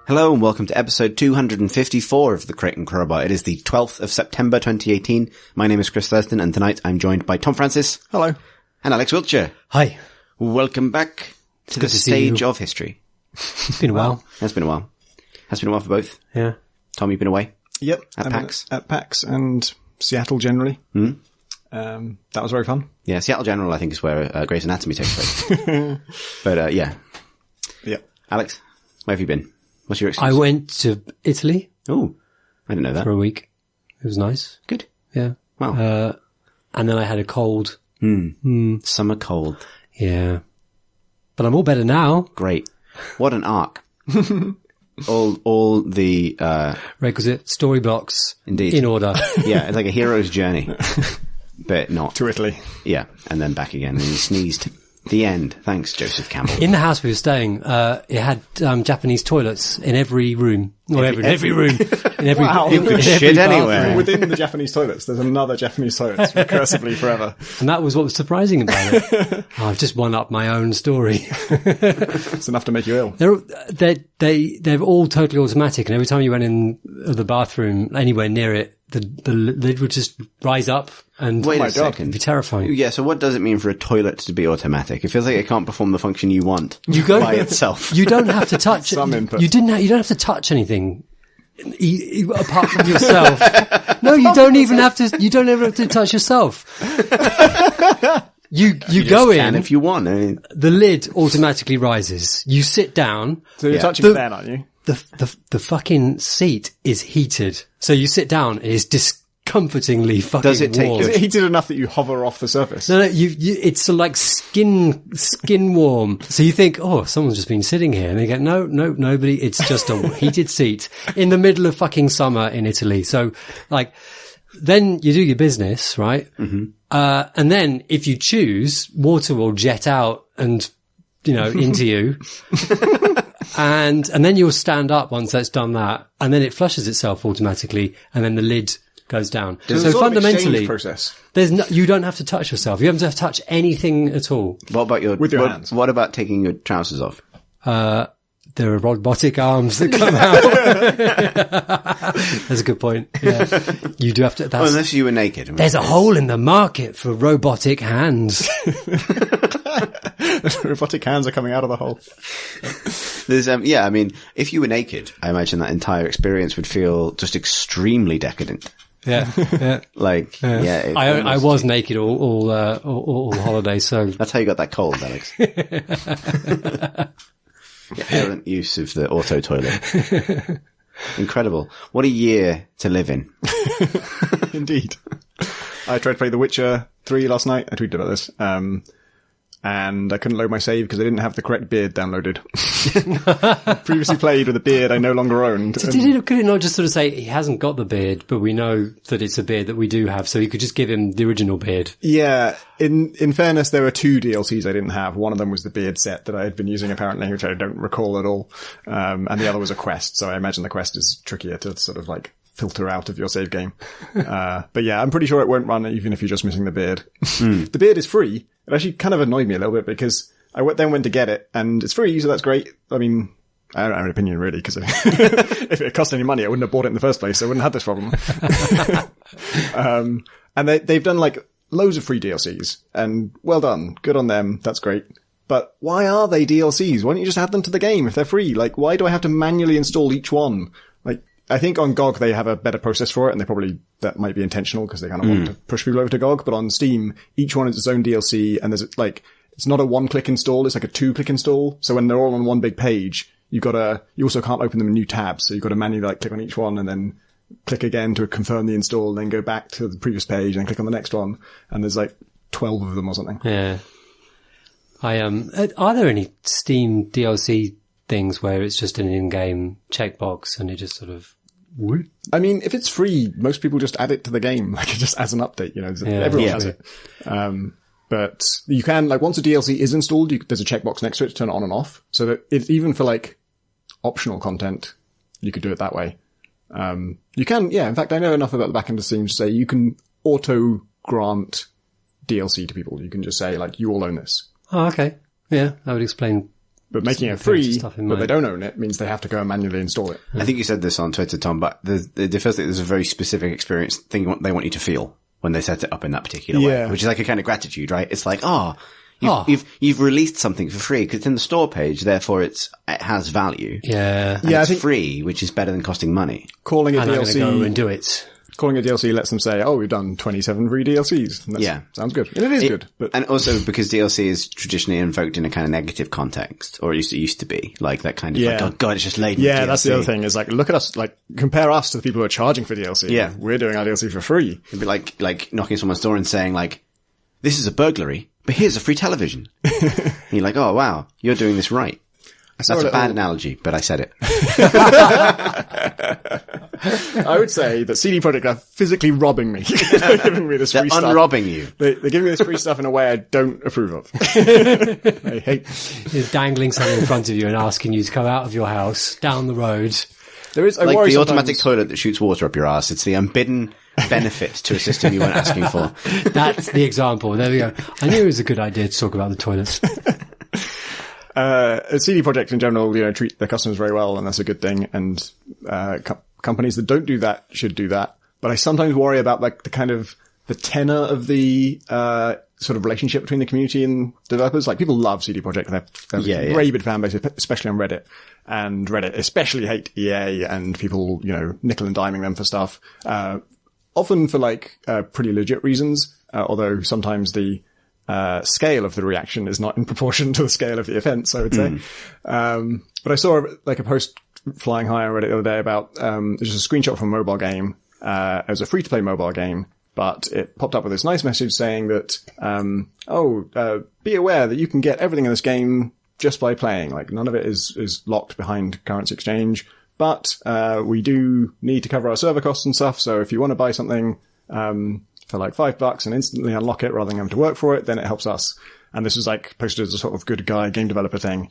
Hello and welcome to episode 254 of The Crate and Crowbar. It is the 12th of September 2018. My name is Chris Thurston and tonight I'm joined by Tom Francis. Hello. And Alex Wiltshire. Hi. Welcome back to the stage of history. It's been a while. It's been a while. Has been a while for both. Yeah. Tom, you've been away? Yep. At PAX? At PAX and Seattle generally. Mm. That was very fun. Yeah, Seattle General I think is where Grey's Anatomy takes place. But yeah. Yep. Alex, where have you been? What's your excuse? I went to Italy. Oh, I didn't know that. For a week. It was nice. Good. Yeah. Wow. And then I had a cold. Summer cold. Yeah. But I'm all better now. Great. What an arc. all the Requisite story blocks. Indeed. In order. Yeah, it's like a hero's journey. But not. To Italy. Yeah, and then back again, and he sneezed. The end. Thanks, Joseph Campbell. In the house we were staying, it had Japanese toilets in every room. Well, every room. In every, Wow. in every Shit bathroom. anywhere. Within the Japanese toilets, there's another Japanese toilet recursively forever. And that was what was surprising about it. I've just one up my own story. It's enough to make you ill. They're all totally automatic, and every time you went in the bathroom, anywhere near it, the lid would just rise up and Wait my a God. second. it'd be terrifying. Yeah, so what does it mean for a toilet to be automatic? It feels like it can't perform the function you want by itself. You don't have to touch it. Some input. You don't have to touch anything apart from yourself. No, you don't even have to. You don't ever have to touch yourself. You go Just can in. if you want. I mean, The lid automatically rises. You sit down. So you're Yeah. touching it then, aren't you? The fucking seat is heated. So you sit down. It is discomfortingly fucking Does it take warm. your- Is it heated enough that you hover off the surface? No, it's sort of like skin warm. So you think, oh, someone's just been sitting here. And they go, no, nobody. It's just a heated seat in the middle of fucking summer in Italy. So like, then you do your business, right? Mm-hmm. And then if you choose, water will jet out and, into you. And then you'll stand up once that's done that. And then it flushes itself automatically. And then the lid goes down. There's So a sort of fundamentally, exchange process. you don't have to touch yourself. You don't have to touch anything at all. what about With your hands. What about taking your trousers off? There are robotic arms that come out. That's a good point. Yeah. You do have to, Well, unless you were naked. there's a hole in the market for robotic hands. Robotic hands are coming out of the hole. There's, I mean, if you were naked, I imagine that entire experience would feel just extremely decadent. Yeah. Yeah. Like, yeah. I was naked all holiday, so. That's how you got that cold, Alex. Yeah, errant use of the auto toilet. Incredible. What a year to live in. Indeed. I tried to play The Witcher 3 last night. I tweeted about this. And I couldn't load my save because I didn't have the correct beard downloaded. Previously played with a beard I no longer owned. Could it not just sort of say he hasn't got the beard, but we know that it's a beard that we do have, so you could just give him the original beard? Yeah. In fairness, there were 2 DLCs I didn't have. One of them was the beard set that I had been using apparently, which I don't recall at all. And the other was a quest. So I imagine the quest is trickier to sort of like filter out of your save game. But yeah, I'm pretty sure it won't run even if you're just missing the beard. The beard is free. It actually kind of annoyed me a little bit because I then went to get it and it's free, so that's great. I mean, I don't have an opinion really because if it cost any money, I wouldn't have bought it in the first place. So I wouldn't have this problem. And they've done like loads of free DLCs and well done. Good on them. That's great. But why are they DLCs? Why don't you just add them to the game if they're free? Like, why do I have to manually install each one? Like, I think on GOG they have a better process for it, and that might be intentional because they kind of want to push people over to GOG. But on Steam, each one is its own DLC, and there's like, it's not a 1-click install, it's like a 2-click install. So when they're all on one big page, you also can't open them in new tabs, so you've got to manually like click on each one and then click again to confirm the install, and then go back to the previous page and click on the next one. And there's like 12 of them or something. Yeah. Are there any Steam DLC things where it's just an in-game checkbox and it just sort of... I mean, if it's free, most people just add it to the game, like just as an update, everyone has it. But you can, like, once a DLC is installed, there's a checkbox next to it to turn it on and off. So that even for like optional content, you could do it that way. You can, in fact, I know enough about the back end of Steam to say you can auto grant DLC to people. You can just say like, you all own this. Oh, okay. Yeah, that would explain But making it free, but they don't own it, means they have to go and manually install it. I think you said this on Twitter, Tom, but the first thing, there's a very specific experience thing they want you to feel when they set it up in that particular way, which is like a kind of gratitude, right? It's like, you've released something for free because it's in the store page, therefore it has value. Yeah. And it's free, which is better than costing money. Calling a and DLC. I'm gonna go and do it. Calling a DLC lets them say, we've done 27 free DLCs. And sounds good. And it is good. But and also because DLC is traditionally invoked in a kind of negative context, or at least it used to be, like that kind of like, oh god, it's just laden. Yeah, with DLC. That's the other thing is like, look at us, like compare us to the people who are charging for DLC. Yeah. We're doing our DLC for free. It'd be like knocking someone's door and saying like, this is a burglary, but here's a free television. And you're like, oh wow, you're doing this right. That's a bad analogy, but I said it. I would say that CD Projekt are physically robbing me. They're giving me this free stuff. They're unrobbing you. They're giving me this free stuff in a way I don't approve of. I hate. He's dangling something in front of you and asking you to come out of your house, down the road. There is, like the automatic toilet that shoots water up your ass. It's the unbidden benefit to a system you weren't asking for. That's the example. There we go. I knew it was a good idea to talk about the toilets. CD Projekt in general, treat their customers very well, and that's a good thing. And companies that don't do that should do that. But I sometimes worry about like the kind of the tenor of the sort of relationship between the community and developers. Like people love CD Projekt; they have a rabid fan base, especially on Reddit. And Reddit especially hate EA and people, nickel and diming them for stuff. Often for like pretty legit reasons. Although sometimes the scale of the reaction is not in proportion to the scale of the offense, I would say. But I saw like a post flying high on Reddit the other day about, just a screenshot from a mobile game. It was a free to play mobile game, but it popped up with this nice message saying that, be aware that you can get everything in this game just by playing. Like none of it is locked behind currency exchange, but, we do need to cover our server costs and stuff. So if you want to buy something, for like $5 and instantly unlock it rather than having to work for it, then it helps us. And this was like posted as a sort of good guy game developer thing.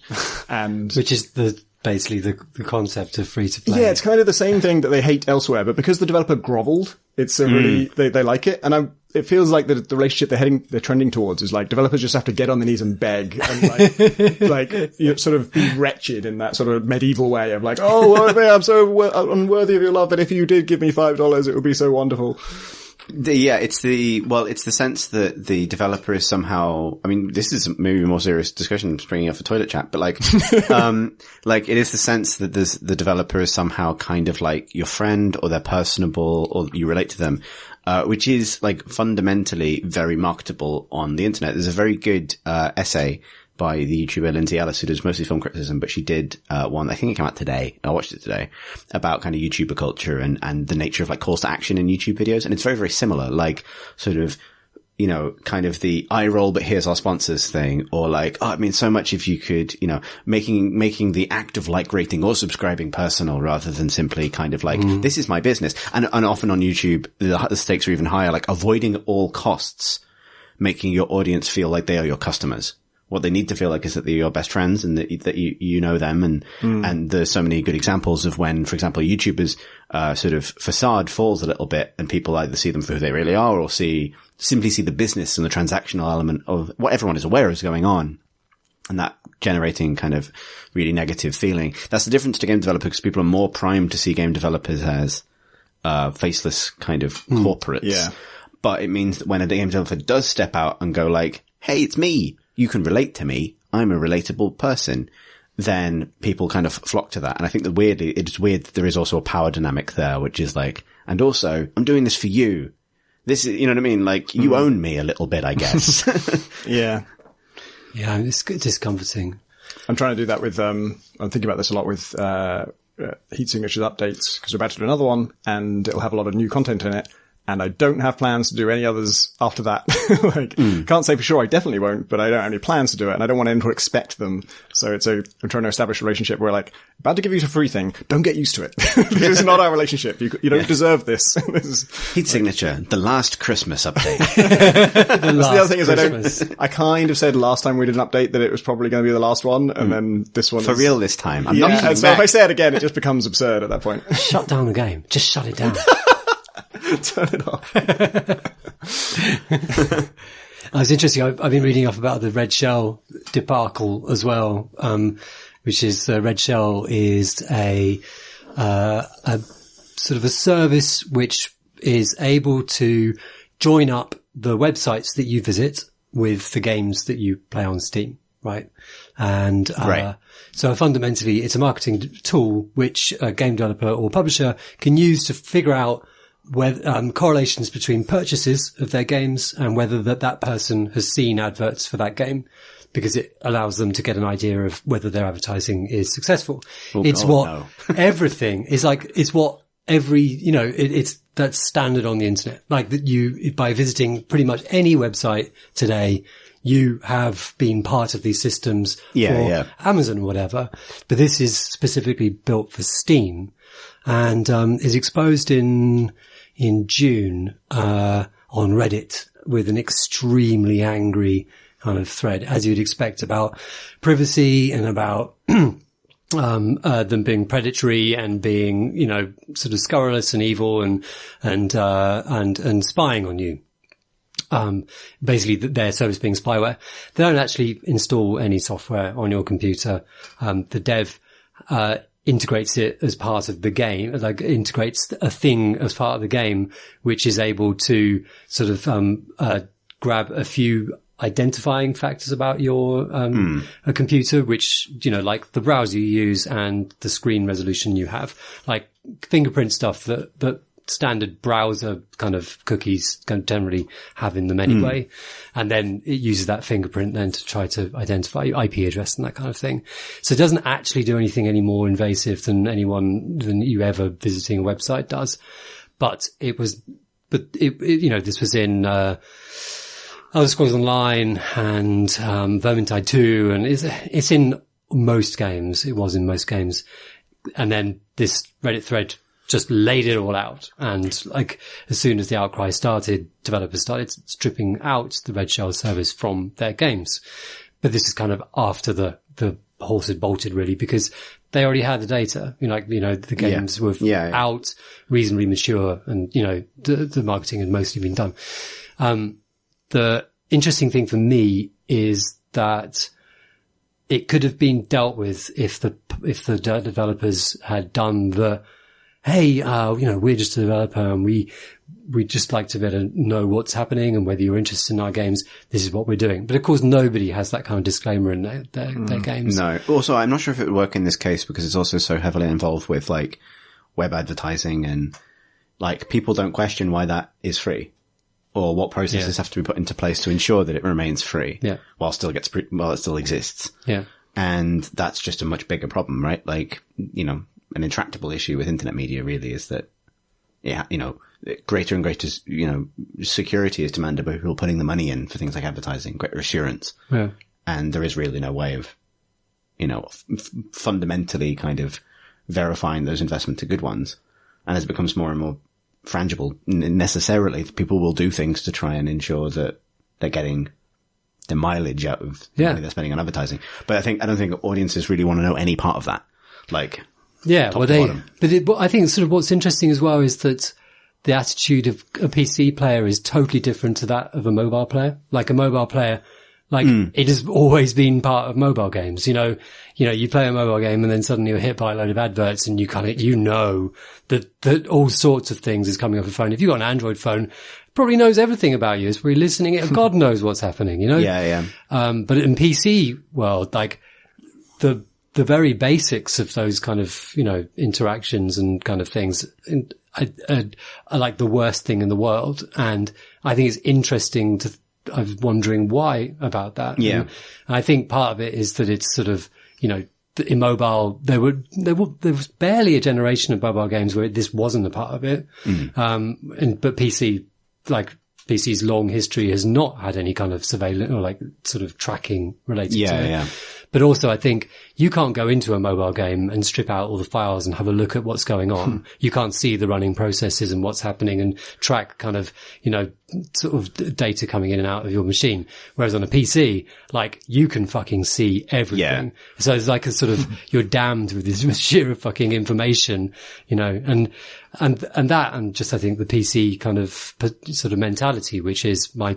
And which is basically the concept of free to play. Yeah, it's kind of the same thing that they hate elsewhere, but because the developer groveled, it's a really, they like it. And it feels like the relationship they're trending towards is like developers just have to get on their knees and beg and like sort of be wretched in that sort of medieval way of like, I'm so unworthy of your love, but if you did give me $5, it would be so wonderful. It's the sense that the developer is somehow, I mean, this is maybe a more serious discussion springing off a toilet chat, but like, like it is the sense that the developer is somehow kind of like your friend or they're personable or you relate to them, which is like fundamentally very marketable on the internet. There's a very good, essay by the YouTuber Lindsay Ellis, who does mostly film criticism, but she did one, I think it came out today, I watched it today, about kind of YouTuber culture and the nature of like calls to action in YouTube videos. And it's very, very similar, like sort of, kind of the eye roll, but here's our sponsors thing, or like, it means so much if you could, making the act of like rating or subscribing personal rather than simply kind of like, this is my business. And often on YouTube, the stakes are even higher, like avoiding at all costs, making your audience feel like they are your customers. What they need to feel like is that they're your best friends and that you know them. And there's so many good examples of when, for example, YouTubers, sort of facade falls a little bit and people either see them for who they really are or simply see the business and the transactional element of what everyone is aware is going on. And that generating kind of really negative feeling. That's the difference to game developers because people are more primed to see game developers as, faceless kind of corporates. Yeah. But it means that when a game developer does step out and go like, hey, it's me. You can relate to me. I'm a relatable person. Then people kind of flock to that. And I think that it's weird that there is also a power dynamic there, which is like, and also I'm doing this for you. This is, you know what I mean? Like you own me a little bit, I guess. Yeah. Yeah. It's discomforting. I'm trying to do that with, I'm thinking about this a lot with, heat signatures updates because we're about to do another one and it'll have a lot of new content in it. And I don't have plans to do any others after that. Can't say for sure I definitely won't, but I don't have any plans to do it, and I don't want anyone to expect them. So I'm trying to establish a relationship where like, about to give you a free thing, don't get used to it. This is not our relationship. You don't deserve this. Heat signature, the last Christmas update. The other thing is I kind of said last time we did an update that it was probably going to be the last one, and then this one for real this time. I'm not coming and so back. if I say it again, it just becomes absurd at that point. Shut down the game. Just shut it down. Turn it off. It's interesting. I've been reading up about the Red Shell debacle as well, which is Red Shell is a sort of a service which is able to join up the websites that you visit with the games that you play on Steam, right? And so fundamentally, it's a marketing tool which a game developer or publisher can use to figure out whether correlations between purchases of their games and whether that person has seen adverts for that game, because it allows them to get an idea of whether their advertising is successful. Everything is like, it's what every, it's that's standard on the internet. Like that by visiting pretty much any website today, you have been part of these systems for Amazon or whatever, but this is specifically built for Steam and, is exposed in June, on Reddit with an extremely angry kind of thread, as you'd expect, about privacy and about, them being predatory and being, sort of scurrilous and evil and spying on you. Basically their service being spyware. They don't actually install any software on your computer. The dev, integrates it as part of the game, like integrates a thing as part of the game, which is able to sort of, grab a few identifying factors about your, a computer, which, like the browser you use and the screen resolution you have, like fingerprint stuff that standard browser kind of cookies can generally have in them anyway. And then it uses that fingerprint then to try to identify your IP address and that kind of thing. So it doesn't actually do anything any more invasive than you ever visiting a website does. But this was in, Elder Scrolls Online and, Vermintide 2, and it's in most games. It was in most games. And then this Reddit thread just laid it all out. And like, as soon as the outcry started, developers started stripping out the Red Shell service from their games. But this is kind of after the horse had bolted, really, because they already had the data. The games were out, reasonably mature, and, the marketing had mostly been done. The interesting thing for me is that it could have been dealt with if the developers had done hey, we're just a developer and we just like to better know what's happening and whether you're interested in our games. This is what we're doing. But of course, nobody has that kind of disclaimer in their games. No. Also, I'm not sure if it would work in this case because it's also so heavily involved with like web advertising and like people don't question why that is free or what processes have to be put into place to ensure that it remains free while it still exists. Yeah. And that's just a much bigger problem, right? Like, an intractable issue with internet media really is that, greater and greater, security is demanded by people putting the money in for things like advertising, greater assurance. Yeah. And there is really no way of, fundamentally kind of verifying those investments are good ones. And as it becomes more and more frangible, necessarily people will do things to try and ensure that they're getting the mileage out of the money they're spending on advertising. But I don't think audiences really want to know any part of that. Like, but I think sort of what's interesting as well is that the attitude of a PC player is totally different to that of a mobile player. Like a mobile player, it has always been part of mobile games. You play a mobile game and then suddenly you're hit by a load of adverts and you that all sorts of things is coming off a phone. If you've got an Android phone, it probably knows everything about you. It's probably listening. God knows what's happening, Yeah. But in PC world, like the very basics of those kind of, interactions and kind of things are like the worst thing in the world. And I think it's interesting I was wondering why about that. Yeah. And I think part of it is that it's sort of, in mobile, there was barely a generation of mobile games where this wasn't a part of it. But PC, like PC's long history has not had any kind of surveillance or like sort of tracking related to it. Yeah. But also I think you can't go into a mobile game and strip out all the files and have a look at what's going on. You can't see the running processes and what's happening and track kind of, sort of data coming in and out of your machine. Whereas on a PC, like, you can fucking see everything. Yeah. So it's like a sort of, you're damned with this sheer fucking information, and just I think the PC kind of sort of mentality, which is my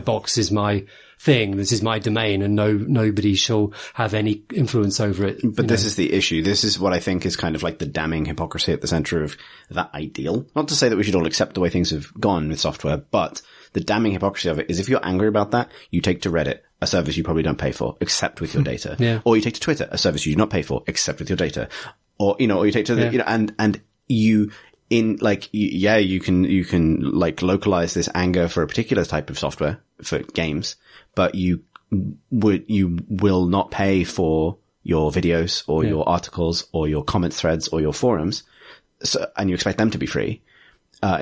box is my thing. This is my domain, and nobody shall have any influence over it. But this is the issue. This is what I think is kind of like the damning hypocrisy at the center of that ideal. Not to say that we should all accept the way things have gone with software, but the damning hypocrisy of it is if you're angry about that, you take to Reddit, a service you probably don't pay for, except with your data. Yeah. Or you take to Twitter, a service you do not pay for, except with your data. Or you take to the, and you, you can like localize this anger for a particular type of software for games, but you will not pay for your videos or your articles or your comment threads or your forums. So, and you expect them to be free,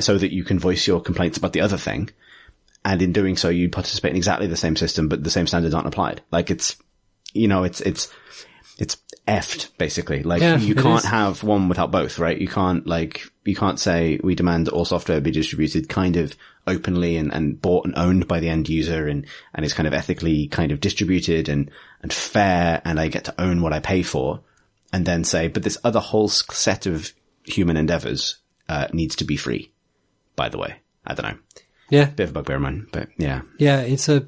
so that you can voice your complaints about the other thing. And in doing so, you participate in exactly the same system, but the same standards aren't applied. Like it's effed, basically. Like, you can't have one without both, right? You can't say we demand all software be distributed kind of openly and bought and owned by the end user and is kind of ethically kind of distributed and fair, and I get to own what I pay for, and then say, but this other whole set of human endeavors, needs to be free, by the way. I don't know. Yeah. Bit of a bugbear of mine, but yeah. Yeah, it's a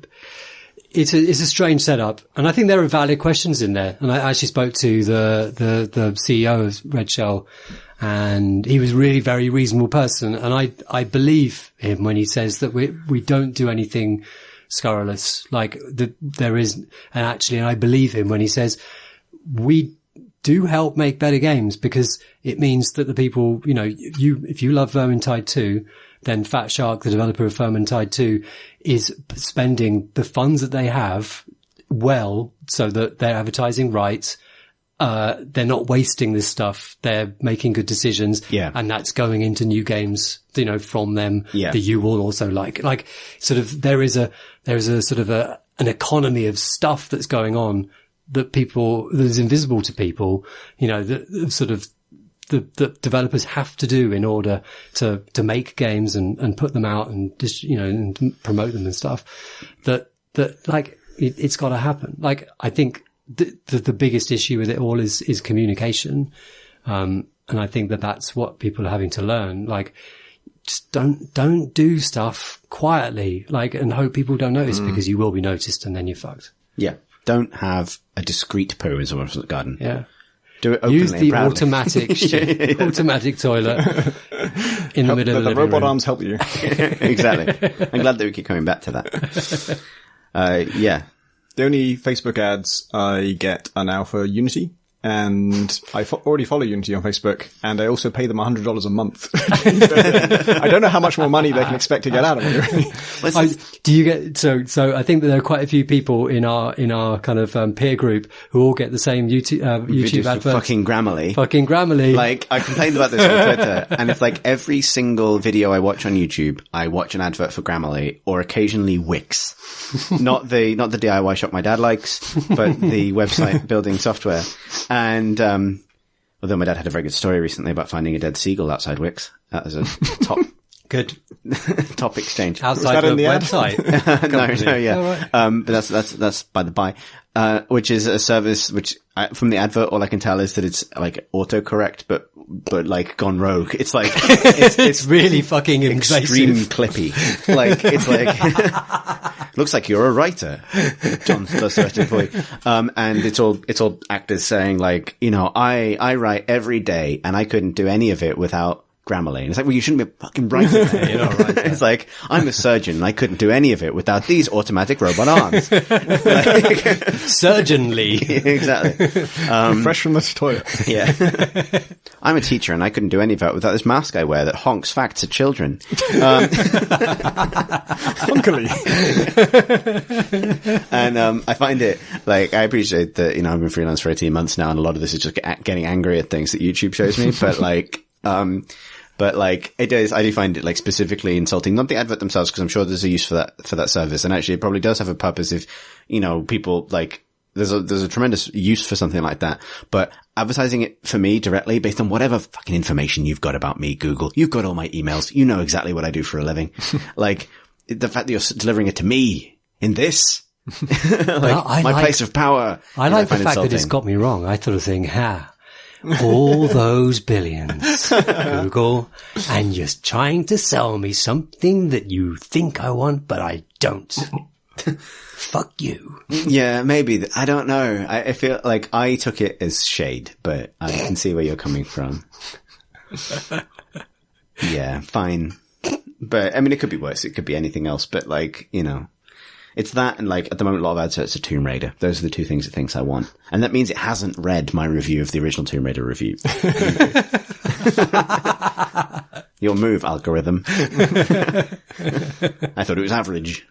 strange setup. And I think there are valid questions in there. And I actually spoke to the CEO of Red Shell, and he was a really very reasonable person. And I believe him when he says that we don't do anything scurrilous. Like there is, and actually I believe him when he says we do help make better games, because it means that the people, if you love Vermintide 2, then Fat Shark, the developer of Vermintide 2, is spending the funds that they have well, so that they're advertising right. They're not wasting this stuff. They're making good decisions. Yeah. And that's going into new games, from them that you will also like. Like, sort of, there is a sort of an economy of stuff that's going on that is invisible to people, that sort of, the developers have to do in order to make games and put them out and and promote them and stuff, that like it's got to happen. Like, I think the biggest issue with it all is communication. And I think that's what people are having to learn. Like, just don't do stuff quietly, like, and hope people don't notice, because you will be noticed and then you're fucked. Yeah. Don't have a discreet poo in someone's garden. Yeah. Do it openly. Use the and automatic shit, automatic toilet in the middle of the living robot room. arms help you. Exactly. I'm glad that we keep coming back to that. Yeah. The only Facebook ads I get are now for Unity, and I already follow Unity on Facebook, and I also pay them $100 a month. I don't know how much more money they can expect to get out of me. Do you get so? I think that there are quite a few people in our kind of peer group who all get the same YouTube advert. Fucking Grammarly. Fucking Grammarly. Like, I complained about this on Twitter, and it's like every single video I watch on YouTube, I watch an advert for Grammarly, or occasionally Wix. Not the DIY shop my dad likes, but the website building software. And although my dad had a very good story recently about finding a dead seagull outside Wix. That was a top good top exchange. Outside the website. No, yeah. Oh, right. But that's by the by. Which is a service which, from the advert, all I can tell is that it's like autocorrect, but like gone rogue. It's like, it's really fucking extreme invasive. clippy. Like, it's like, looks like you're a writer, John does certain point. And it's all actors saying like, I write every day and I couldn't do any of it without Grammarly. And it's like, well, you shouldn't be a fucking writer there. You're not right. It's like, I'm a surgeon and I couldn't do any of it without these automatic robot arms. Surgeonly. Exactly. Fresh from the toilet. Yeah. I'm a teacher and I couldn't do any of it without this mask I wear that honks facts at children. Hunkily. And I find it, like, I appreciate that, I've been freelance for 18 months now, and a lot of this is just getting angry at things that YouTube shows me, but I do find it like specifically insulting, not the advert themselves, because I'm sure there's a use for that service. And actually it probably does have a purpose if, people like there's a tremendous use for something like that, but advertising it for me directly based on whatever fucking information you've got about me, Google, you've got all my emails, you know exactly what I do for a living. Like, the fact that you're delivering it to me in this, like, my place of power. I like the fact that it's got me wrong. I sort of think, all those billions, Google, and you're trying to sell me something that you think I want, but I don't. Fuck you. Yeah, maybe. I don't know. I feel like I took it as shade, but I can see where you're coming from. Yeah, fine. But, I mean, it could be worse. It could be anything else, but like, you know, it's that, and like, at the moment, a lot of adverts are Tomb Raider. Those are the two things it thinks I want. And that means it hasn't read my review of the original Tomb Raider review. Your move, algorithm. I thought it was average.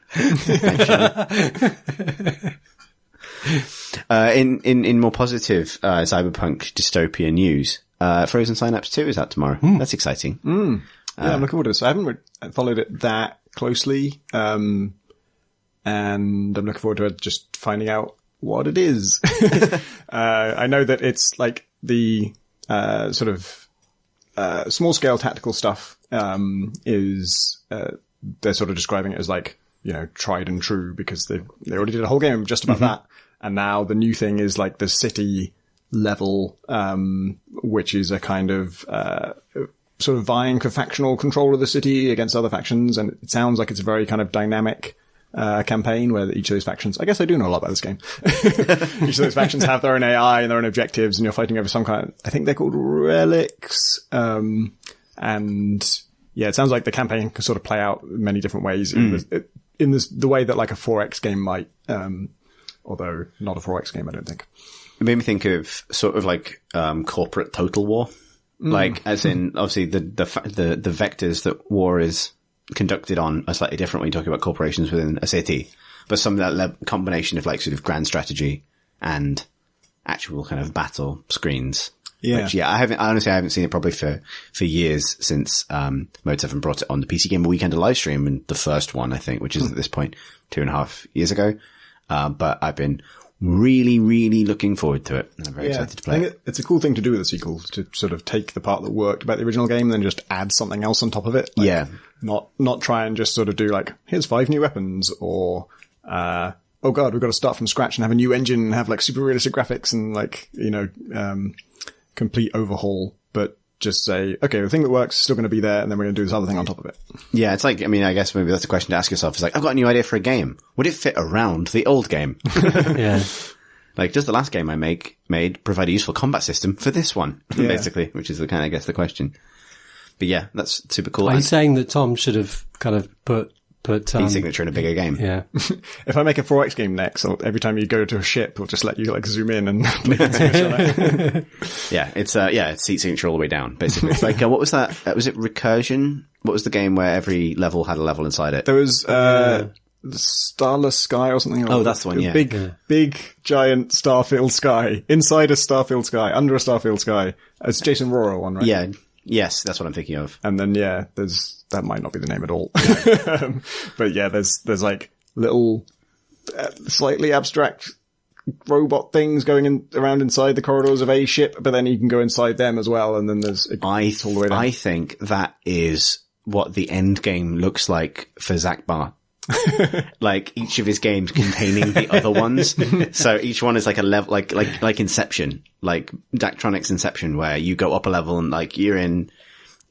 In more positive, cyberpunk dystopia news, Frozen Synapse 2 is out tomorrow. That's exciting. Yeah, I'm looking forward to this. I haven't followed it that closely. And I'm looking forward to just finding out what it is. I know that it's like the, sort of, small scale tactical stuff, is, they're sort of describing it as like, you know, tried and true because they already did a whole game just about that. And now the new thing is like the city level, which is a kind of, sort of vying for factional control of the city against other factions. And it sounds like it's a very kind of dynamic, campaign where each of those factions, I guess I do know a lot about this game. Each of those factions have their own AI and their own objectives, and you're fighting over some kind of, I think they're called relics. And yeah, it sounds like the campaign can sort of play out in many different ways in the way that like a 4X game might, although not a 4X game, I don't think. It made me think of sort of like, corporate total war. Like, as in, obviously the vectors that war is conducted on are slightly different when you talk about corporations within a city, but some of that combination of like sort of grand strategy and actual kind of battle screens. Yeah. Which, I haven't seen it probably for years since, Mode 7 brought it on the PC Gamer Weekend live stream, and the first one, I think, which is at this point 2.5 years ago. But I've been really, really looking forward to it. And I'm very excited to play it. It's a cool thing to do with the sequel, to sort of take the part that worked about the original game and then just add something else on top of it. Like, yeah. Not try and just sort of do like, here's 5 new weapons, or, oh god, we've got to start from scratch and have a new engine and have like super realistic graphics and like, you know, complete overhaul, but just say, okay, the thing that works is still going to be there, and then we're going to do this other thing on top of it. Yeah, it's like, I mean, I guess maybe that's a question to ask yourself. It's like, I've got a new idea for a game. Would it fit around the old game? Yeah. Like, does the last game I made provide a useful combat system for this one? Yeah. Basically, which is the kind of, I guess, the question. But yeah, that's super cool. Are you saying that Tom should have kind of put e-signature in a bigger game? Yeah. If I make a 4X game next, every time you go to a ship, it'll just let you like zoom in and play e-signature on it. Yeah, it's e-signature all the way down, basically. It's like, what was that? Was it Recursion? What was the game where every level had a level inside it? There was, Starless Sky or something. Oh, that's the one, yeah. Big, giant starfield sky. Inside a starfield sky. Under a starfield sky. It's Jason Roro one, right? Yeah. Yes, that's what I'm thinking of. And then, yeah, that might not be the name at all. But yeah, there's like little, slightly abstract robot things going around inside the corridors of a ship, but then you can go inside them as well, and then there's all the way down. I think that is what the end game looks like for Zach Bar. Like each of his games containing the other ones. So each one is like a level, like Inception, like Daktronics Inception, where you go up a level and like you're in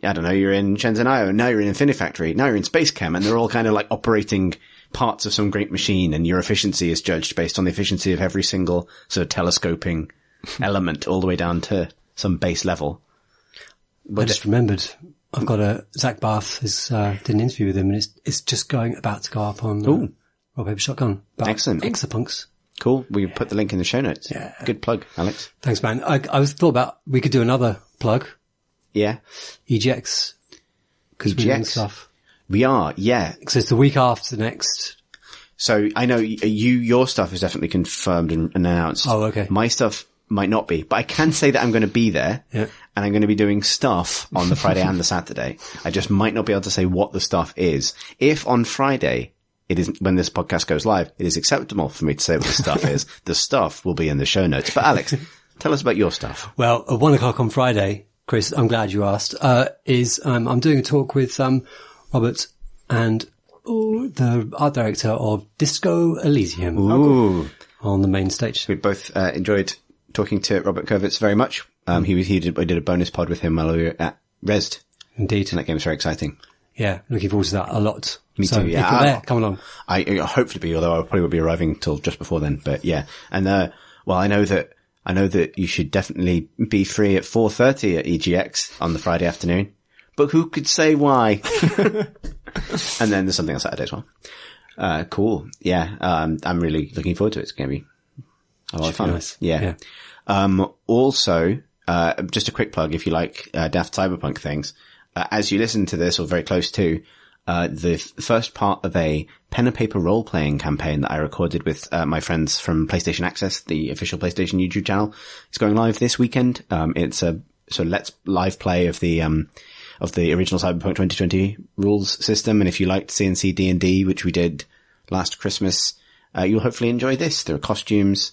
Shenzhen IO, now you're in Infinifactory, now you're in Space Chem, and they're all kind of like operating parts of some great machine, and your efficiency is judged based on the efficiency of every single sort of telescoping element all the way down to some base level. I just remembered, I've got Zach Barth did an interview with him, and it's just about to go up on Rob Paper Shotgun. Excellent. Exapunks. Cool. We put the link in the show notes. Yeah. Good plug, Alex. Thanks, man. I was thought about, we could do another plug. Yeah. EGX. Because we're doing stuff. We are, yeah. Because it's the week after the next. So I know your stuff is definitely confirmed and announced. Oh, okay. My stuff might not be, but I can say that I'm going to be there. Yeah. And I'm going to be doing stuff on the Friday and the Saturday. I just might not be able to say what the stuff is. If on Friday it is when this podcast goes live, it is acceptable for me to say what the stuff is. The stuff will be in the show notes. But Alex, tell us about your stuff. Well, at 1:00 on Friday, Chris, I'm glad you asked, I'm doing a talk with, Robert and the art director of Disco Elysium. Ooh. On the main stage. We both, enjoyed talking to Robert Kurvitz very much. I did a bonus pod with him while we were at Resd. Indeed. And that game was very exciting. Yeah, looking forward to that a lot. Me too, yeah. If you're there, come along. I hopefully be, although I probably won't be arriving till just before then, but yeah. And, well, I know that you should definitely be free at 4:30 at EGX on the Friday afternoon, but who could say why? And then there's something on Saturday as well. Cool. Yeah. I'm really looking forward to it. It's going to be a lot of fun. Nice. Yeah. Also, just a quick plug if you like, Daft Cyberpunk things. As you listen to this, or very close to, the first part of a pen and paper role-playing campaign that I recorded with my friends from PlayStation Access, the official PlayStation YouTube channel, is going live this weekend. It's a sort of let's live play of the original Cyberpunk 2020 rules system. And if you liked CNC D&D, which we did last Christmas, you'll hopefully enjoy this. There are costumes.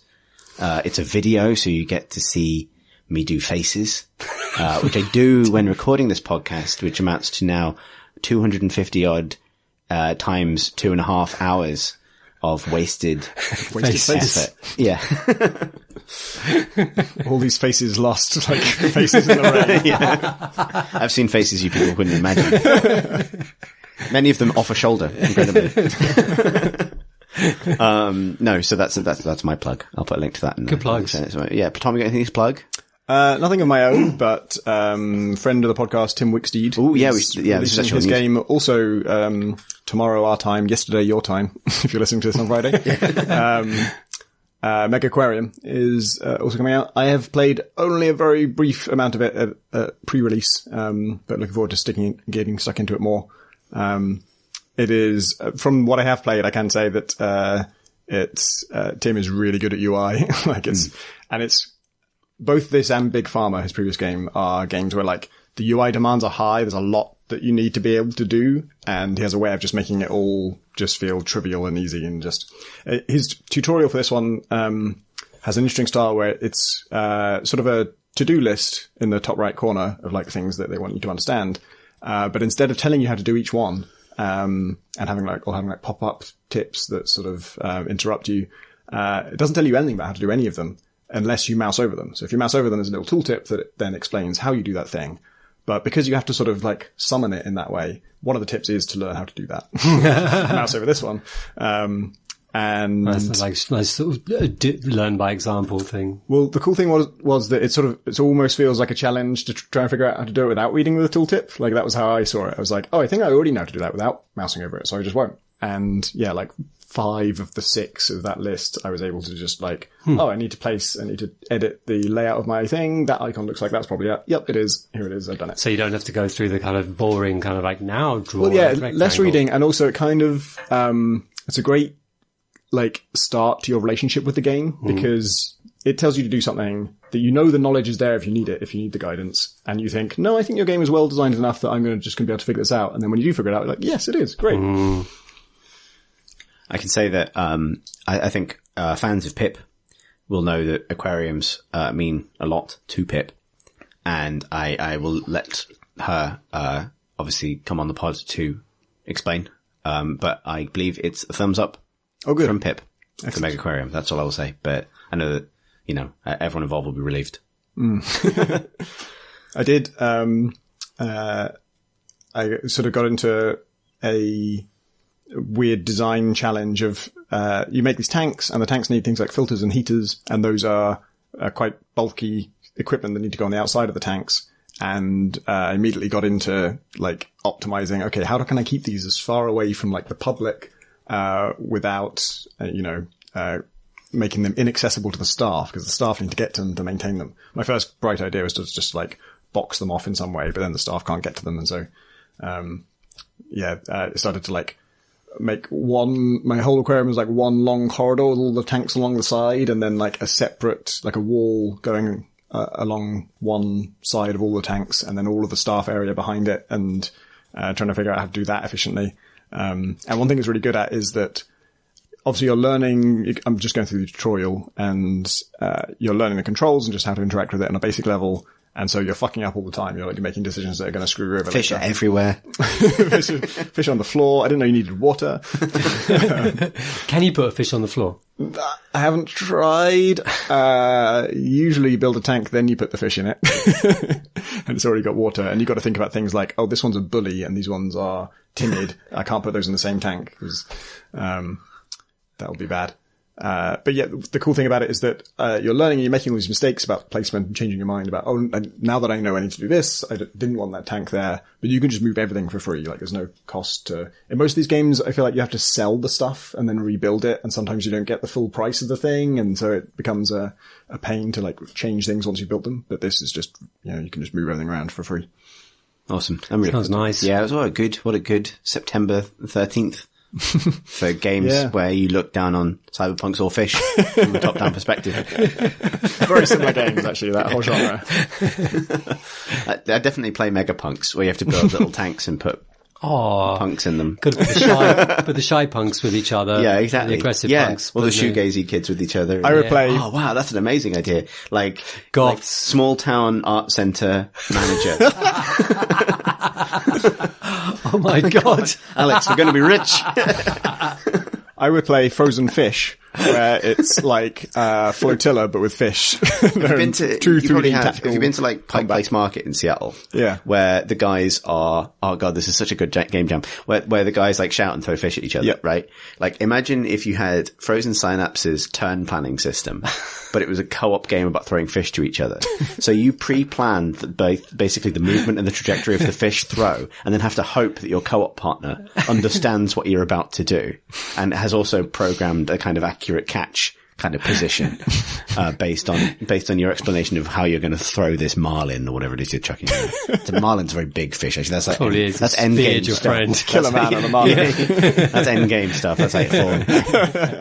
It's a video, so you get to see me do faces, which I do when recording this podcast, which amounts to now 250 odd, times 2.5 hours of wasted effort. Yeah. All these faces lost, like faces in the rain. Yeah. I've seen faces you people wouldn't imagine. Many of them off a shoulder, incredibly. No, so that's my plug. I'll put a link to that. Good plugs. Yeah. Tom, you got anything to plug? Nothing of my own, but friend of the podcast, Tim Wicksteed. Oh, yeah, this is actually his game. Also, tomorrow our time, yesterday your time, if you're listening to this on Friday. Mega Aquarium is also coming out. I have played only a very brief amount of it at pre-release, but looking forward to getting stuck into it more. It is, from what I have played, I can say that Tim is really good at UI. And it's both this and Big Pharma, his previous game, are games where like the UI demands are high. There's a lot that you need to be able to do. And he has a way of just making it all just feel trivial and easy. And just his tutorial for this one, has an interesting style where it's, sort of a to-do list in the top right corner of like things that they want you to understand. But instead of telling you how to do each one, and having pop-up tips that sort of, interrupt you, it doesn't tell you anything about how to do any of them unless you mouse over them. So if you mouse over them, there's a little tooltip that then explains how you do that thing. But because you have to sort of like summon it in that way, one of the tips is to learn how to do that. Mouse over this one. And that's nice sort of learn by example thing. Well, the cool thing was that it almost feels like a challenge to try and figure out how to do it without reading the tooltip. Like that was how I saw it. I was like, oh, I think I already know how to do that without mousing over it, so I just won't. And yeah, like 5 of the 6 of that list, I was able to just like, I need to edit the layout of my thing. That icon looks like that's probably it. Yep, it is. Here it is. I've done it. So you don't have to go through the kind of boring kind of like now draw. Well, yeah, less reading. And also it kind of, it's a great like start to your relationship with the game because it tells you to do something that you know the knowledge is there if you need it, if you need the guidance. And you think, no, I think your game is well designed enough that I'm going to be able to figure this out. And then when you do figure it out, you're like, yes, it is. Great. I can say that, I think, fans of Pip will know that aquariums, mean a lot to Pip. And I will let her, obviously come on the pod to explain. But I believe it's a thumbs up. Oh, good. From Pip to Mega Aquarium. That's all I will say. But I know that, everyone involved will be relieved. I did, I sort of got into a weird design challenge of, you make these tanks and the tanks need things like filters and heaters. And those are quite bulky equipment that need to go on the outside of the tanks. And, I immediately got into like optimizing, okay, how can I keep these as far away from like the public, without, making them inaccessible to the staff because the staff need to get to them to maintain them. My first bright idea was to just like box them off in some way, but then the staff can't get to them. And so, it started to like make my whole aquarium was like one long corridor with all the tanks along the side and then like a separate, like a wall going along one side of all the tanks and then all of the staff area behind it and, trying to figure out how to do that efficiently. And one thing it's really good at is that obviously you're learning, I'm just going through the tutorial, and you're learning the controls and just how to interact with it on a basic level. And so you're fucking up all the time. You're making decisions that are going to screw you over. Fish are everywhere. Fish on the floor. I didn't know you needed water. Can you put a fish on the floor? I haven't tried. Usually you build a tank, then you put the fish in it. And it's already got water. And you've got to think about things like, oh, this one's a bully and these ones are timid. I can't put those in the same tank because that would be bad. But yeah, the cool thing about it is that you're learning, you're making all these mistakes about placement and changing your mind about, oh, now that I know I need to do this, I didn't want that tank there. But you can just move everything for free. Like, there's no cost to... In most of these games, I feel like you have to sell the stuff and then rebuild it, and sometimes you don't get the full price of the thing, and so it becomes a pain to, like, change things once you've built them. But this is just, you can just move everything around for free. Awesome. Sounds nice. Yeah, it was what a good September 13th. For games where you look down on cyberpunks or fish from a top-down perspective. Very similar games, actually, that whole genre. I definitely play Megapunks, where you have to build little tanks and put punks in them. Got to put the shy punks with each other. Yeah, exactly. The aggressive punks. Or the shoegazy kids with each other. I would play... Oh, wow, that's an amazing idea. Like small-town art centre manager. Oh my God. Alex, we're going to be rich. I would play Frozen Fish, where it's like Flotilla, but with fish. Have you been to like Pike Place Market in Seattle? Yeah. Where the guys are, oh God, this is such a good game jam, where the guys like shout and throw fish at each other, right? Like, imagine if you had Frozen Synapse's turn planning system, but it was a co-op game about throwing fish to each other. So you pre-planned basically the movement and the trajectory of the fish throw, and then have to hope that your co-op partner understands what you're about to do, and has also programmed a kind of accurate catch kind of position, based on your explanation of how you're going to throw this marlin or whatever it is you're chucking. Marlin's a very big fish, actually. That's like, that's end game stuff. Friend. Kill a man on a marlin. That's end game stuff. That's like full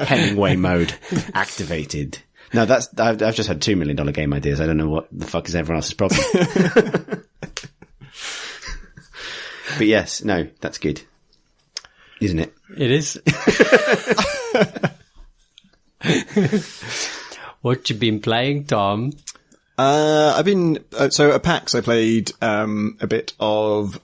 Hemingway mode activated. No, I've just had $2 million game ideas. I don't know what the fuck is everyone else's problem. But yes, no, that's good. Isn't it? It is. What you been playing, Tom? I've been, so at PAX I played, a bit of,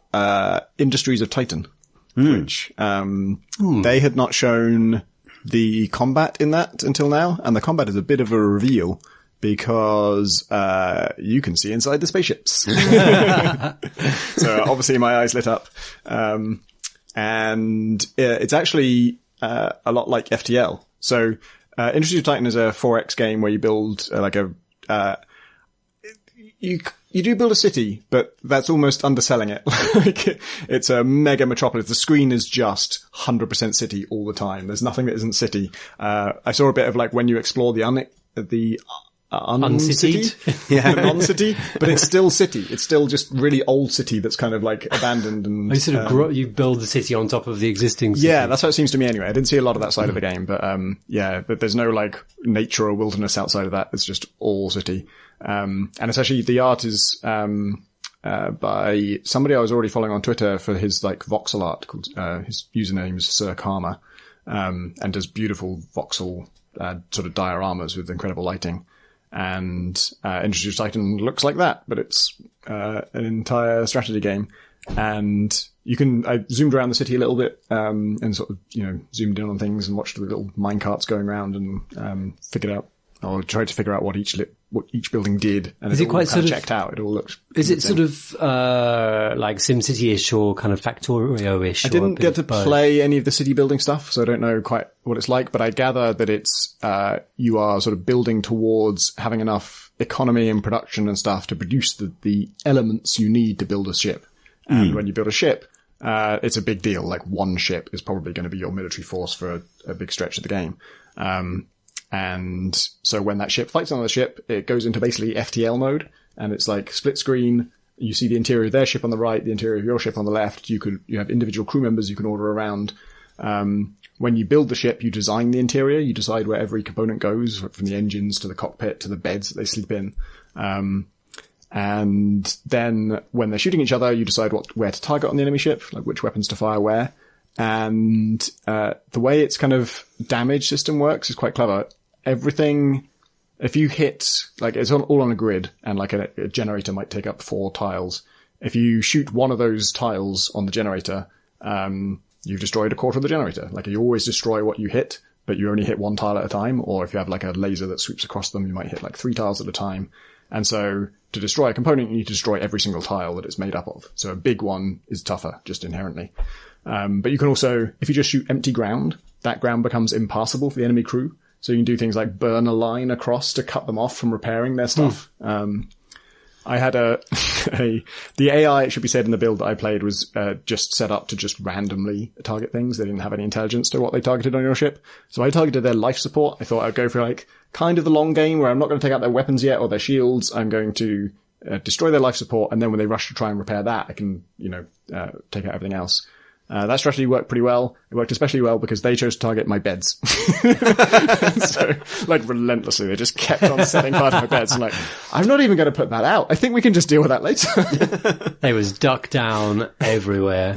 Industries of Titan, which, they had not shown the combat in that until now, and the combat is a bit of a reveal because you can see inside the spaceships. So obviously my eyes lit up, and it's actually a lot like FTL. So Industries of Titan is a 4X game where you build you do build a city, but that's almost underselling it. Like, it's a mega metropolis. The screen is just 100% city all the time. There's nothing that isn't city. I saw a bit of like when you explore the uncity, the non-city, but it's still city. It's still just really old city that's kind of like abandoned and you sort of you build the city on top of the existing city. Yeah, that's how it seems to me anyway. I didn't see a lot of that side of the game, but but there's no like nature or wilderness outside of that. It's just all city. And it's actually, the art is by somebody I was already following on Twitter for his like voxel art called his username is Sir Karma, and does beautiful voxel sort of dioramas with incredible lighting. And Industries of Titan looks like that, but it's an entire strategy game. And I zoomed around the city a little bit, and sort of, zoomed in on things and watched the little minecarts going around and tried to figure out what each building did. And is it quite sort of checked out? It all looks. Is it sort of like SimCity-ish or kind of Factorio-ish? I didn't get to play any of the city building stuff, so I don't know quite what it's like. But I gather that it's you are sort of building towards having enough economy and production and stuff to produce the elements you need to build a ship. And when you build a ship, it's a big deal. Like, one ship is probably going to be your military force for a big stretch of the game. And so when that ship fights another ship, it goes into basically FTL mode, and it's like split screen. You see the interior of their ship on the right, the interior of your ship on the left. You have individual crew members you can order around. When you build the ship, you design the interior. You decide where every component goes, from the engines to the cockpit to the beds that they sleep in. And then when they're shooting each other, you decide where to target on the enemy ship, like which weapons to fire where. And the way its kind of damage system works is quite clever. Everything, if you hit, like it's all on a grid, and like a generator might take up 4 tiles. If you shoot one of those tiles on the generator, you've destroyed a quarter of the generator. Like you always destroy what you hit, but you only hit 1 tile at a time. Or if you have like a laser that sweeps across them, you might hit like 3 tiles at a time. And so to destroy a component, you need to destroy every single tile that it's made up of. So a big one is tougher, just inherently. But you can also, if you just shoot empty ground, that ground becomes impassable for the enemy crew. So you can do things like burn a line across to cut them off from repairing their stuff. I had the AI, it should be said, in the build that I played was just set up to just randomly target things. They didn't have any intelligence to what they targeted on your ship. So I targeted their life support. I thought I'd go for like kind of the long game where I'm not going to take out their weapons yet or their shields. I'm going to destroy their life support. And then when they rush to try and repair that, I can, take out everything else. That strategy worked pretty well. It worked especially well because they chose to target my beds. So, like, relentlessly, they just kept on setting part of my beds. I'm like, I'm not even going to put that out. I think we can just deal with that later. They was duck down everywhere.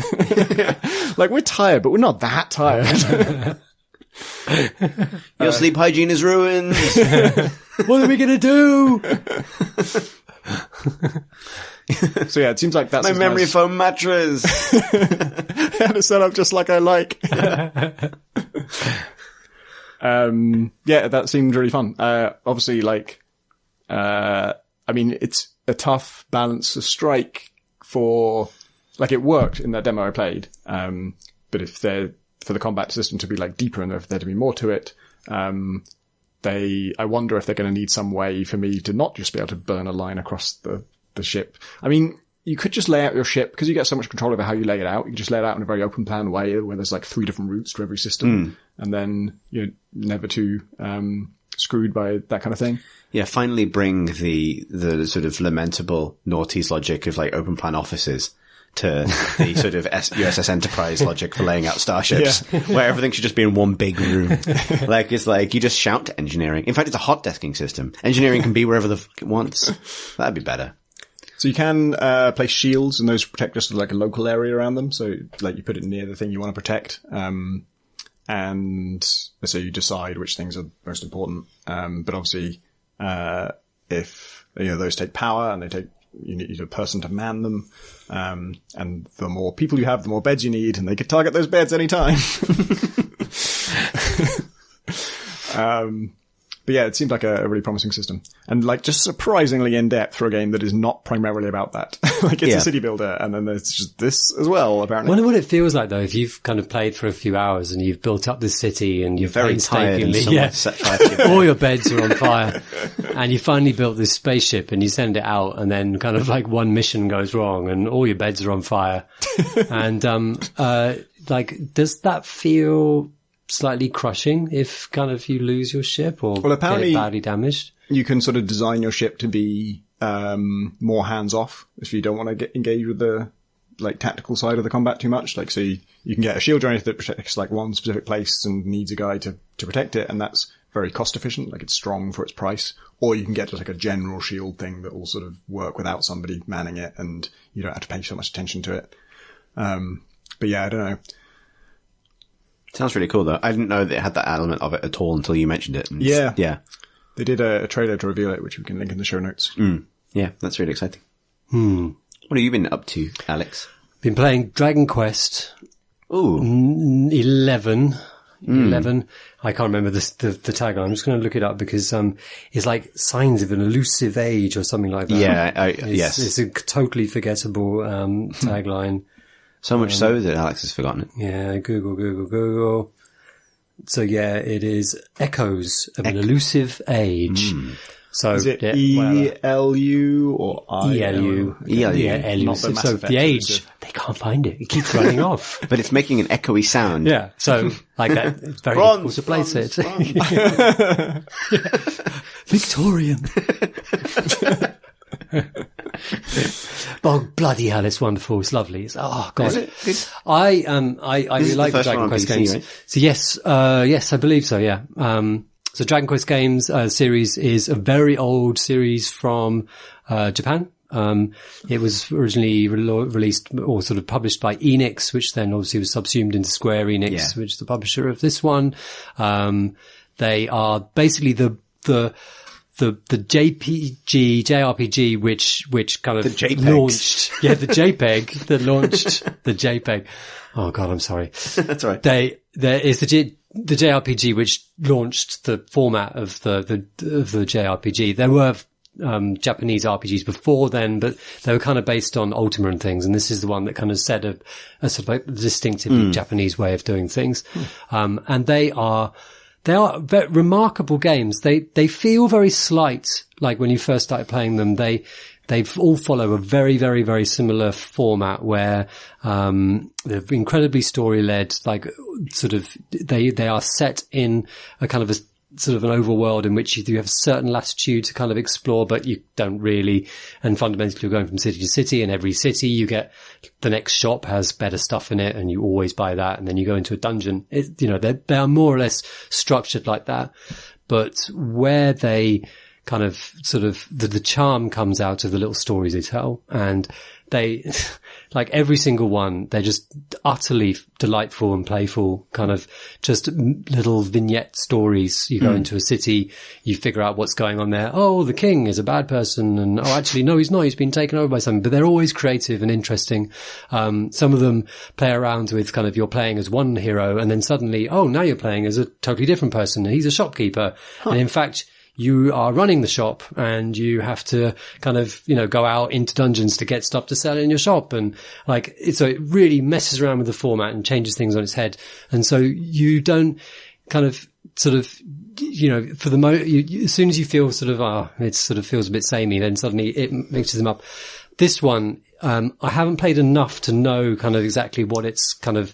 Like, we're tired, but we're not that tired. Your sleep hygiene is ruined. What are we going to do? So yeah, it seems like that's my memory foam mattress. I had it set up just like I like. Yeah, that seemed really fun. Obviously, it's a tough balance to strike for, like, it worked in that demo I played. But if for the combat system to be like deeper and if there to be more to it, I wonder if they're going to need some way for me to not just be able to burn a line across the ship. I mean, you could just lay out your ship, because you get so much control over how you lay it out. You can just lay it out in a very open plan way where there's like 3 different routes to every system. And then you're never too screwed by that kind of thing. Yeah, finally bring the sort of lamentable noughties logic of like open plan offices to the sort of USS Enterprise logic for laying out starships, where everything should just be in one big room. Like, it's like, you just shout to engineering. In fact, it's a hot desking system. Engineering can be wherever the fuck it wants. That'd be better. So you can place shields, and those protect just like a local area around them. So, like, you put it near the thing you want to protect. And so you decide which things are most important. But obviously, if, those take power and you need a person to man them. And the more people you have, the more beds you need, and they could target those beds anytime. But yeah, it seemed like a really promising system. And like just surprisingly in depth for a game that is not primarily about that. Like it's a city builder, and then there's just this as well, apparently. I wonder what it feels like though, if you've kind of played for a few hours and you've built up this city and you've very tired and set fire to all your beds are on fire, and you finally built this spaceship and you send it out, and then kind of like one mission goes wrong and all your beds are on fire. And, does that feel slightly crushing if kind of you lose your ship or apparently get it badly damaged? You can sort of design your ship to be more hands-off if you don't want to get engaged with the like tactical side of the combat too much. Like, so you can get a shield generator that protects like one specific place and needs a guy to protect it, and that's very cost efficient. Like, it's strong for its price. Or you can get just like a general shield thing that will sort of work without somebody manning it, and you don't have to pay so much attention to it. But yeah, I don't know. Sounds really cool though. I didn't know that it had that element of it at all until you mentioned it. And yeah. They did a trailer to reveal it, which we can link in the show notes. Yeah, that's really exciting. What have you been up to, Alex? Been playing Dragon Quest. Ooh. 11. I can't remember the tagline. I'm just going to look it up because it's like Signs of an Elusive Age or something like that. Yeah, yes. It's a totally forgettable tagline. So much so that Alex has forgotten it. Yeah, Google. So yeah, it is Echoes of an Elusive Age. So is it ELU or ELU? ELU. Yeah, elusive. So the age, they can't find it. It keeps running off. But it's making an echoey sound. Yeah. So like that, it's very difficult to place it. Victorian. Oh, bloody hell, it's wonderful. It's lovely. Oh, God. Is it good? I really like the Dragon Quest games. Right? So yes, I believe so, yeah. So Dragon Quest games series is a very old series from Japan, It was originally released or sort of published by Enix, which then obviously was subsumed into Square Enix, which is the publisher of this one. They are basically the JRPG, which kind of the launched, the JPEG that launched the JPEG. Oh God, I'm sorry. That's all right. There is the JRPG which launched the format of the JRPG. There were Japanese RPGs before then, but they were kind of based on Ultima and things, and this is the one that kind of set a sort of like distinctively Japanese way of doing things. And they are very remarkable games. They feel very slight, like when you first started playing them. They all follow a very, very, very similar format where, they're incredibly story-led, like sort of, they are set in a kind of a sort of an overworld in which you have a certain latitude to kind of explore, but you don't really, and fundamentally you're going from city to city, and every city you get, the next shop has better stuff in it, and you always buy that, and then you go into a dungeon. They are more or less structured like that, but where they kind of sort of, the charm comes out of the little stories they tell, and they, like every single one, they're just utterly delightful and playful, kind of just little vignette stories. You go into a city, you figure out what's going on there. Oh, the king is a bad person, and oh, actually, no, he's not. He's been taken over by something. But they're always creative and interesting. Some of them play around with kind of, you're playing as one hero, and then suddenly, oh, now you're playing as a totally different person, and he's a shopkeeper. And in fact, you are running the shop, and you have to kind of, go out into dungeons to get stuff to sell in your shop. And like, so it really messes around with the format and changes things on its head. And so you don't kind of sort of, for the as soon as you feel sort of, it sort of feels a bit samey, then suddenly it mixes them up. This one, I haven't played enough to know kind of exactly what its kind of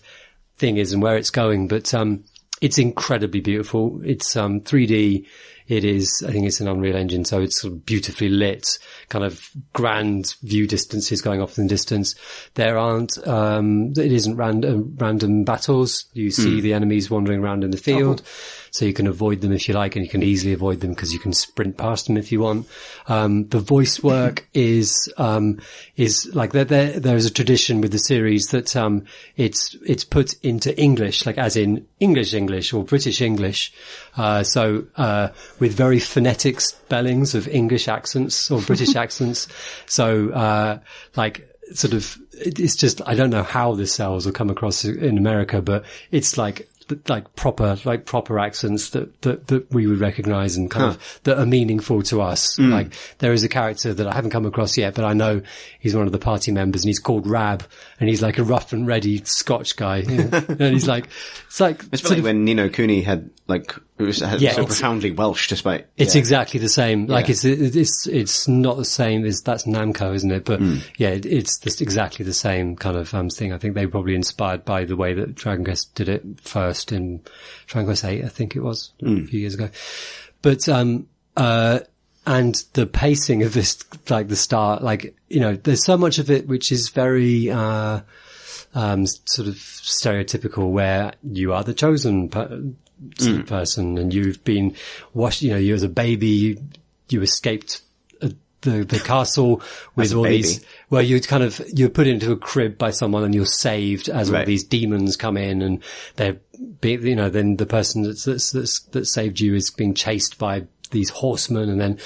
thing is and where it's going, but, it's incredibly beautiful. It's, 3D. It is, I think it's an Unreal Engine, so it's sort of beautifully lit, kind of grand view distances going off in the distance. There aren't, it isn't random battles. You see the enemies wandering around in the field. So you can avoid them if you like, and you can easily avoid them because you can sprint past them if you want. The voice work is like there is a tradition with the series that, it's put into English, like as in English or British English. With very phonetic spellings of English accents or British accents. So, sort of, it's just, I don't know how this sells or come across in America, but it's like proper accents that we would recognize and kind of that are meaningful to us. Like there is a character that I haven't come across yet, but I know he's one of the party members, and he's called Rab, and he's like a rough and ready Scotch guy. And he's like, it's like when Ni no Kuni had like, it was so profoundly Welsh despite. It's exactly the same. Like it's not the same as, that's Namco, isn't it? But it's just exactly the same kind of thing. I think they were probably inspired by the way that Dragon Quest did it first in Dragon Quest 8, I think it was a few years ago. But, and the pacing of this, like the start, like, there's so much of it which is very, sort of stereotypical, where you are the chosen person, and you've been washed, you as a baby, you escaped the castle with all these, well, you're put into a crib by someone, and you're saved as all these demons come in, and they're, then the person that saved you is being chased by these horsemen, and then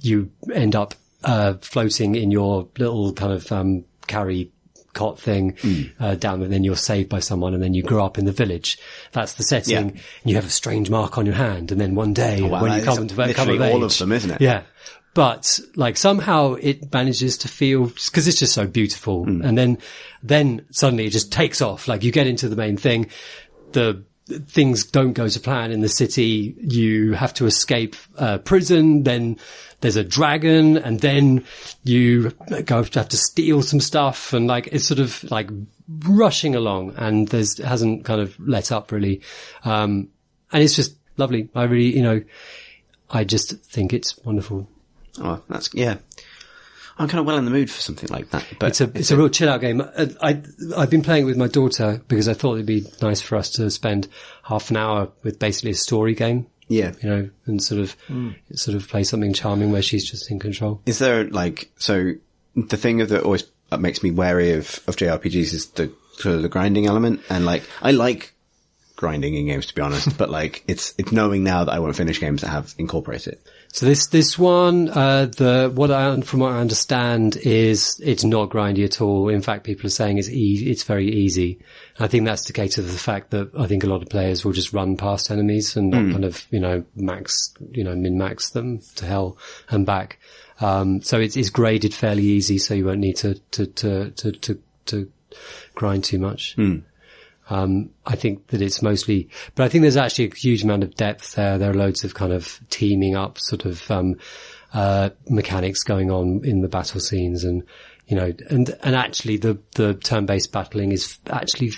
you end up, floating in your little kind of, carry cot thing, down, and then you're saved by someone, and then you grow up in the village. That's the setting. And you have a strange mark on your hand, and then one day when you come of age, all of them, isn't it? Yeah. But like somehow it manages to feel, because it's just so beautiful. And then suddenly it just takes off. Like you get into the main thing. The things don't go to plan in the city. You have to escape prison. Then there's a dragon, and then you have to steal some stuff. And like, it's sort of like rushing along, and hasn't kind of let up really. And it's just lovely. I really, I just think it's wonderful. Oh, I'm kind of well in the mood for something like that. But it's a real chill out game. I've been playing it with my daughter because I thought it'd be nice for us to spend half an hour with basically a story game. Yeah. And sort of play something charming where she's just in control. Is there like, so the thing that always makes me wary of JRPGs is the sort of the grinding element. And like, I like grinding in games, to be honest, but like, it's knowing now that I won't finish games that have incorporated it. So this one, from what I understand is it's not grindy at all. In fact, people are saying it's very easy. And I think that's the case of the fact that I think a lot of players will just run past enemies and not kind of, min-max them to hell and back. So it's graded fairly easy, so you won't need to grind too much. I think that it's mostly, but I think there's actually a huge amount of depth there. There are loads of kind of teaming up sort of, mechanics going on in the battle scenes and actually the turn-based battling is actually,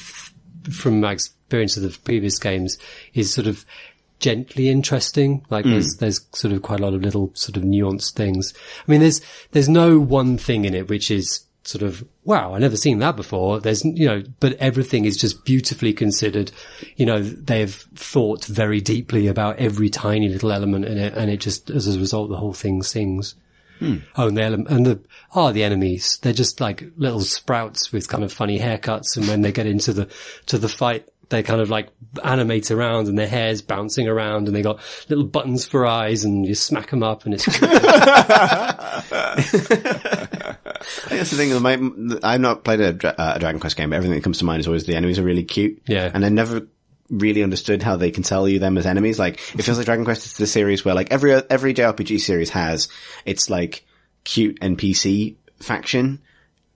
from my experience of the previous games, is sort of gently interesting. Like there's sort of quite a lot of little sort of nuanced things. I mean, there's no one thing in it which is sort of, wow, I've never seen that before. There's, but everything is just beautifully considered. They've thought very deeply about every tiny little element in it, and it just, as a result, the whole thing sings. Oh, and the enemies, they're just like little sprouts with kind of funny haircuts, and when they get into the fight, they kind of like animate around and their hair's bouncing around and they got little buttons for eyes and you smack them up and it's I think that's the thing. I've not played a Dragon Quest game, but everything that comes to mind is always the enemies are really cute. Yeah. And I never really understood how they can tell you them as enemies. Like, it feels like Dragon Quest is the series where like every JRPG series has its like cute NPC faction.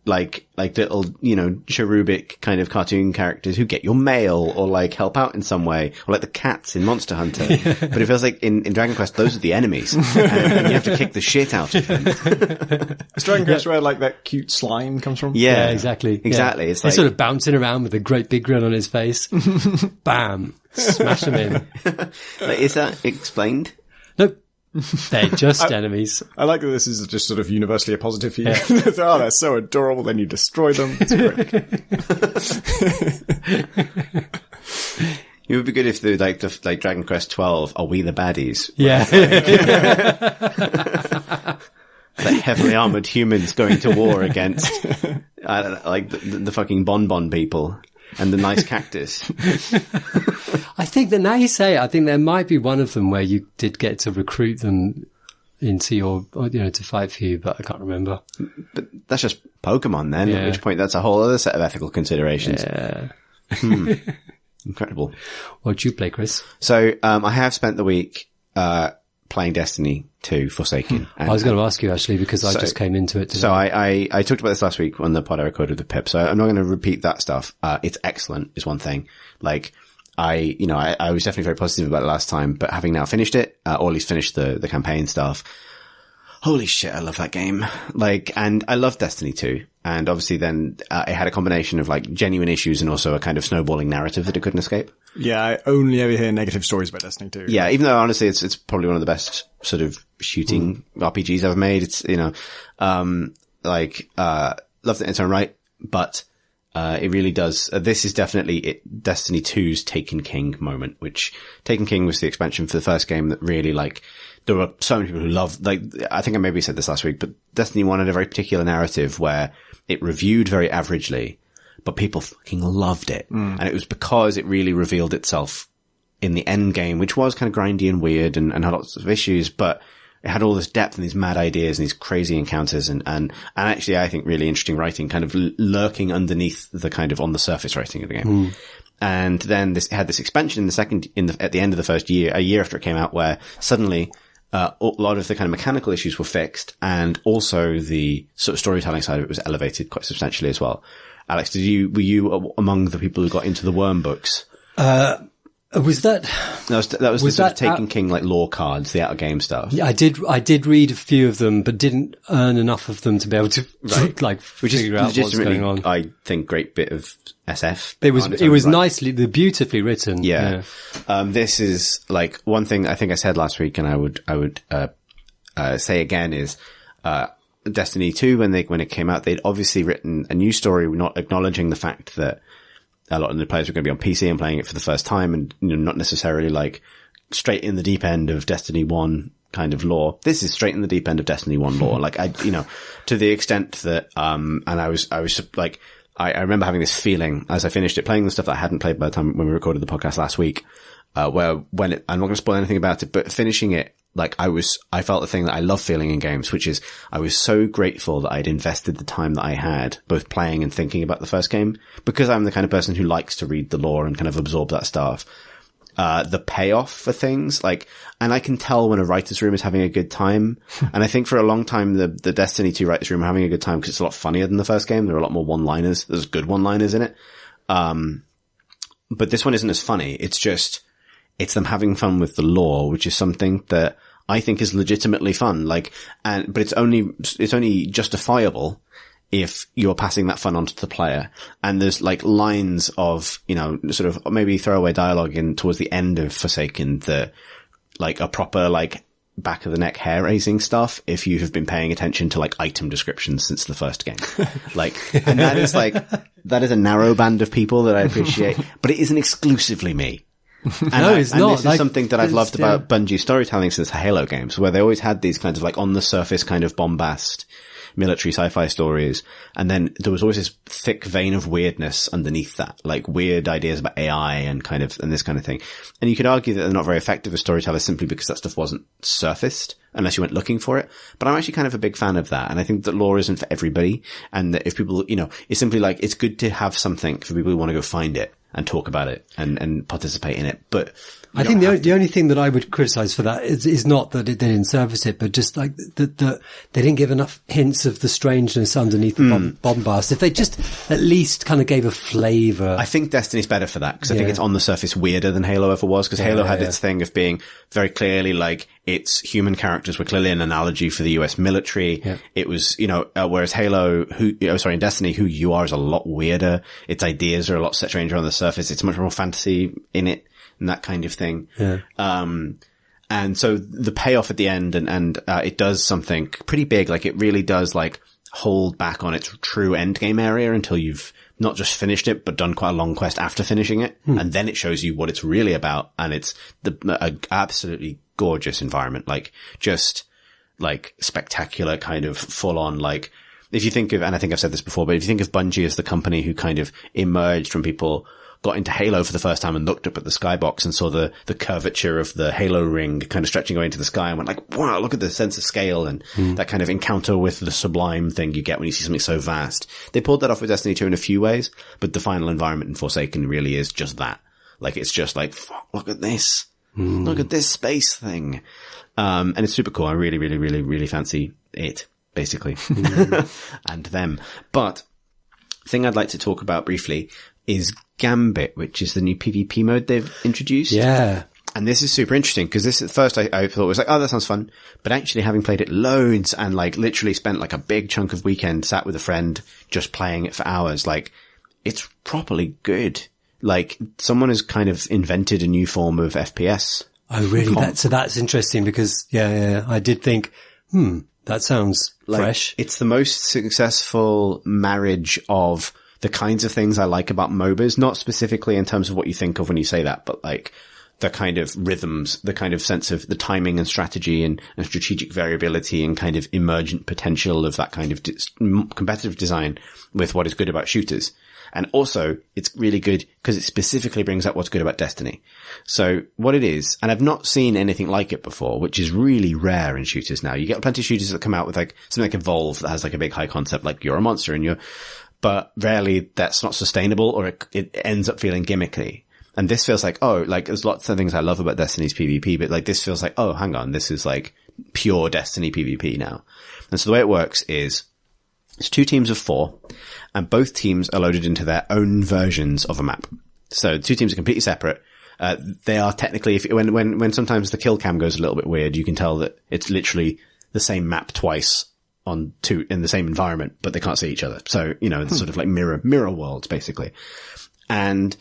Like little, cherubic kind of cartoon characters who get your mail or like help out in some way, or like the cats in Monster Hunter. But it feels like in Dragon Quest, those are the enemies. And you have to kick the shit out of them. Is Dragon Quest where like that cute slime comes from? Yeah, exactly. Exactly. Yeah. It's He's like, sort of bouncing around with a great big grin on his face. Bam. Smash him in. like, is that explained? Nope. They're just enemies. I like that this is just sort of universally a positive for you. Yeah. Oh, they're so adorable, then you destroy them. It's great. It would be good if the Dragon Quest 12 are we the baddies? Yeah. The heavily armored humans going to war against, I don't know, like the fucking bonbon people and the nice cactus. I think that now you say it, I think there might be one of them where you did get to recruit them into your, to fight for you, but I can't remember. But that's just Pokemon then, at which point that's a whole other set of ethical considerations. Yeah. Incredible. What'd you play, Chris? So, I have spent the week, playing Destiny 2 Forsaken. I was going to ask you actually because I just came into it today. So I talked about this last week on the pod I recorded with Pip, so I'm not going to repeat that stuff. It's excellent is one thing. Like, I was definitely very positive about it last time, but having now finished it, or at least finished the campaign stuff, holy shit, I love that game. Like, and I love Destiny 2. And obviously then, it had a combination of like genuine issues and also a kind of snowballing narrative that it couldn't escape. Yeah, I only ever hear negative stories about Destiny 2. Yeah, even though honestly it's probably one of the best sort of shooting RPGs ever made. It's, loved it in its own right, but, it really does. This is definitely Destiny 2's Taken King moment, which Taken King was the expansion for the first game that really like, there were so many people who loved, like, I think I maybe said this last week, but Destiny 1 had a very particular narrative where it reviewed very averagely, but people fucking loved it. And it was because it really revealed itself in the end game, which was kind of grindy and weird and had lots of issues, but it had all this depth and these mad ideas and these crazy encounters and actually I think really interesting writing kind of lurking underneath the kind of on the surface writing of the game. And then it had this expansion at the end of the first year, a year after it came out, where suddenly a lot of the kind of mechanical issues were fixed, and also the sort of storytelling side of it was elevated quite substantially as well. Alex, were you among the people who got into the Worm books? Was that was the sort of Taken King like lore cards, the out of game stuff? Yeah, I did read a few of them, but didn't earn enough of them to be able to figure out what's going on. I think great bit of SF. It was nicely, beautifully written. Yeah. This is like one thing I think I said last week, and I would say again is, Destiny 2, when it came out, they'd obviously written a new story, not acknowledging the fact that a lot of the players were going to be on PC and playing it for the first time, and not necessarily like straight in the deep end of Destiny 1 kind of lore. This is straight in the deep end of Destiny 1 lore. Like, to the extent that, and I was like, I remember having this feeling as I finished it, playing the stuff that I hadn't played by the time when we recorded the podcast last week, I'm not going to spoil anything about it, but finishing it, like I felt the thing that I love feeling in games, which is I was so grateful that I'd invested the time that I had both playing and thinking about the first game, because I'm the kind of person who likes to read the lore and kind of absorb that stuff. The payoff for things, and I can tell when a writer's room is having a good time. And I think for a long time, the Destiny 2 writer's room are having a good time because it's a lot funnier than the first game. There are a lot more one-liners. There's good one-liners in it. But this one isn't as funny. It's them having fun with the lore, which is something that I think is legitimately fun. But it's only justifiable if you're passing that fun on to the player. And there's lines of, sort of maybe throwaway dialogue in towards the end of Forsaken that a proper back of the neck hair raising stuff if you have been paying attention to item descriptions since the first game. And that is a narrow band of people that I appreciate, but it isn't exclusively me. No, it's not. This is something that I've loved about Bungie storytelling since Halo games, where they always had these kinds of on the surface kind of bombast military sci-fi stories. And then there was always this thick vein of weirdness underneath that, weird ideas about AI and this kind of thing. And you could argue that they're not very effective as storytellers simply because that stuff wasn't surfaced unless you went looking for it. But I'm actually kind of a big fan of that. And I think that lore isn't for everybody. And that if people, it's simply it's good to have something for people who want to go find it and talk about it and participate in it. But I think the only thing that I would criticize for that is not that they didn't surface it, but just that they didn't give enough hints of the strangeness underneath the bombast. If they just at least kind of gave a flavor. I think Destiny's better for that, because I think it's on the surface weirder than Halo ever was, because Halo had its thing of being very clearly its human characters were clearly an analogy for the US military. Yeah. It was, whereas Halo, in Destiny, who you are is a lot weirder. Its ideas are a lot stranger on the surface. It's much more fantasy in it and that kind of thing. Yeah. And so the payoff at the end and it does something pretty big. It really does hold back on its true end game area until you've not just finished it, but done quite a long quest after finishing it. And then it shows you what it's really about. And it's a absolutely gorgeous environment. Spectacular kind of full on, if you think of, and I think I've said this before, but if you think of Bungie as the company who kind of emerged from people got into Halo for the first time and looked up at the skybox and saw the curvature of the Halo ring kind of stretching away into the sky and went wow, look at the sense of scale and that kind of encounter with the sublime thing you get when you see something so vast. They pulled that off with Destiny 2 in a few ways, but the final environment in Forsaken really is just that. It's just look at this. Look at this space thing. And it's super cool. I really, really, really, really fancy it, basically. And them. But the thing I'd like to talk about briefly is Gambit, which is the new PvP mode they've introduced. Yeah. And this is super interesting because this at first I thought was oh, that sounds fun. But actually having played it loads and literally spent a big chunk of weekend sat with a friend just playing it for hours, it's properly good. Someone has kind of invented a new form of FPS. Oh, really? That's interesting because, yeah, I did think, that sounds fresh. It's the most successful marriage of the kinds of things I like about MOBAs, not specifically in terms of what you think of when you say that, but the kind of rhythms, the kind of sense of the timing and strategy and strategic variability and kind of emergent potential of that kind of competitive design with what is good about shooters. And also, it's really good because it specifically brings up what's good about Destiny. So what it is, and I've not seen anything like it before, which is really rare in shooters now. You get plenty of shooters that come out with something like Evolve that has a big high concept, you're a monster and but rarely that's not sustainable or it ends up feeling gimmicky. And this feels there's lots of things I love about Destiny's PvP, but this feels oh, hang on, this is pure Destiny PvP now. And so the way it works is it's 2 teams of 4 and both teams are loaded into their own versions of a map. So 2 teams are completely separate. They are technically, when sometimes the kill cam goes a little bit weird, you can tell that it's literally the same map twice on 2 in the same environment, but they can't see each other. So, it's sort of mirror worlds, basically. And,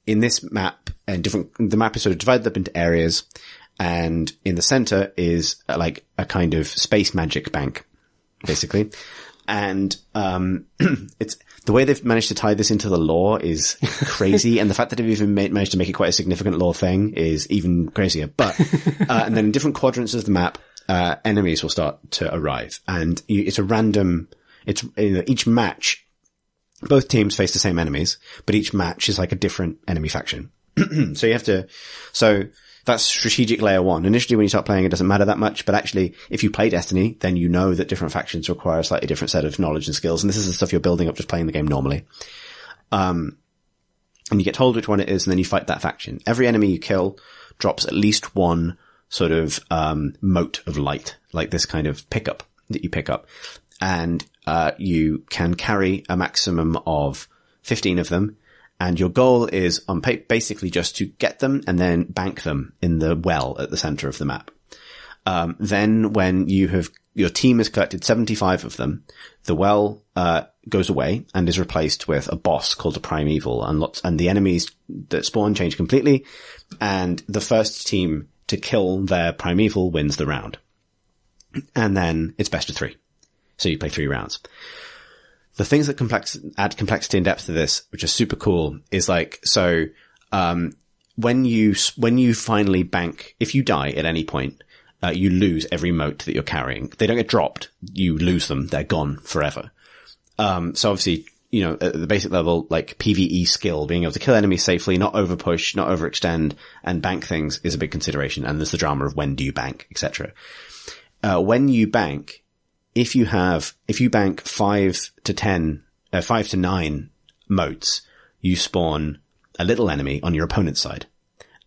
in this map the map is sort of divided up into areas, and in the center is a kind of space magic bank, basically. And, it's, the way they've managed to tie this into the lore is crazy. And the fact that they've even managed to make it quite a significant lore thing is even crazier. But, and then in different quadrants of the map, enemies will start to arrive. And it's a random, each match, both teams face the same enemies, but each match is like a different enemy faction. So that's strategic layer one. Initially, when you start playing, it doesn't matter that much, but actually, if you play Destiny, then you know that different factions require a slightly different set of knowledge and skills, and this is the stuff you're building up just playing the game normally. And you get told which one it is, and then you fight that faction. Every enemy you kill drops at least one sort of, mote of light, like this kind of pickup that you pick up. And, you can carry a maximum of 15 of them. And your goal is basically just to get them and then bank them in the well at the center of the map. Then when your team has collected 75 of them, the well, goes away and is replaced with a boss called a primeval, and the enemies that spawn change completely. And the first team to kill their primeval wins the round. And then it's best of 3. So you play 3 rounds. The things that add complexity and depth to this, which are super cool, is like, so, when you finally bank, if you die at any point, you lose every mote that you're carrying. They don't get dropped. You lose them. They're gone forever. So obviously, at the basic level, like PvE skill, being able to kill enemies safely, not overpush, not overextend, and bank things is a big consideration. And there's the drama of when do you bank, etc. When you bank, if you bank 5 to 9 motes, you spawn a little enemy on your opponent's side.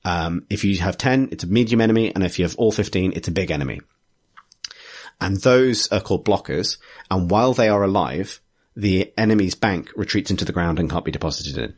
If you have 10, it's a medium enemy, and if you have all 15, it's a big enemy. And those are called blockers, and while they are alive, the enemy's bank retreats into the ground and can't be deposited in.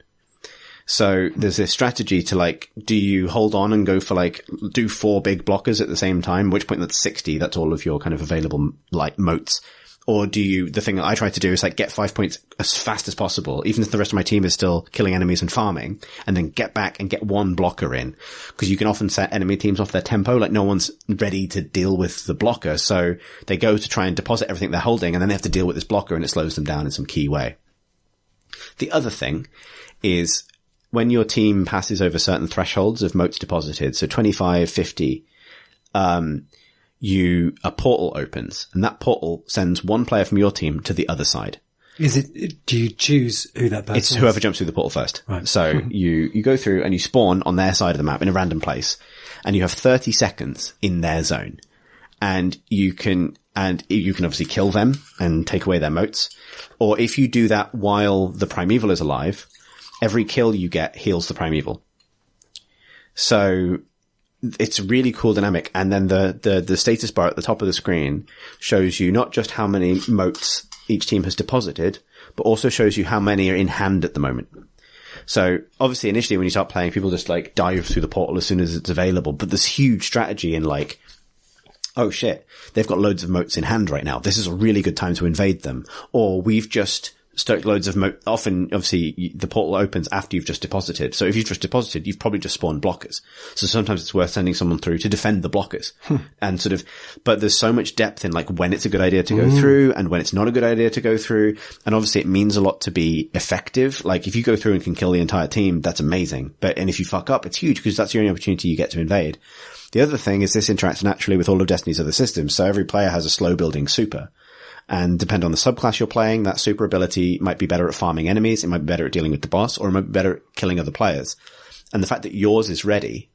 So there's this strategy to do you hold on and go for do 4 big blockers at the same time, at which point that's 60, that's all of your kind of available motes. Or the thing that I try to do is get 5 points as fast as possible, even if the rest of my team is still killing enemies and farming, and then get back and get 1 blocker in. Cause you can often set enemy teams off their tempo, no one's ready to deal with the blocker, so they go to try and deposit everything they're holding, and then they have to deal with this blocker, and it slows them down in some key way. The other thing is, when your team passes over certain thresholds of motes deposited, so 25, 50, a portal opens, and that portal sends 1 player from your team to the other side. Do you choose who that person is? It's whoever jumps through the portal first. Right. So you go through and you spawn on their side of the map in a random place, and you have 30 seconds in their zone. And you can obviously kill them and take away their motes. Or if you do that while the primeval is alive, every kill you get heals the primeval. So it's a really cool dynamic. And then the status bar at the top of the screen shows you not just how many motes each team has deposited, but also shows you how many are in hand at the moment. So obviously initially when you start playing, people just dive through the portal as soon as it's available. But there's huge strategy in oh shit, they've got loads of motes in hand right now. This is a really good time to invade them. Or we've just stoked loads of often, obviously, the portal opens after you've just deposited. So if you've just deposited, you've probably just spawned blockers. So sometimes it's worth sending someone through to defend the blockers. And but there's so much depth in when it's a good idea to go through and when it's not a good idea to go through. And obviously it means a lot to be effective. If you go through and can kill the entire team, that's amazing. And if you fuck up, it's huge because that's the only opportunity you get to invade. The other thing is this interacts naturally with all of Destiny's other systems. So every player has a slow building super. And depending on the subclass you're playing, that super ability might be better at farming enemies, it might be better at dealing with the boss, or it might be better at killing other players. And the fact that yours is ready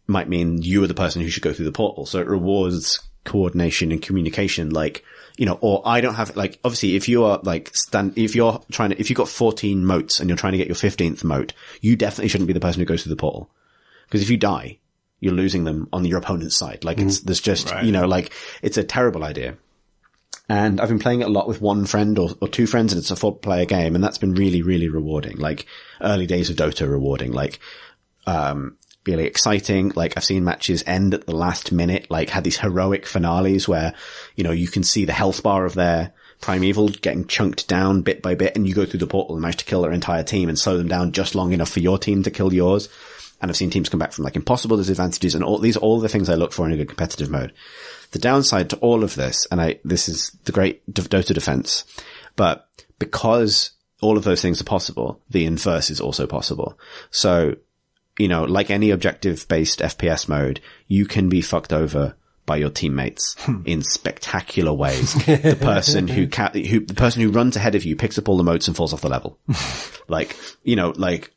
might mean you are the person who should go through the portal. So it rewards coordination and communication, or I don't have, obviously if you are if you've got 14 motes and you're trying to get your 15th mote, you definitely shouldn't be the person who goes through the portal. Because if you die, you're losing them on your opponent's side. There's just, right. It's a terrible idea. And I've been playing it a lot with 1 friend or 2 friends, and it's a 4-player game, and that's been really, really rewarding. Early days of Dota rewarding, really exciting. I've seen matches end at the last minute, had these heroic finales where, you can see the health bar of their primeval getting chunked down bit by bit, and you go through the portal and manage to kill their entire team and slow them down just long enough for your team to kill yours. And I've seen teams come back from like impossible disadvantages, and all the things I look for in a good competitive mode. The downside to all of this, and this is the great Dota defense, but because all of those things are possible, the inverse is also possible. So, like any objective-based FPS mode, you can be fucked over by your teammates in spectacular ways. The person who runs ahead of you picks up all the motes and falls off the level. Like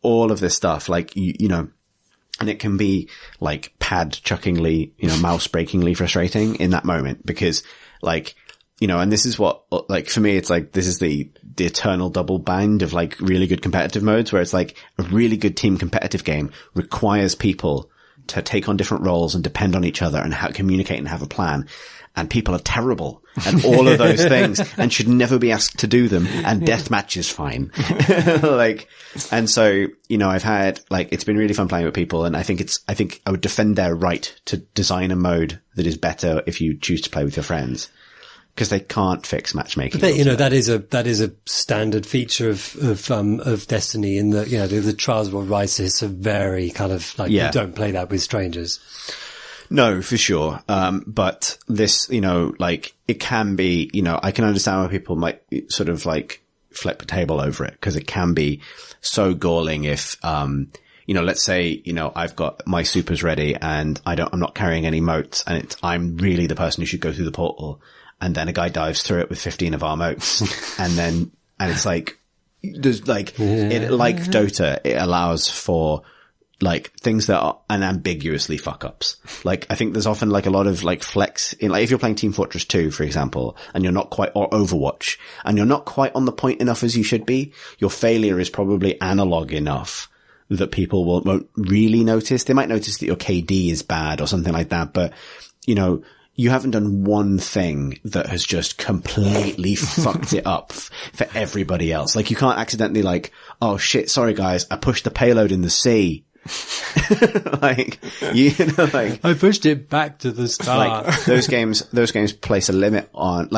all of this stuff, and it can be like pad chuckingly, mouse breakingly frustrating in that moment because and this is what, for me, it's like, this is the eternal double bind of like really good competitive modes where it's like a really good team competitive game requires people to take on different roles and depend on each other and communicate and have a plan. And people are terrible at all of those things and should never be asked to do them. And deathmatch is fine. And so, I've had it's been really fun playing with people. And I think I would defend their right to design a mode that is better if you choose to play with your friends. Because they can't fix matchmaking. But that is a standard feature of Destiny in that, the Trials of Rises are very kind of you don't play that with strangers. No, for sure. But this, it can be, I can understand why people might sort of flip a table over it because it can be so galling if, let's say, I've got my supers ready and I'm not carrying any motes and I'm really the person who should go through the portal. And then a guy dives through it with 15 of our motes. and it's Dota, it allows for things that are unambiguously fuck ups. I think there's often a lot of flex in, if you're playing Team Fortress 2, for example, and you're not quite, or Overwatch, and you're not quite on the point enough as you should be, your failure is probably analog enough that people won't really notice. They might notice that your KD is bad or something like that, but, you haven't done one thing that has just completely fucked it up for everybody else. You can't accidentally oh shit, sorry guys, I pushed the payload in the sea. I pushed it back to the start. Those games place a limit on,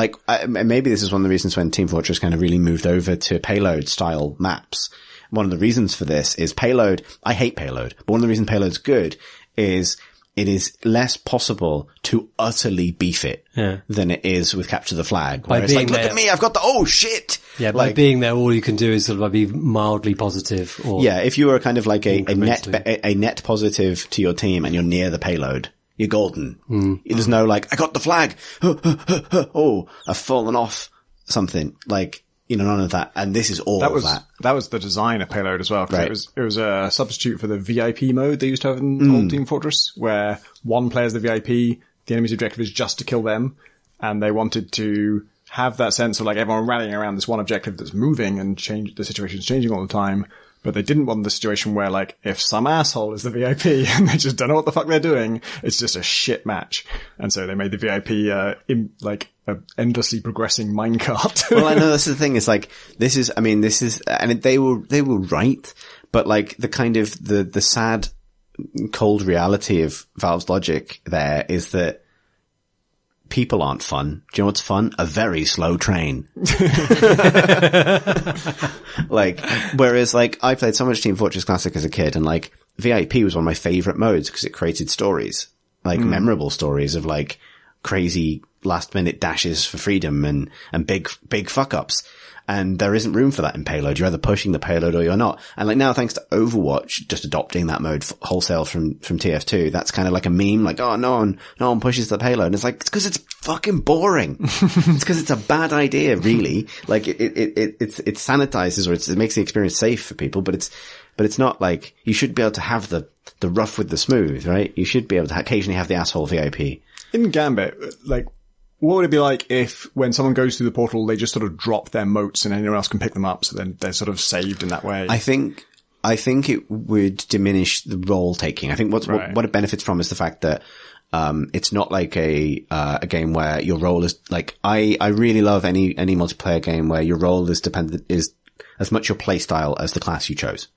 maybe this is one of the reasons when Team Fortress kind of really moved over to payload style maps. One of the reasons for this is payload. I hate payload, but one of the reasons payload's good is it is less possible to utterly beef it than it is with Capture the Flag. Where it's look at me, I've got oh shit! Yeah, by being there, all you can do is sort of be mildly positive. Or if you are kind of a net positive to your team and you're near the payload, you're golden. There's no I got the flag! Oh, I've fallen off something. None of that. And this is all of that. That was the design of payload as well. Right. It was a substitute for the VIP mode they used to have in old Team Fortress, where one player's the VIP, the enemy's objective is just to kill them. And they wanted to have that sense of everyone rallying around this one objective that's moving and the situation's changing all the time. But they didn't want the situation where, if some asshole is the VIP and they just don't know what the fuck they're doing, it's just a shit match. And so they made the VIP, a endlessly progressing minecart. Well, I know that's the thing. Is and they were right, but the kind of the sad, cold reality of Valve's logic there is that people aren't fun. Do you know what's fun? A very slow train. Whereas I played so much Team Fortress Classic as a kid and VIP was one of my favorite modes because it created stories, memorable stories of crazy last minute dashes for freedom and big fuck ups. And there isn't room for that in payload. You're either pushing the payload or you're not. And now, thanks to Overwatch just adopting that mode wholesale from TF2, that's kind of like a meme. Oh, no one pushes the payload. And it's it's because it's fucking boring. It's because it's a bad idea, really. It sanitizes or it makes the experience safe for people, but it's not you should be able to have the rough with the smooth, right? You should be able to occasionally have the asshole VIP. In Gambit, what would it be like if when someone goes through the portal, they just sort of drop their motes and anyone else can pick them up, so then they're sort of saved in that way? I think it would diminish the role taking. I think what it benefits from is the fact that it's not a game where your role is I really love any multiplayer game where your role is as much your play style as the class you chose.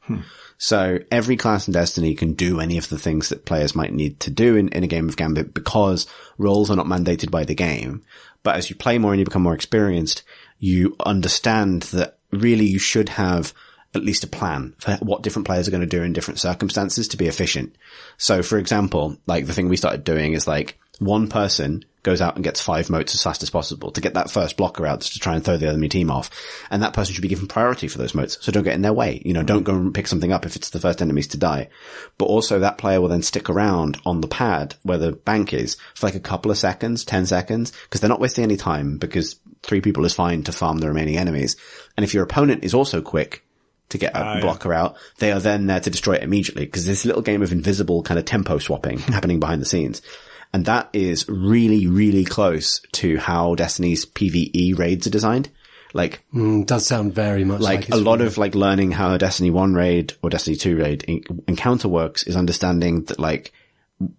So every class in Destiny can do any of the things that players might need to do in a game of Gambit because roles are not mandated by the game. But as you play more and you become more experienced, you understand that really you should have at least a plan for what different players are going to do in different circumstances to be efficient. So for example, like the thing we started doing is like one person goes out and gets 5 motes as fast as possible to get that first blocker out to try and throw the enemy team off. And that person should be given priority for those motes. So don't get in their way. Don't go and pick something up if it's the first enemies to die. But also that player will then stick around on the pad where the bank is for like a couple of seconds, 10 seconds, because they're not wasting any time because 3 people is fine to farm the remaining enemies. And if your opponent is also quick to get a blocker out, they are then there to destroy it immediately because there's this little game of invisible kind of tempo swapping happening behind the scenes. And that is really, really close to how Destiny's PvE raids are designed. Like, does sound very much like a lot of like learning how a Destiny 1 raid or Destiny 2 raid encounter works is understanding that like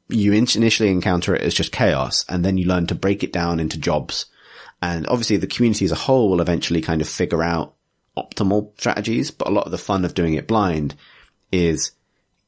you initially encounter it as just chaos and then you learn to break it down into jobs. And obviously the community as a whole will eventually kind of figure out optimal strategies, but a lot of the fun of doing it blind is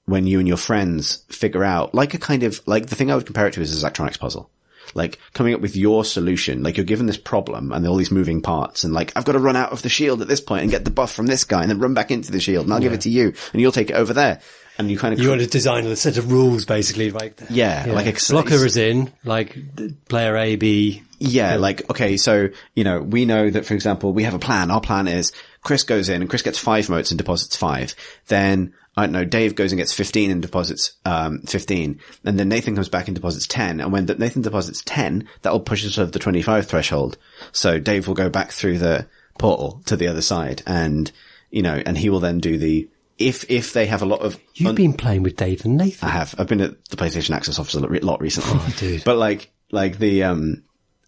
when you and your friends figure out like a kind of like the thing I would compare it to is a Zachtronics puzzle. Like coming up with your solution, like you're given this problem and all these moving parts and like, I've got to run out of the shield at this point and get the buff from this guy and then run back into the shield and I'll give it to you and you'll take it over there. And you kind of... You want to design a set of rules basically, like... like... Blocker is in, like player A, B... Yeah, like, okay, so, we know that, for example, we have a plan. Our plan is Chris goes in and Chris gets 5 motes and deposits 5. Then, I don't know, Dave goes and gets 15 and deposits 15. And then Nathan comes back and deposits 10. And when Nathan deposits 10, that will push us over the 25 threshold. So Dave will go back through the portal to the other side and, and he will then do the... If they have a lot of... You've been playing with Dave and Nathan. I have. I've been at the PlayStation Access office a lot recently. Oh, dude. But like the,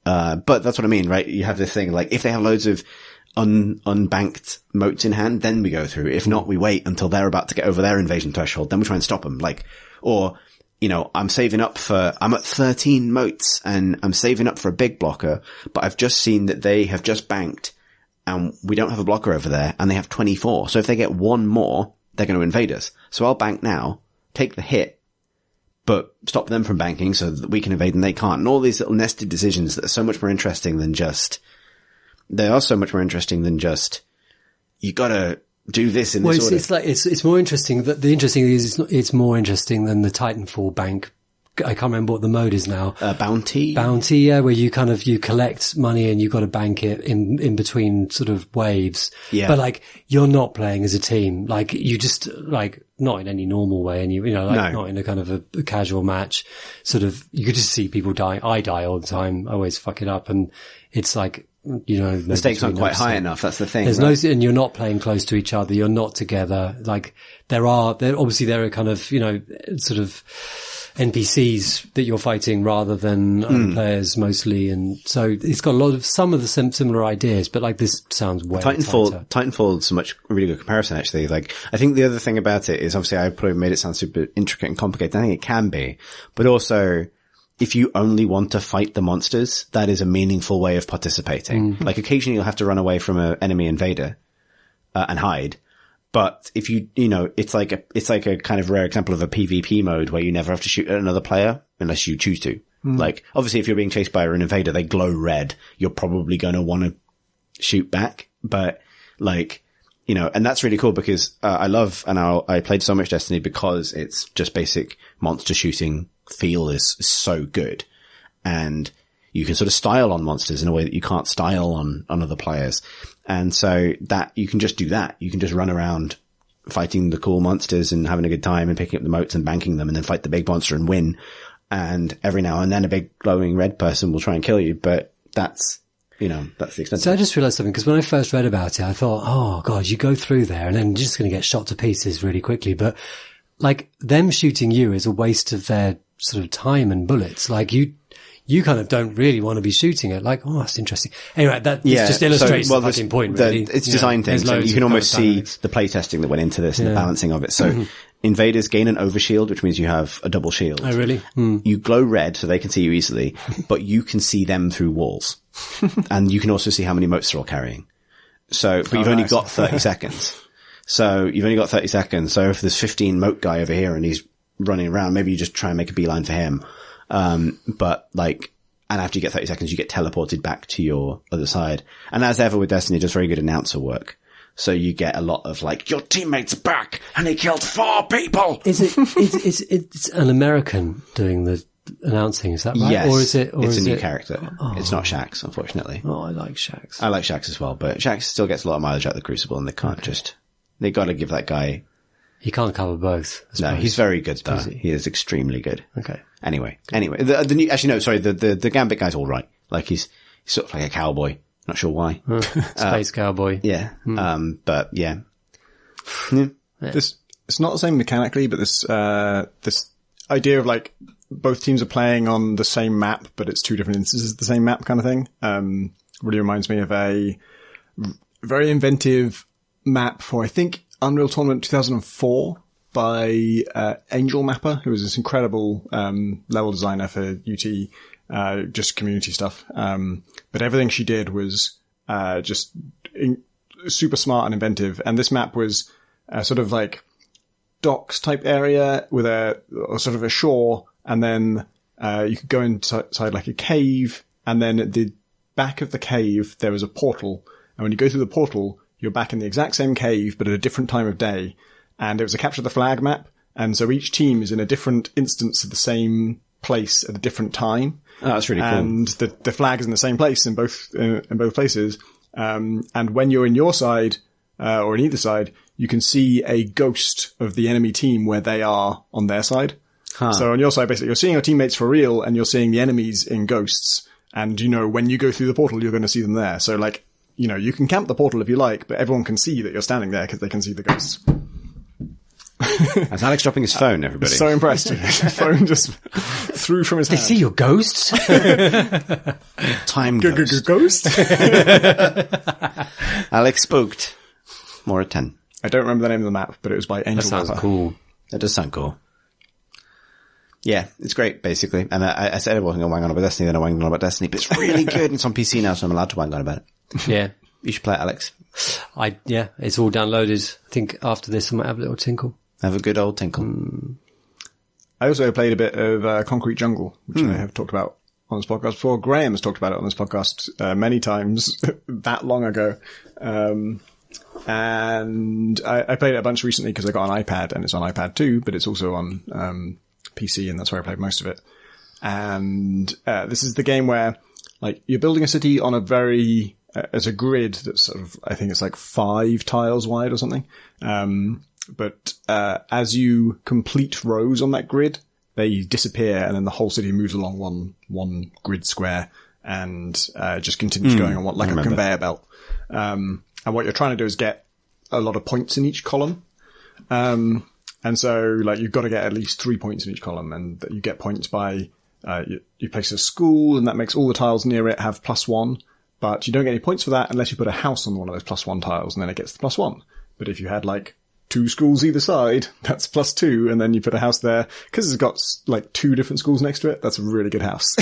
but that's what I mean, right? You have this thing, like, if they have loads of unbanked motes in hand, then we go through. If not, we wait until they're about to get over their invasion threshold, then we try and stop them. Like, or, I'm at 13 motes and I'm saving up for a big blocker, but I've just seen that they have just banked and we don't have a blocker over there and they have 24. So if they get one more, they're going to invade us. So I'll bank now, take the hit, but stop them from banking so that we can invade and they can't. And all these little nested decisions that are so much more interesting than just, you gotta do this in this order. It's more interesting that the interesting thing is it's more interesting than the Titanfall bank. I can't remember what the mode is now. Bounty? Bounty, yeah, where you collect money and you got to bank it in between sort of waves. Yeah. But like, you're not playing as a team. Like, you just, like, not in any normal way. And not in a kind of a casual match. Sort of, you could just see people die. I die all the time. I always fuck it up. And it's like, the stakes aren't quite high enough. That's the thing. There's and you're not playing close to each other. You're not together. Like, there are kind of, sort of, NPCs that you're fighting rather than other players mostly. And so it's got some of the similar ideas, but like this sounds way Titanfall is a really good comparison actually. Like, I think the other thing about it is obviously I probably made it sound super intricate and complicated. I think it can be, but also if you only want to fight the monsters, that is a meaningful way of participating. Like occasionally you'll have to run away from an enemy invader, and hide. But if it's like a kind of rare example of a PvP mode where you never have to shoot at another player unless you choose to. Like, obviously if you're being chased by an invader, they glow red. You're probably going to want to shoot back. But like, and that's really cool because, I played so much Destiny because it's just basic monster shooting feel is so good. And you can sort of style on monsters in a way that you can't style on other players. And so that you can just do that. You can just run around fighting the cool monsters and having a good time and picking up the motes and banking them and then fight the big monster and win. And every now and then a big glowing red person will try and kill you, but that's the extent. So I just realized something because when I first read about it, I thought, oh God, you go through there and then you're just going to get shot to pieces really quickly. But like them shooting you is a waste of their sort of time and bullets. Like you kind of don't really want to be shooting it. Like, oh, that's interesting. Anyway, this just illustrates the fucking point, really. It's design things. So you can almost see the playtesting that went into this and the balancing of it. So invaders gain an overshield, which means you have a double shield. Oh, really? You glow red so they can see you easily, but you can see them through walls. And you can also see how many motes they're all carrying. So, but you've only got 30 seconds. So you've only got 30 seconds. So if there's 15 mote guy over here and he's running around, maybe you just try and make a beeline for him. But like, and after you get 30 seconds, you get teleported back to your other side. And as ever with Destiny, it does very good announcer work. So you get a lot of like, your teammate's back and he killed 4 people. It's an American doing the announcing, is that right? Yes. Or is it, it's a new character. It's not Shaxx, unfortunately. Oh, I like Shaxx. I like Shaxx as well, but Shaxx still gets a lot of mileage out of the Crucible, and they gotta give that guy. He can't cover both. No, he's very good though. He is extremely good. Okay. Anyway, the new, actually no, sorry, the Gambit guy's all right. Like he's sort of like a cowboy. Not sure why. Space cowboy. Yeah. But yeah. It's not the same mechanically, but this idea of like both teams are playing on the same map, but it's 2 different instances of the same map kind of thing. Really reminds me of a very inventive map for, I think, Unreal Tournament 2004 by Angel Mapper, who was this incredible level designer for UT, just community stuff. But everything she did was just super smart and inventive. And this map was sort of like docks type area with or sort of a shore, and then you could go inside like a cave, and then at the back of the cave there was a portal, and when you go through the portal you're back in the exact same cave but at a different time of day. And it was a capture the flag map, and so each team is in a different instance of the same place at a different time. Oh, that's really cool. And the flag is in the same place in both places. And when you're in your side, or in either side, you can see a ghost of the enemy team where they are on their side. Huh. So on your side, basically, you're seeing your teammates for real, and you're seeing the enemies in ghosts. And, when you go through the portal, you're going to see them there. So, like, you can camp the portal if you like, but everyone can see that you're standing there because they can see the ghosts. That's Alex dropping his phone, everybody. So impressed. His phone just threw from his hand. They see your ghosts? Time ghost. Ghost? Alex spooked. More at 10. I don't remember the name of the map, but it was by Angel That sounds Mapper. cool. That does sound cool. Yeah, it's great, basically. And I said I wasn't going to wang on about Destiny, then I wanged on about Destiny, but it's really good, and it's on PC now, so I'm allowed to wang on about it. Yeah. You should play it, Alex. Yeah, it's all downloaded. I think after this I might have a little tinkle. Have a good old tinkle. I also played a bit of Concrete Jungle, which I have talked about on this podcast before. Graham has talked about it on this podcast many times that long ago. And I played it a bunch recently because I got an iPad, and it's on iPad too, but it's also on PC, and that's where I played most of it. And this is the game where, like, you're building a city on as a grid that's sort of, I think it's like 5 tiles wide or something. But as you complete rows on that grid, they disappear, and then the whole city moves along one grid square, and just continues going on like a conveyor belt. And what you're trying to do is get a lot of points in each column. And so, like, you've got to get at least 3 points in each column, and you get points by you place a school, and that makes all the tiles near it have +1. But you don't get any points for that unless you put a house on one of those +1 tiles, and then it gets the +1. But if you had, like, 2 schools either side, that's +2, and then you put a house there, because it's got, like, 2 different schools next to it, that's a really good house.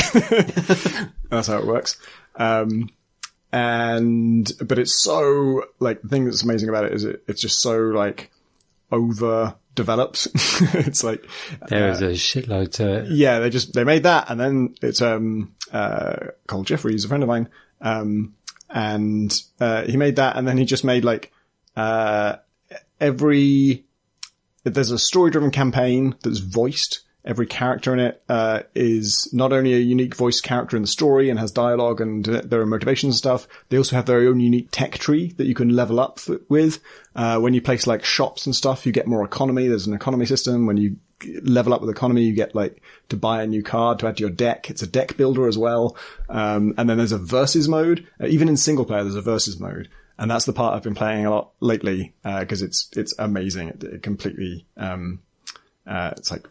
That's how it works. But it's so, like, the thing that's amazing about it is it's just so, like, overdeveloped. It's like, there is a shitload to it. Yeah, they made that, and then it's, Cole Jeffries, a friend of mine, and he made that, and then he just made, like, there's a story-driven campaign that's voiced. Every character in it is not only a unique voiced character in the story and has dialogue and their motivations and stuff, they also have their own unique tech tree that you can level up with. When you place, like, shops and stuff, you get more economy. There's an economy system. When you level up with economy, you get, like, to buy a new card to add to your deck. It's a deck builder as well. And then there's a versus mode. Even in single player, there's a versus mode. And that's the part I've been playing a lot lately, because it's amazing. It completely, it's like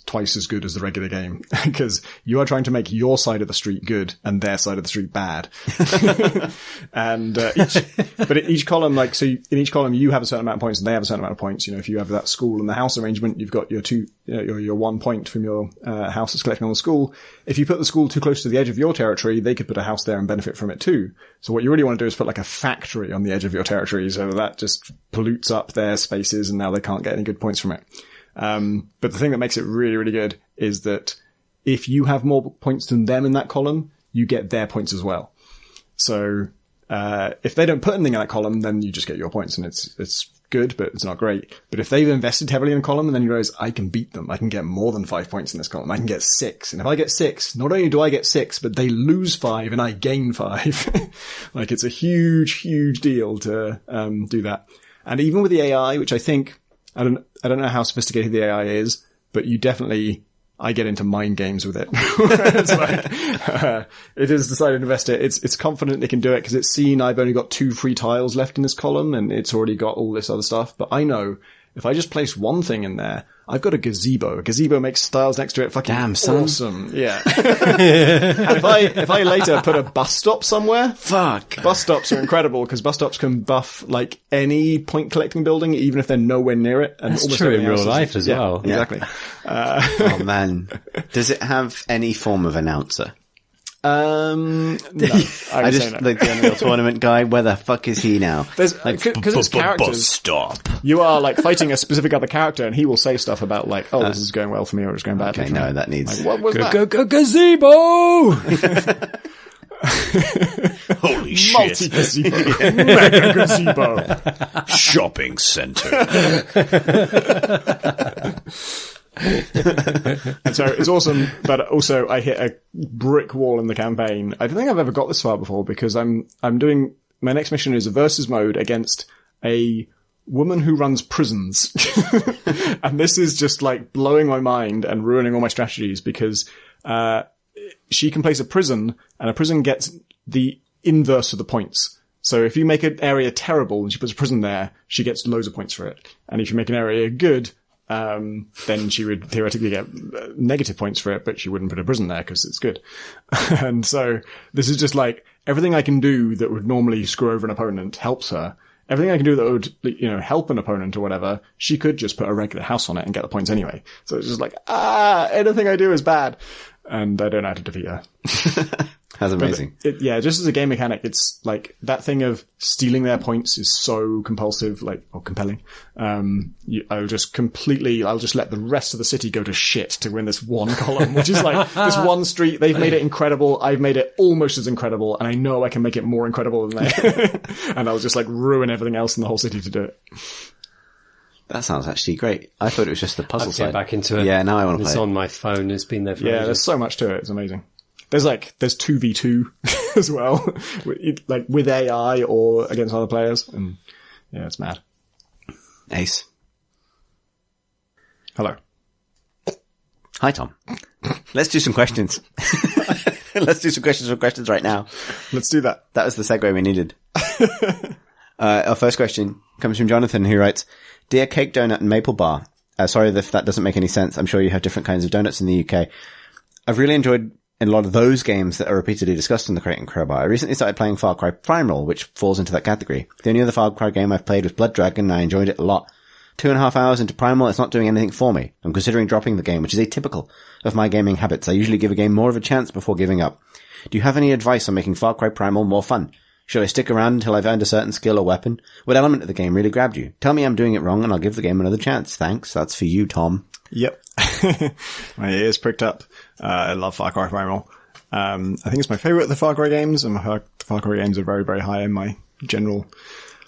twice as good as the regular game, because you are trying to make your side of the street good and their side of the street bad. And each column, like, so in each column you have a certain amount of points and they have a certain amount of points. If you have that school and the house arrangement, you've got your your 1 point from your house that's collecting on the school. If you put the school too close to the edge of your territory, they could put a house there and benefit from it too. So what you really want to do is put, like, a factory on the edge of your territory, so that just pollutes up their spaces, and now they can't get any good points from it. But the thing that makes it really, really good is that if you have more points than them in that column, you get their points as well. So, If they don't put anything in that column, then you just get your points, and it's good, but it's not great. But if they've invested heavily in a column, and then you realize, I can beat them. I can get more than 5 points in this column. I can get 6. And if I get 6, not only do I get 6, but they lose 5 and I gain 5. Like, it's a huge, huge deal to, do that. And even with the AI, which I think, I don't know how sophisticated the AI is, but I get into mind games with it. It's like, it has decided to invest it. It's confident it can do it because it's seen I've only got 2 free tiles left in this column and it's already got all this other stuff. But I know if I just place one thing in there, I've got a gazebo. A gazebo makes tiles next to it fucking awesome. Yeah. And if I later put a bus stop somewhere, bus stops are incredible because bus stops can buff like any point collecting building, even if they're nowhere near it. And that's true in real life as well. Exactly. Oh man. Does it have any form of announcer? No. I just like the Unreal Tournament guy. Where the fuck is he now? There's because it's characters. Stop. You are like fighting a specific other character, and he will say stuff about like, "Oh, this is going well for me," or "It's going badly." Okay, no, that needs. Like, what was that? Gazebo. Holy shit! Multi-gazebo, mega gazebo, shopping center. And so it's awesome, but also I hit a brick wall in the campaign. I don't think I've ever got this far before because I'm doing my next mission is a versus mode against a woman who runs prisons. And this is just like blowing my mind and ruining all my strategies because she can place a prison and a prison gets the inverse of the points. So if you make an area terrible and she puts a prison there, she gets loads of points for it. And if you make an area good, then she would theoretically get negative points for it, but she wouldn't put a prison there because it's good. And so this is just like everything I can do that would normally screw over an opponent helps her. Everything I can do that would, help an opponent or whatever, she could just put a regular house on it and get the points anyway. So it's just like, anything I do is bad. And I don't know how to defeat her. That's amazing. Just as a game mechanic, it's like that thing of stealing their points is so compulsive, or compelling. I'll just let the rest of the city go to shit to win this one column, which is like this one street. They've made it incredible. I've made it almost as incredible, and I know I can make it more incredible than they. And I'll just like ruin everything else in the whole city to do it. That sounds actually great. I thought it was just the puzzle side. Get back into it. Yeah, now I want to play it. It's on my phone. It's been there for ages. There's so much to it. It's amazing. There's 2v2 as well, like with AI or against other players. And yeah, it's mad. Ace. Hello. Hi, Tom. Let's do some questions. Let's do some questions right now. Let's do that. That was the segue we needed. Our first question comes from Jonathan, who writes, Dear Cake Donut and Maple Bar. Sorry if that doesn't make any sense. I'm sure you have different kinds of donuts in the UK. I've really enjoyed in a lot of those games that are repeatedly discussed in the Crate and Crowbar. I recently started playing Far Cry Primal, which falls into that category. The only other Far Cry game I've played was Blood Dragon, and I enjoyed it a lot. 2.5 hours into Primal, it's not doing anything for me. I'm considering dropping the game, which is atypical of my gaming habits. I usually give a game more of a chance before giving up. Do you have any advice on making Far Cry Primal more fun? Should I stick around until I've earned a certain skill or weapon? What element of the game really grabbed you? Tell me I'm doing it wrong and I'll give the game another chance. Thanks. That's for you, Tom. Yep. My ears pricked up. I love Far Cry Primal. I think it's my favorite of the Far Cry games, and the Far Cry games are very, very high in my general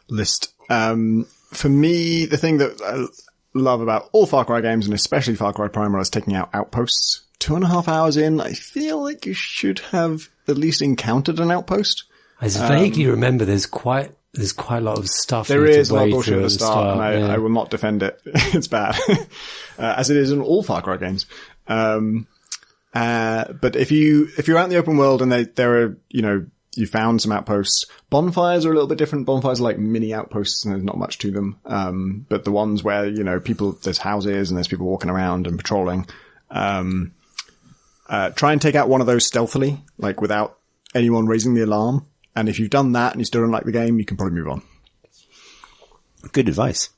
list. For me, the thing that I love about all Far Cry games, and especially Far Cry Primal, is taking out outposts. 2.5 hours in, I feel like you should have at least encountered an outpost. I vaguely remember there's quite a lot of stuff. There is a lot of bullshit at the start, and I will not defend it. It's bad. As it is in all Far Cry games. But if you're out in the open world and there are, you found some outposts, bonfires are a little bit different. Bonfires are like mini outposts and there's not much to them. But the ones where, there's houses and there's people walking around and patrolling, try and take out one of those stealthily, like without anyone raising the alarm. And if you've done that and you still don't like the game, you can probably move on. Good advice.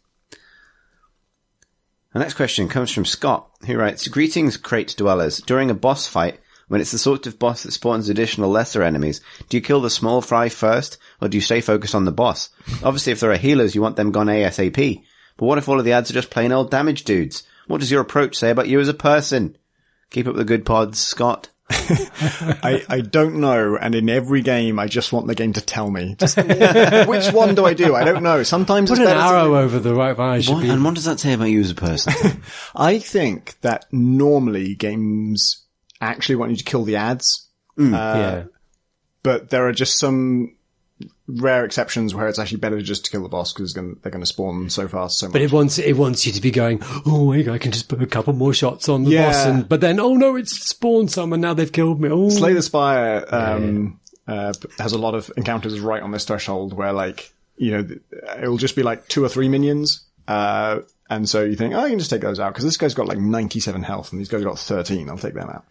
The next question comes from Scott, who writes, Greetings, Crate Dwellers. During a boss fight, when it's the sort of boss that spawns additional lesser enemies, do you kill the small fry first, or do you stay focused on the boss? Obviously, if there are healers, you want them gone ASAP. But what if all of the ads are just plain old damage dudes? What does your approach say about you as a person? Keep up the good pods, Scott. I don't know, and in every game, I just want the game to tell me. Just, which one do I do? I don't know. Sometimes Put it's an better arrow over the right eye. And what does that say about you as a person? I think that normally games actually want you to kill the ads. Yeah. But there are just some rare exceptions where it's actually better just to kill the boss because they're going to spawn so fast, so much. But it wants you to be going, oh, I can just put a couple more shots on the boss, but then, oh no, it's spawned some and now they've killed me. Oh. Slay the Spire has a lot of encounters right on this threshold where, like, you know, it'll just be like 2 or 3 minions, and so you think, oh, you can just take those out because this guy's got like 97 health and these guys got 13. I'll take them out.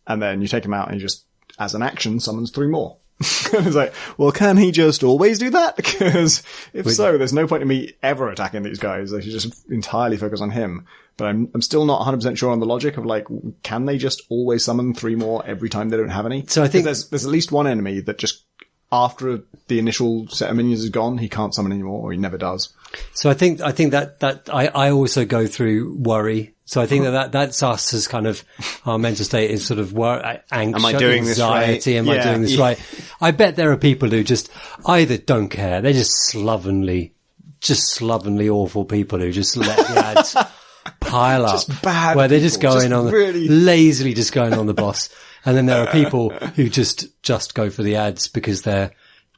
And then you take them out and you just, as an action, summons 3 more. It's like, well, can he just always do that? Because if so, there's no point in me ever attacking these guys. I should just entirely focus on him. But I'm still not 100% sure on the logic of, like, can they just always summon 3 more every time they don't have any? So I think there's at least one enemy that just after the initial set of minions is gone, he can't summon anymore, or he never does. So I think that I also go through worry. So I think that's us as kind of our mental state is sort of anxious, Am I doing this right? anxiety. Am I doing this right? I bet there are people who just either don't care. They're just slovenly awful people who just let the ads pile up. Just bad where they're just people, going on, lazily just going on the boss. And then there are people who just go for the ads because they're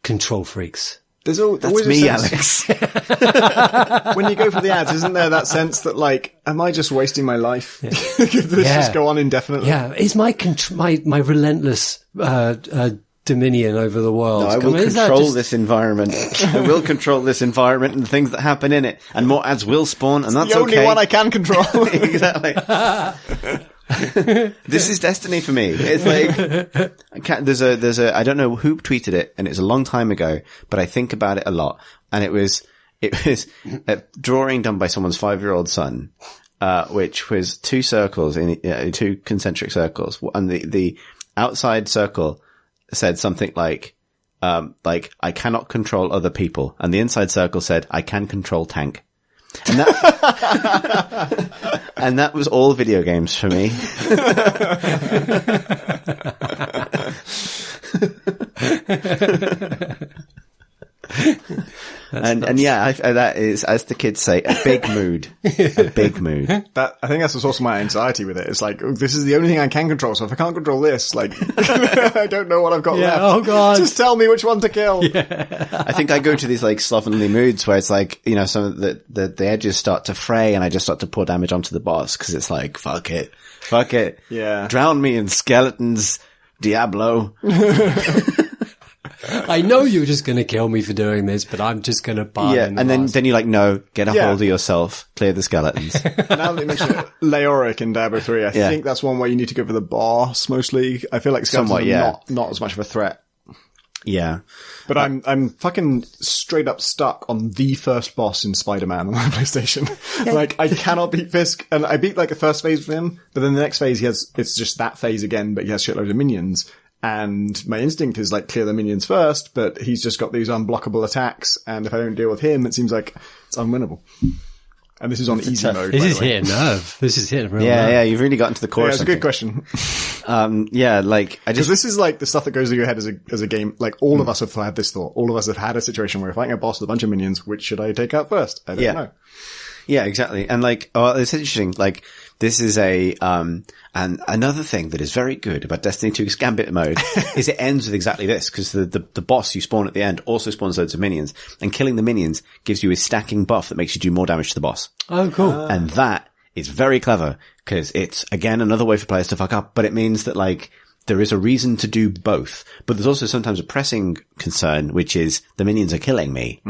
control freaks. That's me, Alex. When you go for the ads, isn't there that sense that, like, am I just wasting my life? Yeah. Could this just go on indefinitely? Yeah. Is my relentless, dominion over the world. No, I will control this environment. I will control this environment and the things that happen in it. And more ads will spawn, and that's the only one I can control. Exactly. This is destiny for me. It's like, there's a, I don't know who tweeted it, and it's a long time ago, but I think about it a lot. And it was a drawing done by someone's 5-year-old son, which was 2 circles in 2 concentric circles. And the outside circle said something like, I cannot control other people. And the inside circle said, I can control tank. And that, and that was all video games for me. And yeah, that is, as the kids say, a big mood. A big mood. I think that's also my anxiety with it. It's like, oh, this is the only thing I can control. So if I can't control this, like, I don't know what I've got left. Oh god. Just tell me which one to kill. Yeah. I think I go to these like slovenly moods where it's like, you know, some of the edges start to fray and I just start to pour damage onto the boss because it's like, fuck it. Yeah. Drown me in skeletons, Diablo. I know you're just going to kill me for doing this, but I'm just going to buy. Yeah, and then you're like, no, get a hold of yourself, clear the skeletons. Now that you mention it, Leoric in Diablo 3, I think that's one where you need to go for the boss mostly. I feel like skeletons are not as much of a threat. Yeah. But I'm fucking straight up stuck on the first boss in Spider-Man on my PlayStation. Like, I cannot beat Fisk, and I beat like the first phase with him, but then the next phase it's just that phase again, but he has shitloads of minions. And my instinct is like clear the minions first, but he's just got these unblockable attacks, and if I don't deal with him, it seems like it's unwinnable. And this is on easy mode. This is hitting nerve. This is hitting real nerve. Yeah, you've really gotten to the core. Yeah, it's a good question. Like because this is like the stuff that goes through your head as a game. Like all of us have had this thought. All of us have had a situation where we're fighting a boss with a bunch of minions. Which should I take out first? I don't know. Yeah, exactly. And like, it's interesting. Like, this is and another thing that is very good about Destiny 2's Gambit mode is it ends with exactly this, because the boss you spawn at the end also spawns loads of minions, and killing the minions gives you a stacking buff that makes you do more damage to the boss. Oh, cool. And that is very clever, because it's, again, another way for players to fuck up, but it means that, like, there is a reason to do both. But there's also sometimes a pressing concern, which is the minions are killing me,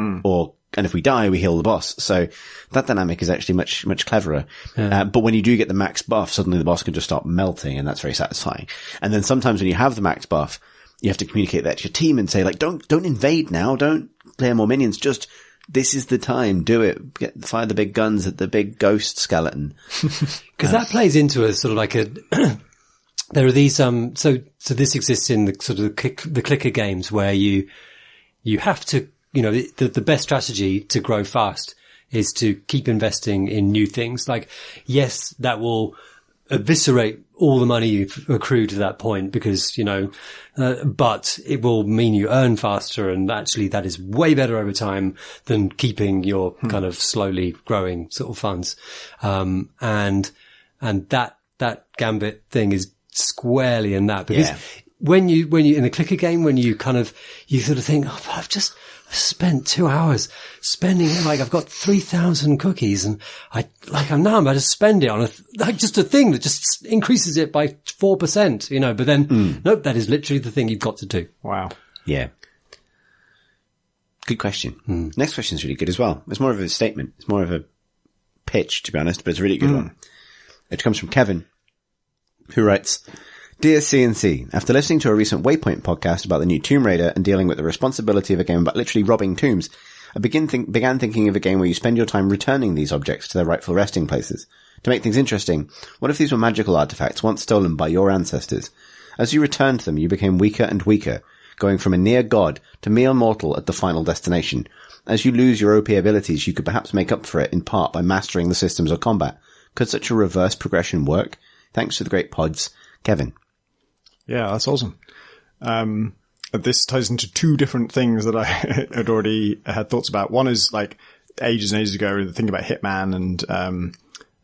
and if we die, we heal the boss. So that dynamic is actually much, much cleverer. Yeah. But when you do get the max buff, suddenly the boss can just start melting, and that's very satisfying. And then sometimes when you have the max buff, you have to communicate that to your team and say, like, don't invade now. Don't clear more minions. Just, this is the time. Do it. Fire the big guns at the big ghost skeleton. Because that plays into a sort of like a, there are these, so this exists in the sort of the clicker games where you have to, you know, the best strategy to grow fast is to keep investing in new things. Like, yes, that will eviscerate all the money you've accrued to that point because, but it will mean you earn faster. And actually that is way better over time than keeping your kind of slowly growing sort of funds. And that Gambit thing is squarely in that because when you in a clicker game, when you sort of think, oh, I've spent 2 hours spending I've got 3,000 cookies and I'm about to spend it on just a thing that just increases it by 4%, but then nope, that is literally the thing you've got to do. Wow. Yeah. Good question. Next question is really good as well. It's more of a statement. It's more of a pitch, to be honest, but it's a really good one. It comes from Kevin, who writes, Dear CNC, after listening to a recent Waypoint podcast about the new Tomb Raider and dealing with the responsibility of a game about literally robbing tombs, I began thinking of a game where you spend your time returning these objects to their rightful resting places. To make things interesting, what if these were magical artifacts once stolen by your ancestors? As you returned them, you became weaker and weaker, going from a near god to mere mortal at the final destination. As you lose your OP abilities, you could perhaps make up for it in part by mastering the systems of combat. Could such a reverse progression work? Thanks for the great pods. Kevin. Yeah, that's awesome. This ties into two different things that I had already had thoughts about. One is ages and ages ago, the thing about Hitman, and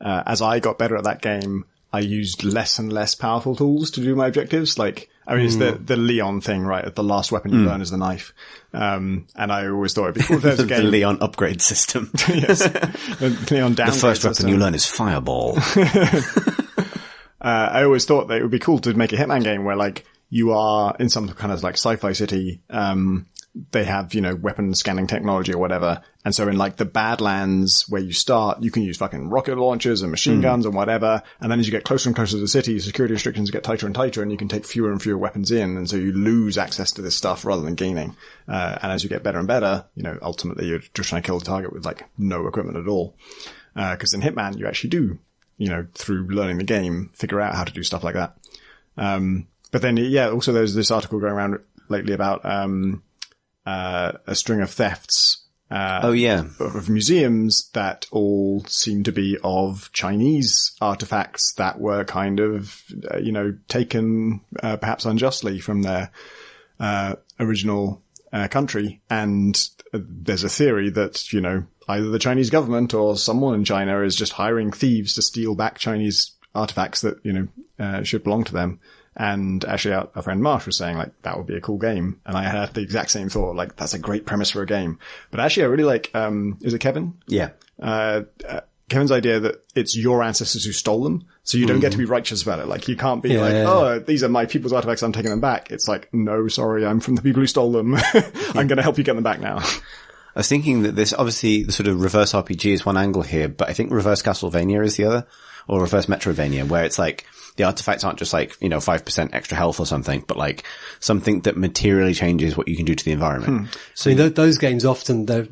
as I got better at that game, I used less and less powerful tools to do my objectives. It's the Leon thing, right? The last weapon you learn is the knife. And I always thought it'd be cool if there's a game. The Leon upgrade system. Yes. The Leon downgrade The first weapon system. you learn is Fireball. I always thought that it would be cool to make a Hitman game where you are in some kind of sci-fi city. They have, weapon scanning technology or whatever. And so in the Badlands where you start, you can use fucking rocket launchers and machine guns and whatever. And then as you get closer and closer to the city, security restrictions get tighter and tighter and you can take fewer and fewer weapons in. And so you lose access to this stuff rather than gaining. And as you get better and better, ultimately you're just trying to kill the target with no equipment at all. Cause in Hitman, you actually do, through learning the game, figure out how to do stuff like that. But then, also there's this article going around lately about, a string of thefts, of museums that all seem to be of Chinese artifacts that were kind of, taken, perhaps unjustly from their, original, country. And there's a theory that, either the Chinese government or someone in China is just hiring thieves to steal back Chinese artifacts that, should belong to them. And actually our friend Marsh was saying that would be a cool game. And I had the exact same thought, that's a great premise for a game. But actually I really is it Kevin? Yeah. Kevin's idea that it's your ancestors who stole them. So you don't get to be righteous about it. You can't be these are my people's artifacts, I'm taking them back. It's no, sorry, I'm from the people who stole them. I'm going to help you get them back now. I was thinking that this, obviously, the sort of reverse RPG is one angle here, but I think reverse Castlevania is the other, or reverse Metrovania, where it's the artifacts aren't just 5% extra health or something, but something that materially changes what you can do to the environment. So those games often, a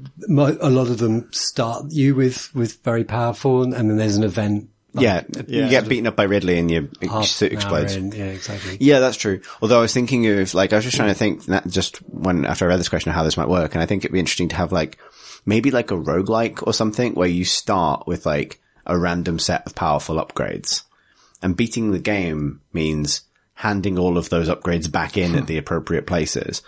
lot of them start you with very powerful, and then there's an event. You get beaten up by Ridley and your suit explodes. Yeah, exactly. Yeah, that's true. Although I was thinking of, I was just trying to think after I read this question of how this might work, and I think it'd be interesting to have maybe a roguelike or something where you start with a random set of powerful upgrades. And beating the game means handing all of those upgrades back in at the appropriate places.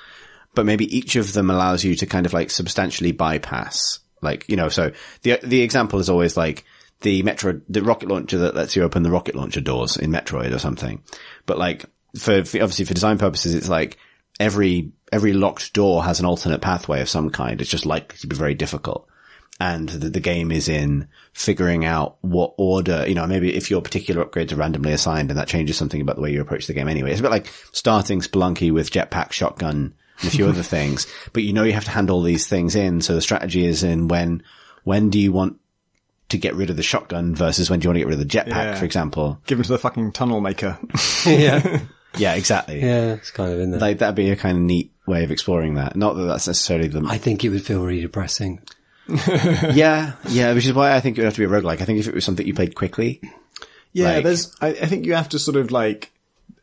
But maybe each of them allows you to kind of substantially bypass, so the example is always the rocket launcher that lets you open the rocket launcher doors in Metroid or something. But obviously for design purposes, it's every locked door has an alternate pathway of some kind. It's just likely to be very difficult. And the game is in figuring out what order, maybe if your particular upgrades are randomly assigned and that changes something about the way you approach the game anyway. It's a bit like starting Spelunky with jetpack, shotgun, and a few other things. But you have to hand all these things in. So the strategy is in when do you want to get rid of the shotgun versus when do you want to get rid of the jetpack, for example. Give them to the fucking tunnel maker. Yeah. Yeah, exactly. Yeah, it's kind of in there. That'd be a kind of neat way of exploring that. Not that that's necessarily I think it would feel really depressing. yeah, which is why I think it would have to be a roguelike. I think if it was something you played quickly. Yeah, I think you have to sort of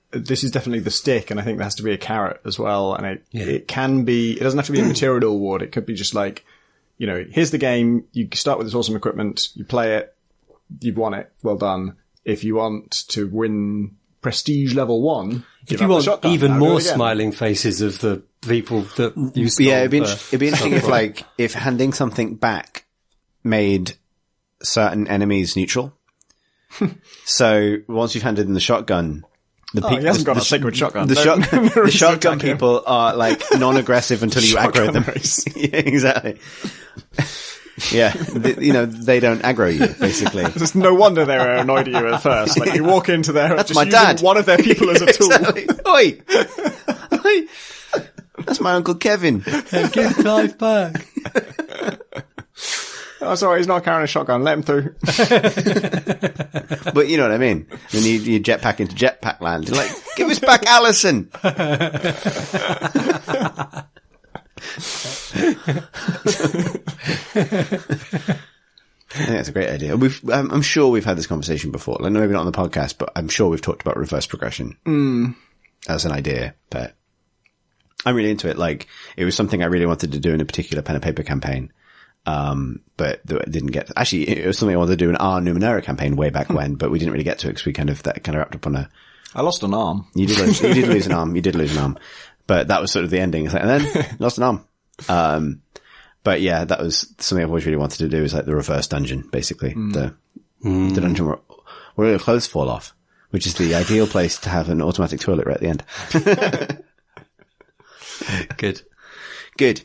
this is definitely the stick, and I think there has to be a carrot as well. And it can be, it doesn't have to be a material reward. It could be just here's the game, you start with this awesome equipment, you play it, you've won it, well done. if you want to win prestige level 1, if you want even more smiling faces of the people that you stole. Yeah, it'd be interesting if handing something back made certain enemies neutral. So once you've handed in the shotgun, he hasn't got a sacred shotgun. The shotgun people are like non-aggressive until you aggro them. Yeah, exactly. Yeah, they don't aggro you, basically. It's no wonder they were annoyed at you at first. Like, you walk into their... That's my dad. One of their people as a tool. Exactly. Oi! Oi! That's my Uncle Kevin. Give Clive back. Oh, sorry, he's not carrying a shotgun. Let him through. But you know what I mean. Then you jetpack into jetpack land. You're like, give us back Allison! I think that's a great idea. I'm sure we've had this conversation before. Like, maybe not on the podcast, but I'm sure we've talked about reverse progression as an idea. But I'm really into it. Like, it was something I really wanted to do in a particular pen and paper campaign. But it didn't get. Actually, it was something I wanted to do in our Numenera campaign way back when, but we didn't really get to it because we kind of wrapped up on a. I lost an arm. You did lose an arm. You did lose an arm, but that was sort of the ending. And then lost an arm. But yeah, that was something I've always really wanted to do, is like the reverse dungeon, basically. The dungeon where your clothes fall off, which is the ideal place to have an automatic toilet right at the end. Good.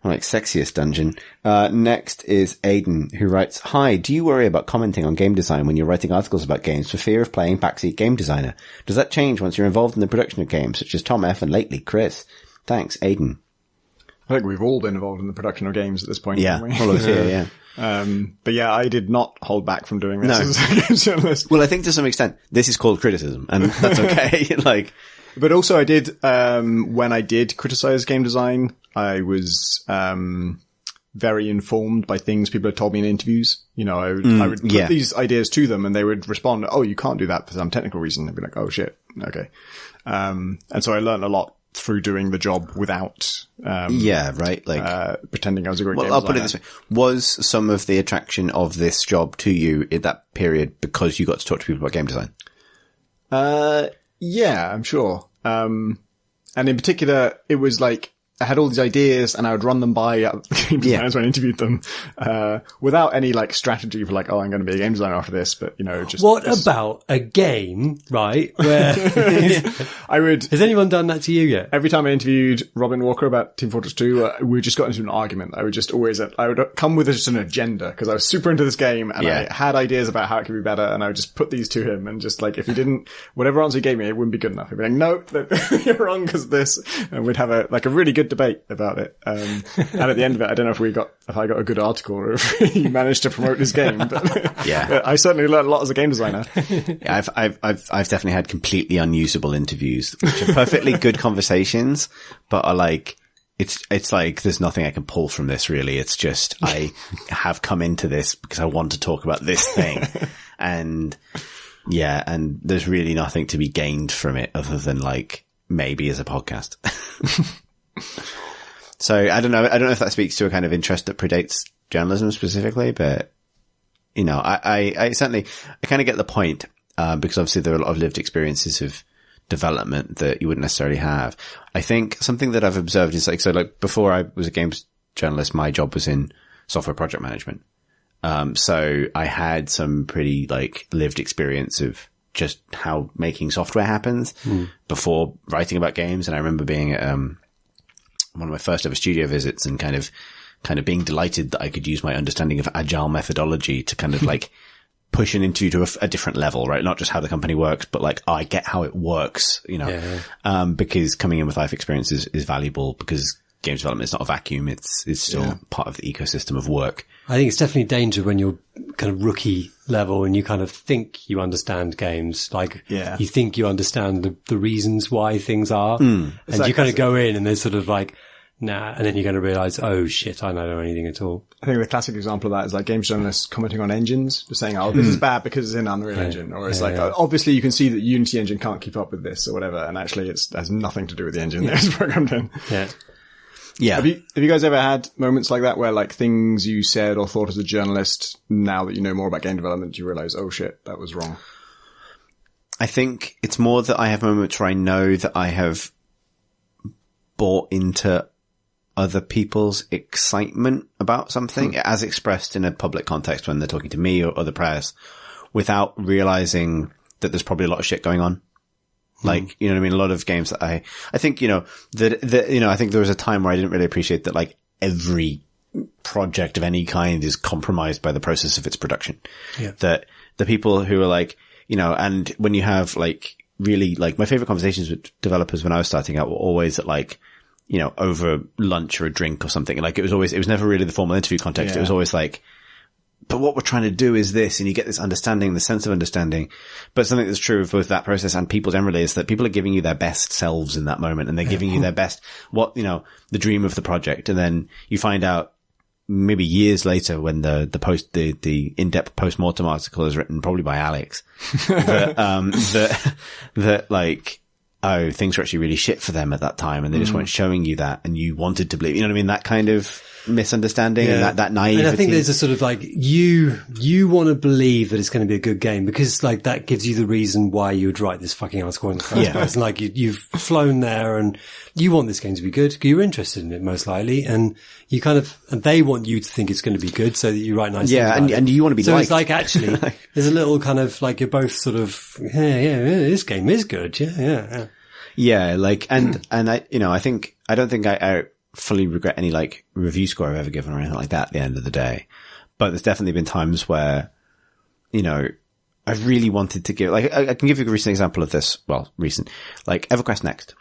Like, sexiest dungeon. Next is Aiden, who writes, "Hi, do you worry about commenting on game design when you're writing articles about games for fear of playing backseat game designer? Does that change once you're involved in the production of games, such as Tom F. and lately Chris? Thanks, Aiden." I think we've all been involved in the production of games at this point. Yeah, haven't we? all of us here, yeah. But yeah, I did not hold back from doing this as a games journalist. Well, I think to some extent, this is called criticism, and that's okay. Like, but also I did, when I did criticize game design, I was, very informed by things people had told me in interviews. You know, I would put these ideas to them and they would respond, "Oh, you can't do that for some technical reason." I'd be like, "Oh shit. Okay." And so I learned a lot through doing the job without, pretending I was a great game designer. I'll put it this way. Was some of the attraction of this job to you in that period because you got to talk to people about game design? Yeah, I'm sure. And in particular, it was like, I had all these ideas and I would run them by game designers when I interviewed them, without any like strategy for like, oh, I'm going to be a game designer after this, but you know, just. What about a game, right? Where has anyone done that to you yet? Every time I interviewed Robin Walker about Team Fortress 2, we just got into an argument. I would come with just an agenda because I was super into this game and I had ideas about how it could be better, and I would just put these to him and just like, if he didn't, whatever answer he gave me, it wouldn't be good enough. He'd be like, "No, you're wrong because this," and we'd have a really good debate about it. And at the end of it, I don't know if I got a good article or if he managed to promote his game, but I certainly learned a lot as a game designer. Yeah, I've definitely had completely unusable interviews, which are perfectly good conversations, but are like, it's like, there's nothing I can pull from this really. It's just, I have come into this because I want to talk about this thing. And there's really nothing to be gained from it other than like, maybe as a podcast. So I don't know if that speaks to a kind of interest that predates journalism specifically, but you know, I certainly, I kind of get the point, because obviously there are a lot of lived experiences of development that you wouldn't necessarily have. I think something that I've observed is like before I was a games journalist, my job was in software project management. So I had some pretty like lived experience of just how making software happens before writing about games. And I remember being at, one of my first ever studio visits and kind of being delighted that I could use my understanding of agile methodology to kind of like push an interview to a different level, right? Not just how the company works, but like, I get how it works, you know, because coming in with life experience is valuable, because games development is not a vacuum. It's still part of the ecosystem of work. I think it's definitely danger when you're kind of rookie level and you kind of think you understand games. Like, you think you understand the reasons why things are. And you kind of go in and there's sort of like, nah. And then you're going to realize, oh shit, I don't know anything at all. I think the classic example of that is like games journalists commenting on engines, just saying, "Oh, this is bad because it's in Unreal Engine," or it's obviously you can see that Unity engine can't keep up with this or whatever. And actually it has nothing to do with the engine that it's programmed in. Yeah. Have you guys ever had moments like that where like things you said or thought as a journalist, now that you know more about game development, you realize, oh shit, that was wrong? I think it's more that I have moments where I know that I have bought into other people's excitement about something as expressed in a public context when they're talking to me or other press without realizing that there's probably a lot of shit going on. Like, you know what I mean? A lot of games that I think, you know, I think there was a time where I didn't really appreciate that like every project of any kind is compromised by the process of its production. Yeah. That the people who are like, you know, and when you have like really like my favorite conversations with developers when I was starting out were always at like, you know, over lunch or a drink or something. Like it was never really the formal interview context. Yeah. It was always like, but what we're trying to do is this, and you get this understanding, the sense of understanding. But something that's true of both that process and people generally is that people are giving you their best selves in that moment, and they're giving you their best, what, you know, the dream of the project. And then you find out maybe years later when the in-depth post-mortem article is written probably by Alex, that like, oh, things were actually really shit for them at that time, and they just weren't showing you that, and you wanted to believe, you know what I mean? That kind of misunderstanding and that naivety. And I think there's a sort of like, you want to believe that it's going to be a good game because like that gives you the reason why you would write this fucking article in the first place. And like you've flown there and you want this game to be good. You're interested in it most likely, and you kind of, and they want you to think it's going to be good so that you write nice things about it. And you want to be so liked. It's like actually there's a little kind of like you're both sort of, yeah, this game is good. Yeah. Yeah, like, and I, you know, I don't think I fully regret any like review score I've ever given or anything like that at the end of the day. But there's definitely been times where, you know, I've really wanted to give, like, I can give you a recent example of this. Well, recent, like EverQuest Next.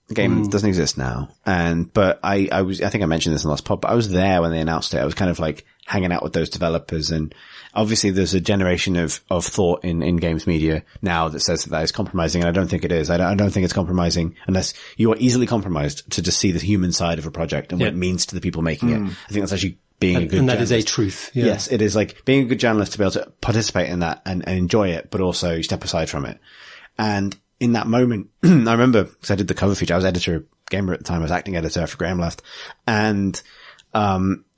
The game doesn't exist now. But I think I mentioned this in the last pod, but I was there when they announced it. I was kind of like hanging out with those developers, and obviously there's a generation of thought in games media now that says that is compromising, and I don't think it is. I don't think it's compromising unless you are easily compromised to just see the human side of a project and what it means to the people making it. I think that's actually being a good and that journalist. is a truth. Yeah. Yes, it is like being a good journalist to be able to participate in that and enjoy it, but also step aside from it. And in that moment, I remember, because I did the cover feature, I was editor of Gamer at the time, I was acting editor after Graham left, and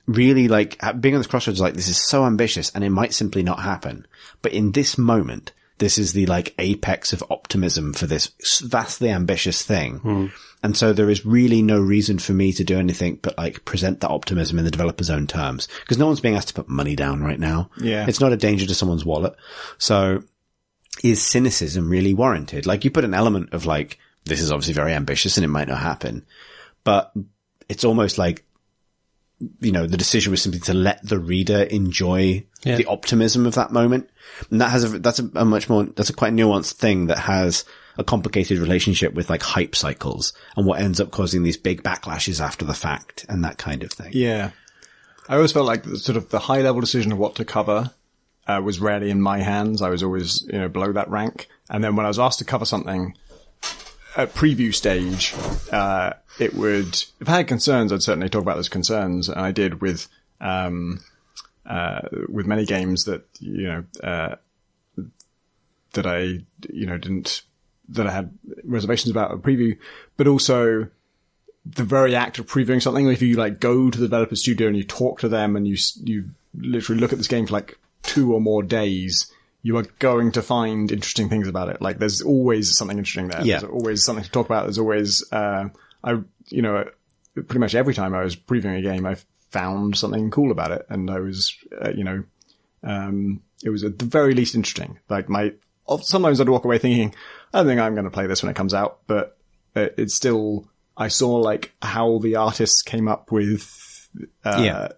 really like being on this crossroads, like this is so ambitious and it might simply not happen. But in this moment, this is the like apex of optimism for this vastly ambitious thing. And so there is really no reason for me to do anything but like present that optimism in the developer's own terms, because no one's being asked to put money down right now. Yeah. It's not a danger to someone's wallet. So is cynicism really warranted? Like you put an element of like, this is obviously very ambitious and it might not happen, but it's almost like, you know, the decision was simply to let the reader enjoy the optimism of that moment. And that's a quite nuanced thing that has a complicated relationship with like hype cycles and what ends up causing these big backlashes after the fact and that kind of thing. Yeah. I always felt like the high level decision of what to cover was rarely in my hands. I was always, you know, below that rank. And then when I was asked to cover something at preview stage, it would, if I had concerns, I'd certainly talk about those concerns. And I did with many games that, you know, that I had reservations about a preview, but also the very act of previewing something. If you like go to the developer studio and you talk to them and you literally look at this game for like 2 or more days, you are going to find interesting things about it. Like there's always something interesting there. Yeah. There's always something to talk about. There's always, pretty much every time I was previewing a game, I found something cool about it. And I was, it was at the very least interesting. Like sometimes I'd walk away thinking, I don't think I'm going to play this when it comes out, but it's still, I saw like how the artists came up with,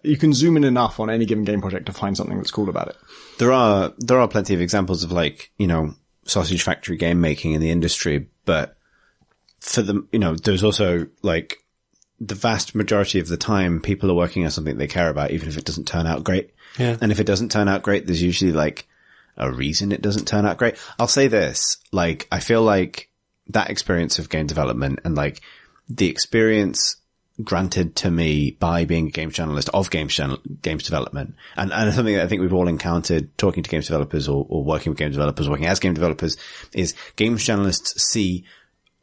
you can zoom in enough on any given game project to find something that's cool about it. There are plenty of examples of like, you know, sausage factory game making in the industry, but for them, you know, there's also like the vast majority of the time people are working on something they care about, even if it doesn't turn out great. Yeah. And if it doesn't turn out great, there's usually like a reason it doesn't turn out great. I'll say this, like, I feel like that experience of game development and like the experience granted to me by being a games journalist of games development, and something that I think we've all encountered talking to games developers or working with game developers, working as game developers, is games journalists see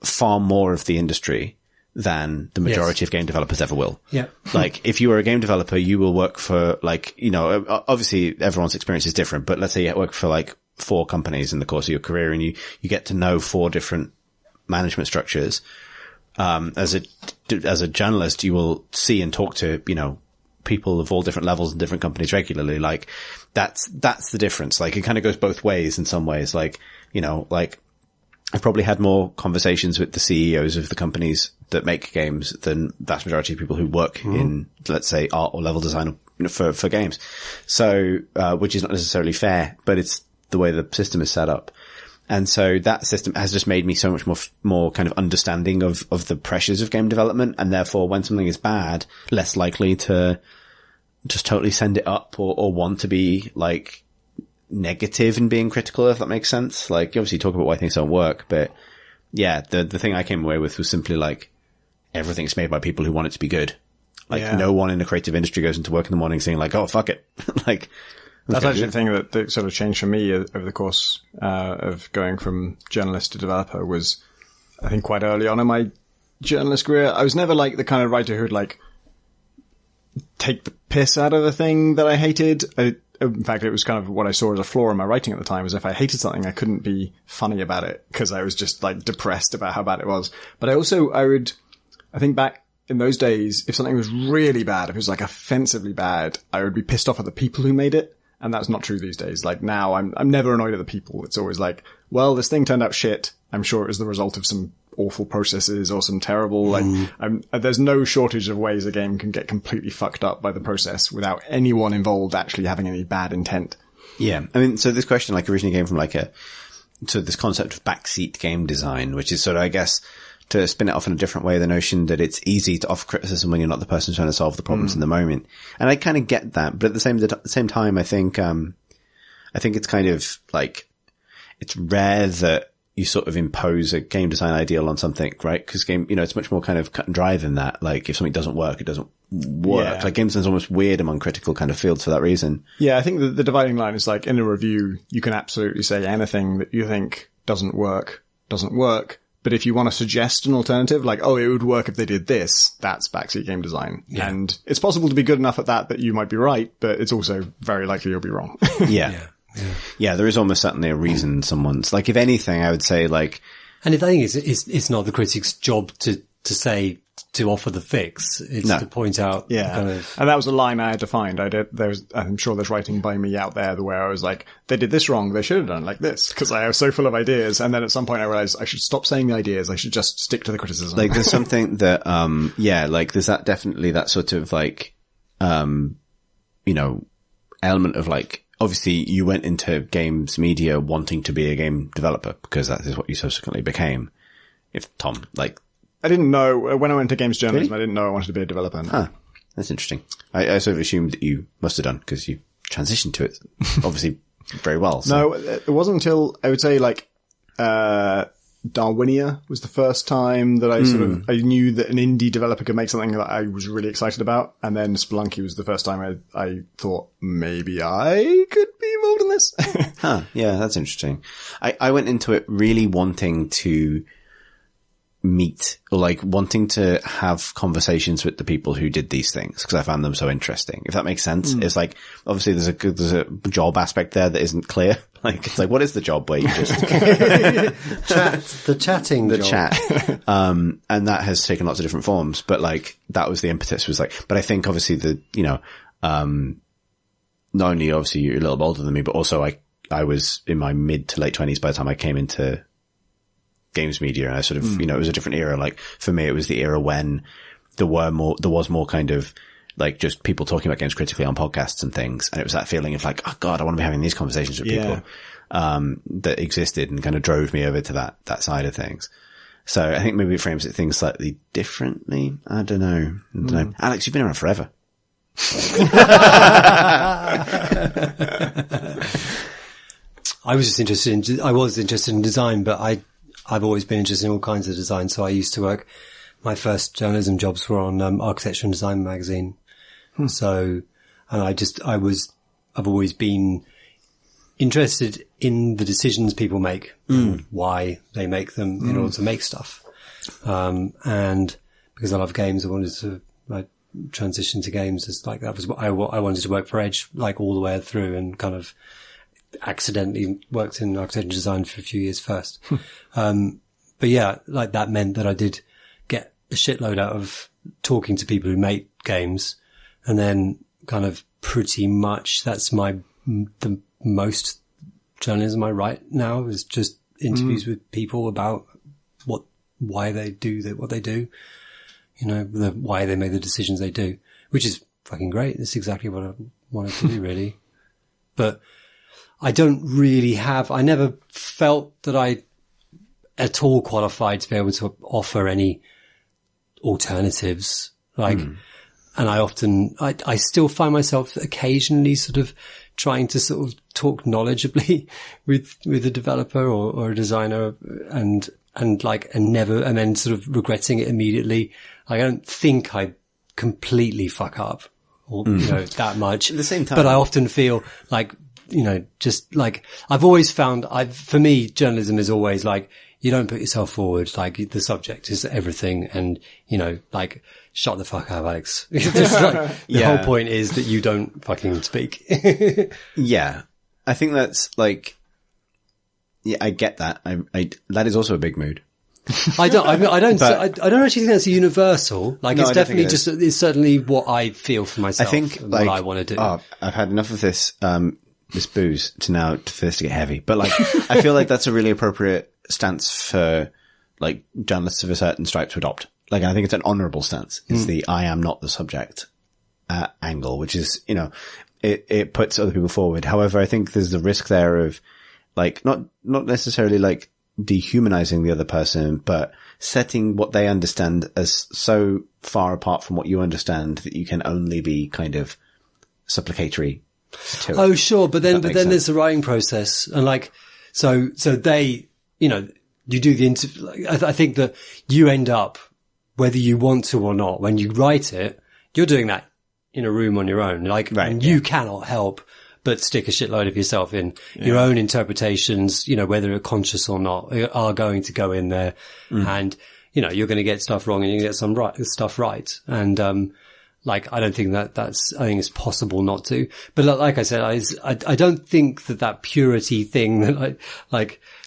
far more of the industry than the majority of game developers ever will. Yeah. Like, if you are a game developer, you will work for like, you know, obviously everyone's experience is different, but let's say you work for like 4 companies in the course of your career, and you get to know 4 different management structures. As a journalist, you will see and talk to, people of all different levels and different companies regularly. Like, that's the difference. Like, it kind of goes both ways in some ways. Like, I've probably had more conversations with the CEOs of the companies that make games than vast majority of people who work in, let's say, art or level design for games. So, which is not necessarily fair, but it's the way the system is set up. And so that system has just made me so much more kind of understanding of the pressures of game development. And therefore, when something is bad, less likely to just totally send it up or want to be like negative in being critical, if that makes sense. Like, you obviously talk about why things don't work, but yeah, the thing I came away with was simply like, everything's made by people who want it to be good. Like, no one in the creative industry goes into work in the morning saying like, oh, fuck it. Like, that's actually the thing that sort of changed for me over the course of going from journalist to developer was, I think, quite early on in my journalist career. I was never like the kind of writer who'd like take the piss out of a thing that I hated. In fact, it was kind of what I saw as a flaw in my writing at the time, was if I hated something, I couldn't be funny about it because I was just like depressed about how bad it was. But I think back in those days, if something was really bad, if it was like offensively bad, I would be pissed off at the people who made it. And that's not true these days. Like, now I'm never annoyed at the people. It's always like, well, this thing turned out shit. I'm sure it was the result of some awful processes or some terrible, there's no shortage of ways a game can get completely fucked up by the process without anyone involved actually having any bad intent. Yeah. I mean, so this question like originally came from this concept of backseat game design, which is sort of, I guess, to spin it off in a different way, the notion that it's easy to offer criticism when you're not the person trying to solve the problems in the moment. And I kind of get that, but at the same time, I think it's kind of like, it's rare that you sort of impose a game design ideal on something, right? Because it's much more kind of cut and dry than that. Like, if something doesn't work, it doesn't work. Yeah. Like, game design's almost weird among critical kind of fields for that reason. Yeah, I think the dividing line is like, in a review, you can absolutely say anything that you think doesn't work. But if you want to suggest an alternative, like, oh, it would work if they did this, that's backseat game design. Yeah. And it's possible to be good enough at that you might be right, but it's also very likely you'll be wrong. Yeah, there is almost certainly a reason someone's, like, if anything, I would say, like... And the thing is, it's not the critic's job to say, to offer the fix. It's to point out. Yeah. Kind of... And that was a line I had to find. I'm sure there's writing by me out there where I was like, they did this wrong. They should have done it like this. Cause I was so full of ideas. And then at some point I realized I should stop saying the ideas. I should just stick to the criticism. Like, there's something that, like, there's definitely that sort of like, element of like, obviously you went into games media wanting to be a game developer because that is what you subsequently became. If Tom, like, I didn't know, when I went to games journalism, I didn't know I wanted to be a developer. No. Huh. That's interesting. I sort of assumed that you must have done because you transitioned to it obviously very well. So. No, it wasn't until, I would say, like, Darwinia was the first time that I knew that an indie developer could make something that I was really excited about. And then Spelunky was the first time I thought maybe I could be involved in this. Huh. Yeah, that's interesting. I went into it really wanting to meet or like wanting to have conversations with the people who did these things because I found them so interesting. If that makes sense. It's like, obviously there's a job aspect there that isn't clear. Like, it's like, what is the job where you just the chatting the job. Chat. And that has taken lots of different forms, but like, that was the impetus was like, but I think obviously not only obviously you're a little older than me, but also I was in my mid to late 20s by the time I came into games media, and I sort of, it was a different era. Like, for me, it was the era when there was more kind of like just people talking about games critically on podcasts and things. And it was that feeling of like, oh God, I want to be having these conversations with people, that existed and kind of drove me over to that side of things. So I think maybe it frames things slightly differently. I don't know. Alex, you've been around forever. I was interested in design, but I've always been interested in all kinds of design. So I used to work, my first journalism jobs were on Architecture and Design magazine. So, and I've always been interested in the decisions people make and why they make them in order to make stuff. And because I love games, I wanted to transition to games as like, that was what I wanted to work for Edge, like all the way through and kind of, accidentally worked in architecture design for a few years first. But yeah, like that meant that I did get a shitload out of talking to people who make games, and then kind of pretty much that's the most journalism I write now is just interviews with people about why they do what they do, why they make the decisions they do, which is fucking great. That's exactly what I wanted to do, really. But I don't really I never felt that I at all qualified to be able to offer any alternatives. And I still find myself occasionally sort of trying to sort of talk knowledgeably with a developer or a designer and then sort of regretting it immediately. I don't think I completely fuck up or, that much. At the same time. But I often feel like, just like I've always found for me, journalism is always like, you don't put yourself forward. Like the subject is everything. And, like shut the fuck up, Alex. Just like, the whole point is that you don't fucking speak. Yeah. I think that's like, yeah, I get that. That is also a big mood. I don't actually think that's universal. Like, it's definitely it's certainly what I feel for myself. I think, what I want to do. I've had enough of this, this booze for this to get heavy. But like, I feel like that's a really appropriate stance for like journalists of a certain stripe to adopt. Like, I think it's an honorable stance. It's the I am not the subject, angle, which is, it puts other people forward. However, I think there's the risk there of like, not necessarily like dehumanizing the other person, but setting what they understand as so far apart from what you understand that you can only be kind of supplicatory to it. Oh, sure. But then there's the writing process. And like, so they, you do the interview. I think that you end up, whether you want to or not, when you write it, you're doing that in a room on your own. Like, you cannot help but stick a shitload of yourself in. Your own interpretations, whether you're conscious or not, are going to go in there. And, you're going to get stuff wrong and you're going to get stuff right. And, I don't think I think it's possible not to. But like I said, I don't think that purity thing that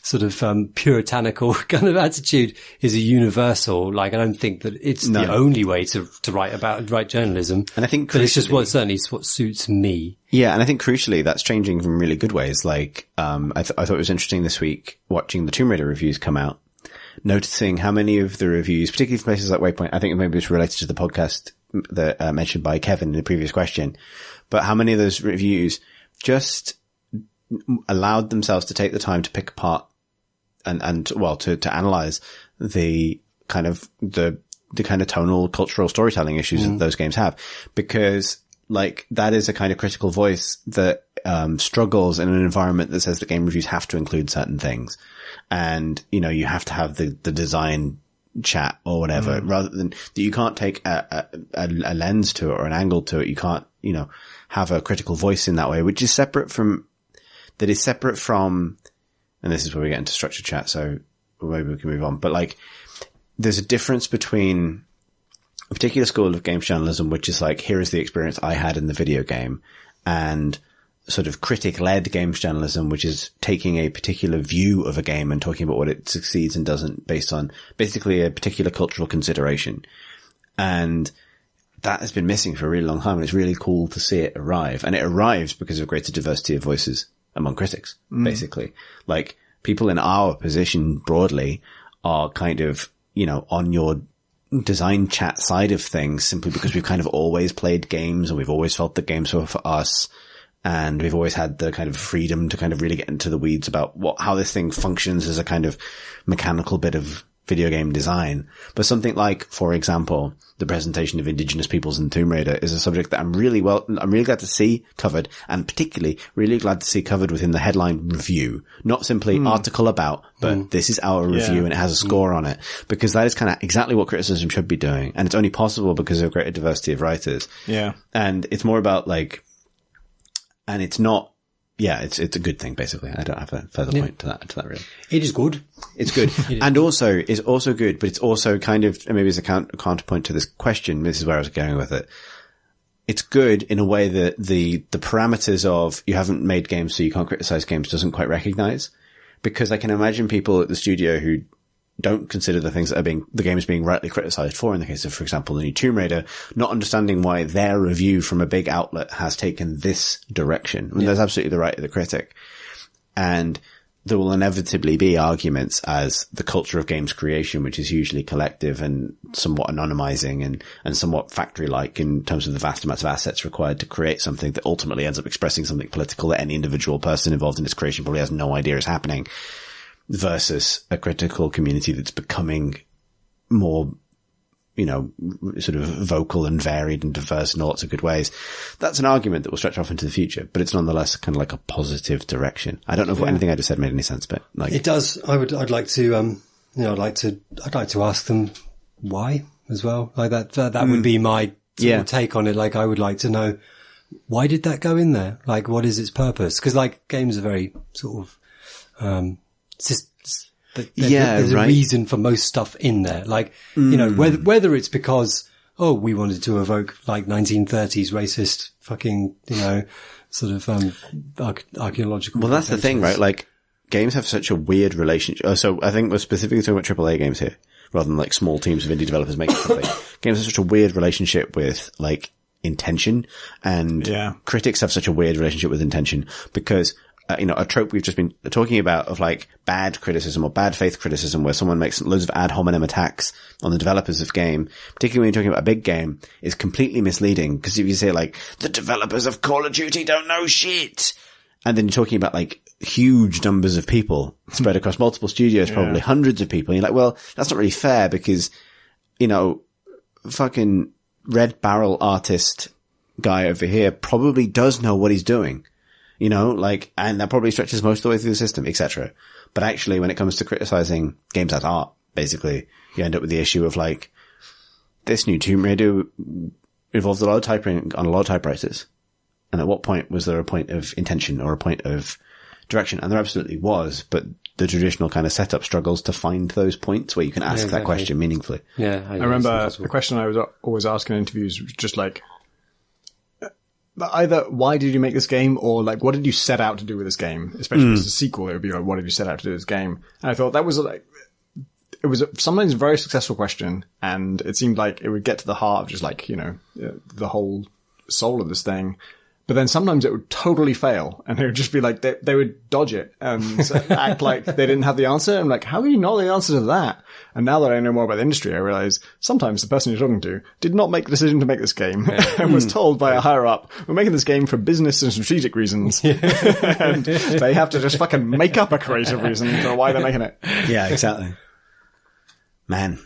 sort of, puritanical kind of attitude is a universal. Like, I don't think that it's the only way to write journalism. And I think but it's just what suits me. Yeah. And I think crucially that's changing in really good ways. Like, I thought it was interesting this week watching the Tomb Raider reviews come out, noticing how many of the reviews, particularly from places like Waypoint, I think maybe it's related to the podcast that mentioned by Kevin in the previous question, but how many of those reviews just allowed themselves to take the time to pick apart and to analyze the kind of tonal cultural storytelling issues that those games have, because like that is a kind of critical voice that struggles in an environment that says that game reviews have to include certain things, and you have to have the design chat or whatever, rather than that you can't take a lens to it or an angle to it. You can't, have a critical voice in that way, which is separate from, and this is where we get into structured chat. So maybe we can move on, but like there's a difference between a particular school of games journalism, which is like, here is the experience I had in the video game, and sort of critic-led games journalism, which is taking a particular view of a game and talking about what it succeeds and doesn't based on basically a particular cultural consideration. And that has been missing for a really long time. And it's really cool to see it arrive. And it arrives because of greater diversity of voices among critics, basically. Like, people in our position broadly are kind of, on your design chat side of things simply because we've kind of always played games and we've always felt that games were for us. And we've always had the kind of freedom to kind of really get into the weeds about how this thing functions as a kind of mechanical bit of video game design. But something like, for example, the presentation of indigenous peoples in Tomb Raider is a subject that I'm really glad to see covered, and particularly really glad to see covered within the headline review. Not simply article about, but this is our review and it has a score on it. Because that is kind of exactly what criticism should be doing. And it's only possible because of greater diversity of writers. Yeah. And it's more about like, and it's not, it's a good thing, basically. I don't have a further point to that really. It is good. It's good. And also, it's also good, but it's also kind of, maybe as a counterpoint to this question, this is where I was going with it. it's good in a way that the parameters of you haven't made games so you can't criticize games doesn't quite recognize. Because I can imagine people at the studio who don't consider the things that the game is being rightly criticized for, in the case of, for example, the new Tomb Raider, not understanding why their review from a big outlet has taken this direction. I mean, that's absolutely the right of the critic. And there will inevitably be arguments as the culture of games creation, which is hugely collective and somewhat anonymizing and somewhat factory-like in terms of the vast amounts of assets required to create something that ultimately ends up expressing something political that any individual person involved in its creation probably has no idea is happening, versus a critical community that's becoming more, sort of vocal and varied and diverse in lots of good ways. That's an argument that will stretch off into the future, but it's nonetheless kind of like a positive direction. I don't know if anything I just said made any sense, but like it does. I'd like to, I'd like to ask them why as well. Like that would be my sort of take on it. Like I would like to know, why did that go in there? Like what is its purpose? Cause like games are very sort of, there's a reason for most stuff in there. Like, whether it's because, we wanted to evoke like 1930s racist fucking, sort of, archaeological. Well, that's the thing, right? Like, games have such a weird relationship. So I think we're specifically talking about AAA games here, rather than like small teams of indie developers making something. Games have such a weird relationship with like intention, and critics have such a weird relationship with intention because a trope we've just been talking about of like bad criticism or bad faith criticism where someone makes loads of ad hominem attacks on the developers of game, particularly when you're talking about a big game, is completely misleading. Because if you say like, the developers of Call of Duty don't know shit, and then you're talking about like huge numbers of people spread across multiple studios, probably hundreds of people, and you're like, well, that's not really fair because, fucking Red Barrel artist guy over here probably does know what he's doing. And that probably stretches most of the way through the system, etc. But actually, when it comes to criticizing games as art, basically, you end up with the issue of like, this new Tomb Raider involved a lot of typing on a lot of typewriters. And at what point was there a point of intention or a point of direction? And there absolutely was, but the traditional kind of setup struggles to find those points where you can ask that question meaningfully. Yeah. I remember the question I was always asking in interviews was just like, either why did you make this game, or like what did you set out to do with this game? Especially as a sequel, it would be like, what did you set out to do with this game? And I thought that was like, it was sometimes a very successful question, and it seemed like it would get to the heart of just like, the whole soul of this thing. But then sometimes it would totally fail, and it would just be like, they would dodge it and act like they didn't have the answer. I'm like, how do you know the answer to that? And now that I know more about the industry, I realize sometimes the person you're talking to did not make the decision to make this game and was told by a higher up, we're making this game for business and strategic reasons. And they have to just fucking make up a creative reason for why they're making it. Yeah, exactly. Man.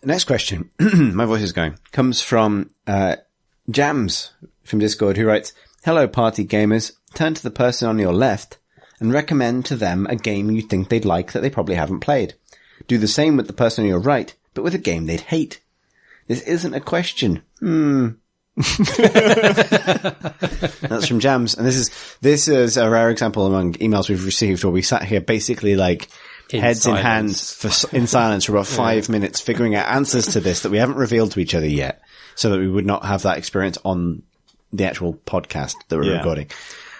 Next question. My voice is going. Comes from, Jams from Discord, who writes, hello party gamers, turn to the person on your left and recommend to them a game you think they'd like that they probably haven't played. Do the same with the person on your right, but with a game they'd hate. This isn't a question. That's from Jams. And this is a rare example among emails we've received where we sat here basically like heads in hands in silence for about 5 minutes figuring out answers to this that we haven't revealed to each other yet, so that we would not have that experience on the actual podcast that we're recording.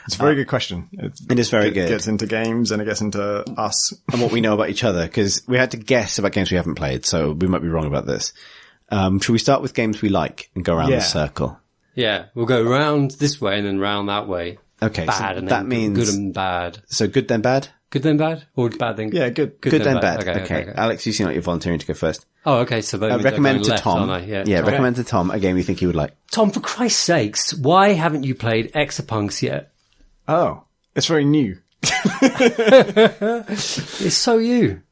It's a very good question. It is very good. It gets into games and it gets into us. And what we know about each other, because we had to guess about games we haven't played, so we might be wrong about this. Should we start with games we like and go around the circle? Yeah, we'll go round this way and then round that way. Okay, bad, so and that then means good and bad. So good then bad? Good then bad? Or bad then good? Yeah, good. Good then bad. Okay. Alex, you seem like you're volunteering to go first. Oh, okay. So recommend to left, Tom. aren't I? Yeah, recommend to Tom a game you think he would like. Tom, for Christ's sakes, why haven't you played Exapunks yet? Oh, it's very new. It's so you.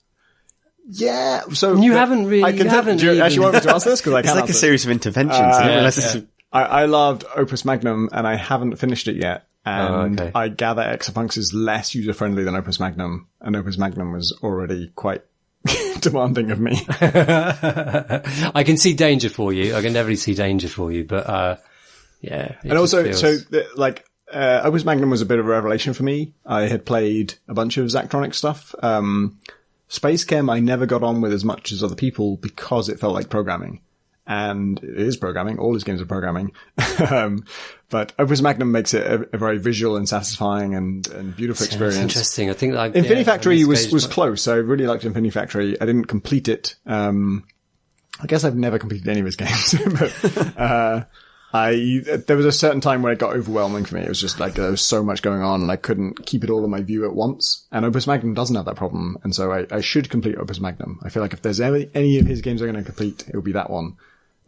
Yeah, so you haven't really. Do you actually want me to answer this? Because I can't. It's like answer a series of interventions. I loved Opus Magnum, and I haven't finished it yet. And I gather Exapunks is less user-friendly than Opus Magnum, and Opus Magnum was already quite demanding of me. I can see danger for you. I can definitely see danger for you, but yeah. And also, Opus Magnum was a bit of a revelation for me. I had played a bunch of Zachtronic stuff. Space Chem I never got on with as much as other people because it felt like programming. and it is programming. All his games are programming. But Opus Magnum makes it a very visual and satisfying and beautiful experience. That's interesting. I think Infinity Factory was close. I really liked Infinity Factory. I didn't complete it. I guess I've never completed any of his games, but, there was a certain time where it got overwhelming for me. It was just like, there was so much going on and I couldn't keep it all in my view at once. And Opus Magnum doesn't have that problem. And so I should complete Opus Magnum. I feel like if there's any of his games I'm going to complete, it will be that one.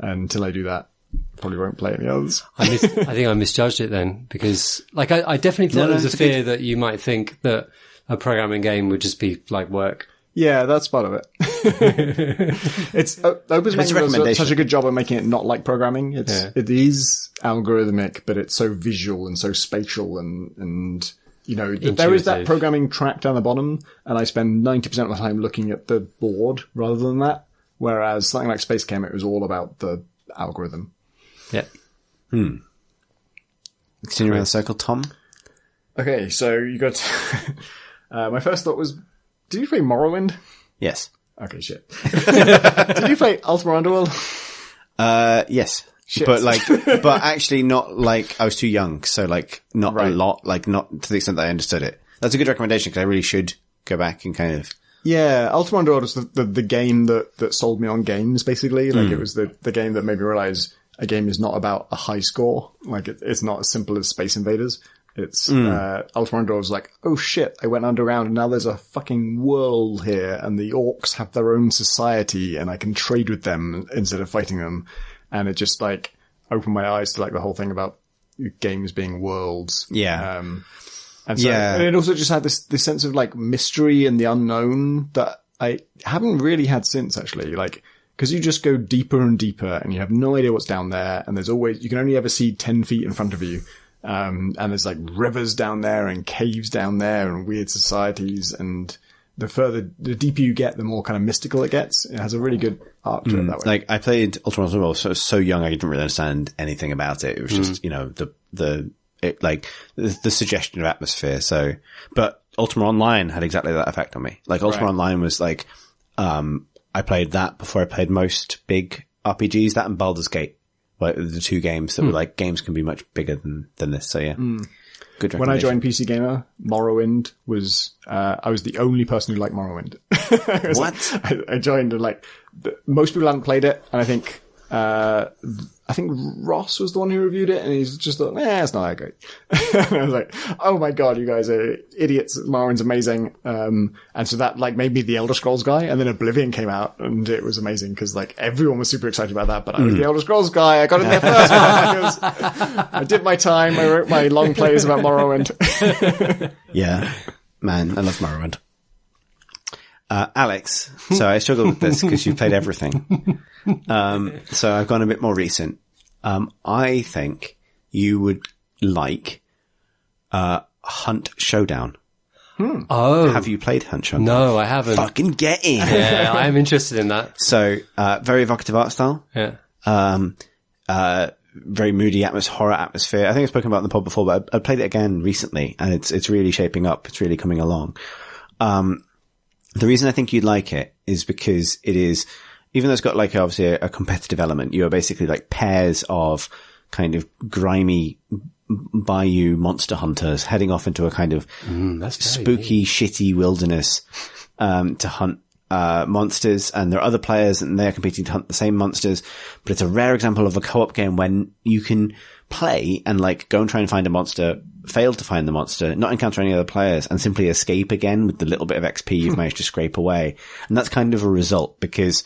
And until I do that, I probably won't play any others. I think I misjudged it then, because like I definitely thought there was a fear that you might think that a programming game would just be like work. Yeah, that's part of it. Opus Magnum does such a good job of making it not like programming. It is algorithmic, but it's so visual and so spatial and you know, there is that programming track down the bottom, and I spend 90% of the time looking at the board rather than that. Whereas something like Space Chem, it was all about the algorithm. Yeah. Continue around the circle, Tom. Okay, so you got my first thought was, did you play Morrowind? Yes. Okay, shit. Did you play Ultima Underworld? Yes. Shit. But actually not like, I was too young, so like not a lot, like not to the extent that I understood it. That's a good recommendation, because I really should go back and kind of... Yeah, Ultima Underworld was the game that sold me on games, basically. Like, it was the game that made me realize a game is not about a high score. Like, it's not as simple as Space Invaders. It's, Ultima Underworld was like, oh shit, I went underground and now there's a fucking world here and the orcs have their own society and I can trade with them instead of fighting them. And it just like opened my eyes to like the whole thing about games being worlds. Yeah. And so, and it also just had this sense of like mystery and the unknown that I haven't really had since, actually. Like, cause you just go deeper and deeper and you have no idea what's down there. And there's always, you can only ever see 10 feet in front of you. And there's like rivers down there and caves down there and weird societies. And the deeper you get, the more kind of mystical it gets. It has a really good arc to it that way. Like, I played Ultima Underworld so young, I didn't really understand anything about it. It was just, you know, the suggestion of atmosphere. So, but Ultima Online had exactly that effect on me. Like, Ultima Online was like, I played that before I played most big RPGs, that and Baldur's Gate. Like, the two games that were like, games can be much bigger than this. So yeah. Good recommendation. When I joined PC Gamer, Morrowind was, I was the only person who liked Morrowind. What? Like, I joined and like, most people hadn't played it, and I think Ross was the one who reviewed it, and he's just thought, it's not that great. And I was like, oh my god, you guys are idiots. Morrowind's amazing. And so that like made me the Elder Scrolls guy, and then Oblivion came out, and it was amazing because like everyone was super excited about that, but I was the Elder Scrolls guy. I got in there first because I did my time. I wrote my long plays about Morrowind. Yeah. Man, I love Morrowind. Alex, so I struggled with this because you've played everything. So I've gone a bit more recent. I think you would like, Hunt Showdown. Oh. Have you played Hunt Showdown? No, I haven't. Fucking get in. Yeah, I am interested in that. So, very evocative art style. Yeah. Very moody horror atmosphere. I think I've spoken about it in the pod before, but I played it again recently and it's really shaping up. It's really coming along. The reason I think you'd like it is because it is, even though it's got like obviously a competitive element, you are basically like pairs of kind of grimy bayou monster hunters heading off into a kind of spooky, shitty wilderness, to hunt, monsters, and there are other players and they're competing to hunt the same monsters. But it's a rare example of a co-op game when you can play and like go and try and find a monster, fail to find the monster, not encounter any other players, and simply escape again with the little bit of XP you've managed to scrape away. And that's kind of a result because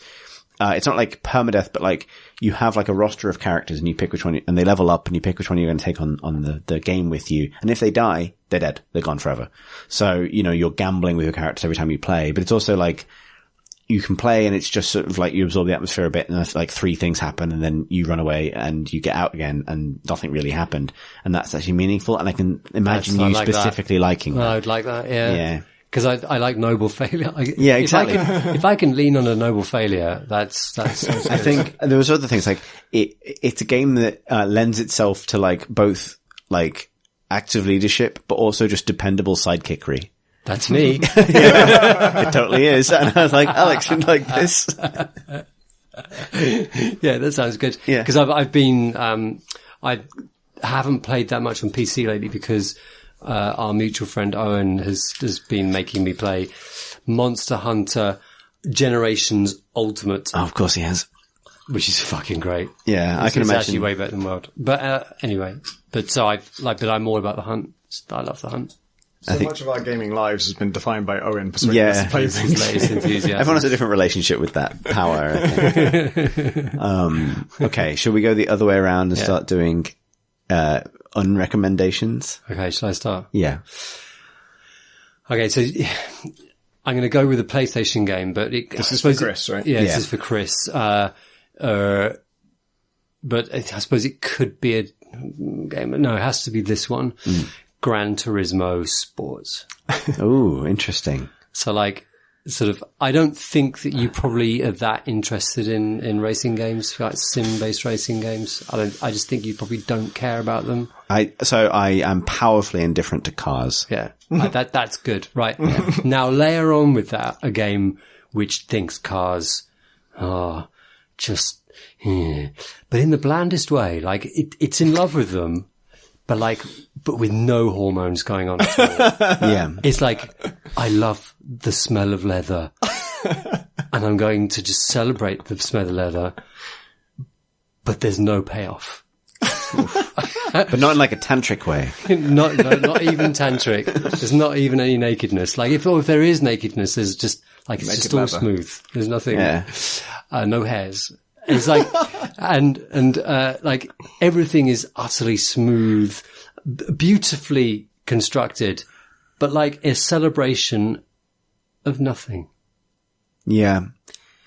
it's not like permadeath, but like you have like a roster of characters and you pick which one, and they level up and you pick which one you're going to take on the game with you. And if they die, they're dead. They're gone forever. So, you know, you're gambling with your characters every time you play, but it's also like you can play and it's just sort of like you absorb the atmosphere a bit and like 3 things happen and then you run away and you get out again and nothing really happened. And that's actually meaningful. And I can imagine you like specifically liking that. I would like that. Yeah. Yeah. Because I like noble failure. Yeah, exactly. If I can lean on a noble failure, that's I think there was other things like it's a game that lends itself to like both like active leadership, but also just dependable sidekickery. That's me. Yeah, it totally is. And I was like, Alex, you like this? Yeah, that sounds good. Yeah. Because I've been, I haven't played that much on PC lately because, our mutual friend Owen has been making me play Monster Hunter Generations Ultimate. Oh, of course he has. Which is fucking great. Yeah, I can It's imagine. actually way better than World. But, anyway. But I'm more about the hunt. I love the hunt. So much of our gaming lives has been defined by Owen persuading us to play His things. latest enthusiasm. Everyone has a different relationship with that power, I think. Okay, shall we go the other way around and start doing unrecommendations? Okay, shall I start? Yeah. Okay, so I'm going to go with a PlayStation game, but This is for Chris, right? Yeah, this is for Chris. But I suppose it could be a game. No, it has to be this one. Gran Turismo Sports. Oh, interesting. So I don't think that you probably are that interested in racing games, like sim-based racing games. I just think you probably don't care about them. I am powerfully indifferent to cars. Yeah. That's good. Right. Yeah. Now layer on with that a game which thinks cars are just, but in the blandest way, like it's in love with them, but with no hormones going on at all. Yeah. It's like, I love the smell of leather and I'm going to just celebrate the smell of leather, but there's no payoff. But not in like a tantric way. not even tantric. There's not even any nakedness. Like if there is nakedness, there's just like, it's just all leather. smooth. There's nothing, Yeah. No hairs. It's like, and like everything is utterly smooth, beautifully constructed, but like a celebration of nothing. Yeah.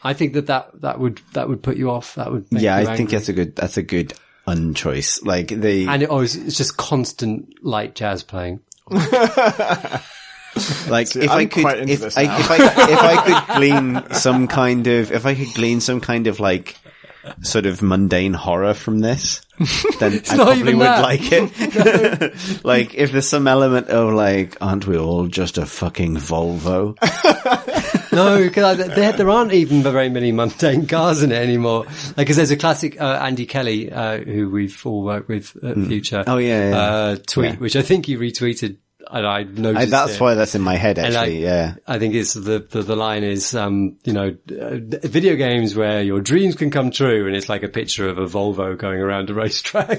I think that would put you off. That would make Yeah, you I think angry. that's a good unchoice. Like And it's just constant light jazz playing. like See, if I'm I could, quite into if this I, now. if I could glean some kind of like sort of mundane horror from this, then I not probably even would that. like it. Like if there's some element of like, aren't we all just a fucking Volvo? No, because there aren't even very many mundane cars in it anymore. Like, because there's a classic Andy Kelly, who we've all worked with at Future. Oh, yeah. Tweet, Yeah. which I think you retweeted, and I noticed. That's it. why that's in my head, And actually. Yeah. I think it's the line is, video games where your dreams can come true. And it's like a picture of a Volvo going around a racetrack.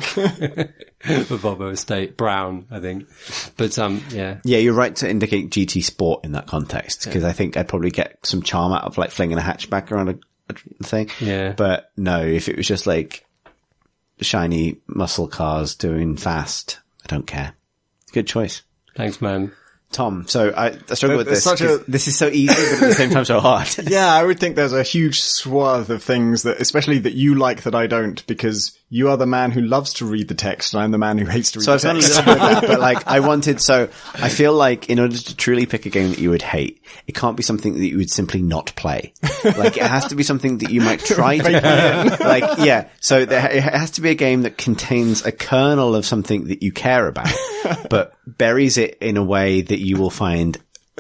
A Volvo estate, brown, I think. But, yeah. Yeah, you're right to indicate GT Sport in that context, because I think I'd probably get some charm out of like flinging a hatchback around a thing. Yeah. But no, if it was just like shiny muscle cars doing fast, I don't care. Good choice. Thanks, man. Tom, so I struggle with There's this. such a- 'Cause this is so easy, but at the same time so hard. Yeah, I would think there's a huge swath of things that, especially that you like that I don't, because you are the man who loves to read the text and I'm the man who hates to read So I've the done a text. little bit of that, but like I feel like in order to truly pick a game that you would hate, it can't be something that you would simply not play. Like it has to be something that you might try to play. Like, yeah. So it has to be a game that contains a kernel of something that you care about, but buries it in a way that you will find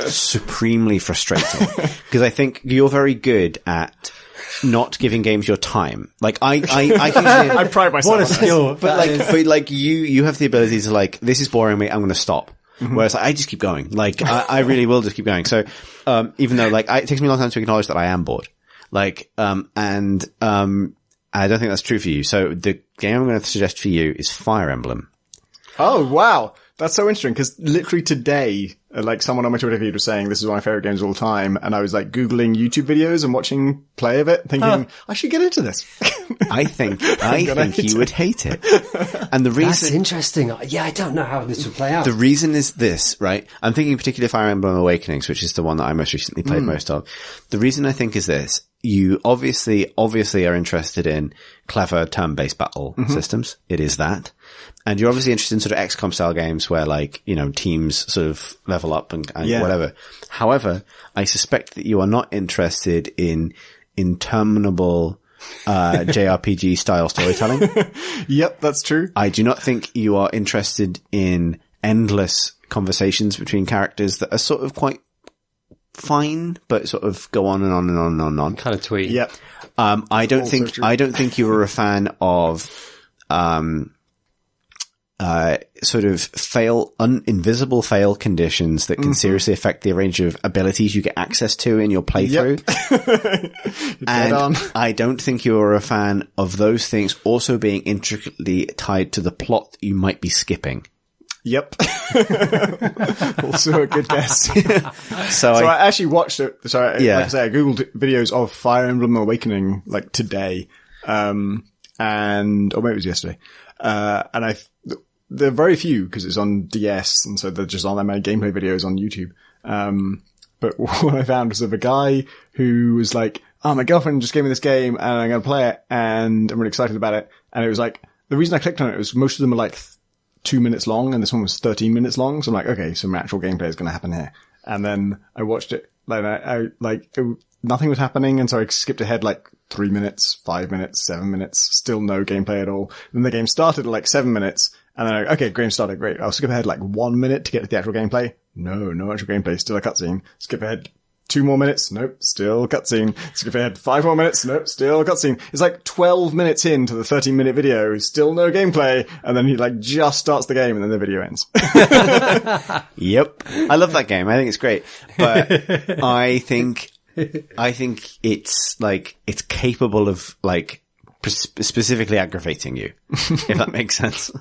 supremely frustrating. Because I think you're very good at not giving games your time. Like I I pride myself What a on that. skill. but you have the ability to like, this is boring me, I'm going to stop. Whereas like, I just keep going. Like I really will just keep going. So, even though like it takes me a long time to acknowledge that I am bored. Like, I don't think that's true for you. So the game I'm going to suggest for you is Fire Emblem. Oh, wow. That's so interesting, because literally today, like someone on my Twitter feed was saying this is one of my favorite games of all time, and I was like Googling YouTube videos and watching play of it, thinking, I should get into this. I think you would hate it. And the That's reason, interesting. Yeah, I don't know how this would play out. the reason is this, right? I'm thinking particularly Fire Emblem Awakenings, which is the one that I most recently played most of. The reason I think is this. You obviously are interested in clever turn-based battle systems. It is that. And you're obviously interested in sort of XCOM style games where like, teams sort of level up and whatever. However, I suspect that you are not interested in interminable, JRPG style storytelling. Yep, that's true. I do not think you are interested in endless conversations between characters that are sort of quite fine, but sort of go on and on and on and on and on. Kind of tweet. Yep. I don't think you were a fan of, sort of invisible fail conditions that can seriously affect the range of abilities you get access to in your playthrough. Yep. And I don't think you were a fan of those things also being intricately tied to the plot that you might be skipping. Yep. Also a good guess. So I actually watched it. So like Yeah. I say, I googled videos of Fire Emblem Awakening like today, or maybe it was yesterday. And there are very few because it's on DS, and so there just aren't that many gameplay videos on YouTube. But what I found was of a guy who was like, "Oh, my girlfriend just gave me this game, and I'm going to play it, and I'm really excited about it." And it was like, the reason I clicked on it was most of them are like 2 minutes long, and this one was 13 minutes long. So I'm like, okay, some actual gameplay is going to happen here. And then I watched it, nothing was happening, and so I skipped ahead like 3 minutes, 5 minutes, 7 minutes, still no gameplay at all. Then the game started at like 7 minutes, and then okay, game started, great. I'll skip ahead like 1 minute to get to the actual gameplay. No actual gameplay, still a cutscene. Skip ahead 2 more minutes, nope, still cutscene. Skip ahead 5 more minutes, nope, still cutscene. It's like 12 minutes into the 13-minute video, still no gameplay, and then he like just starts the game and then the video ends. Yep. I love that game. I think it's great. But I think it's like, it's capable of like specifically aggravating you, if that makes sense.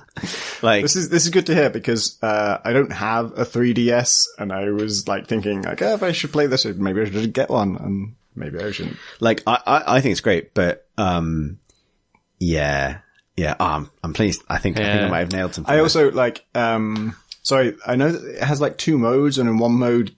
Like, this is good to hear because, I don't have a 3DS, and I was like thinking like, if I should play this, maybe I should get one, and maybe I shouldn't. like, I think it's great, but, yeah. I'm pleased. I think I might have nailed something. I also like, sorry, I know that it has like 2 modes, and in one mode,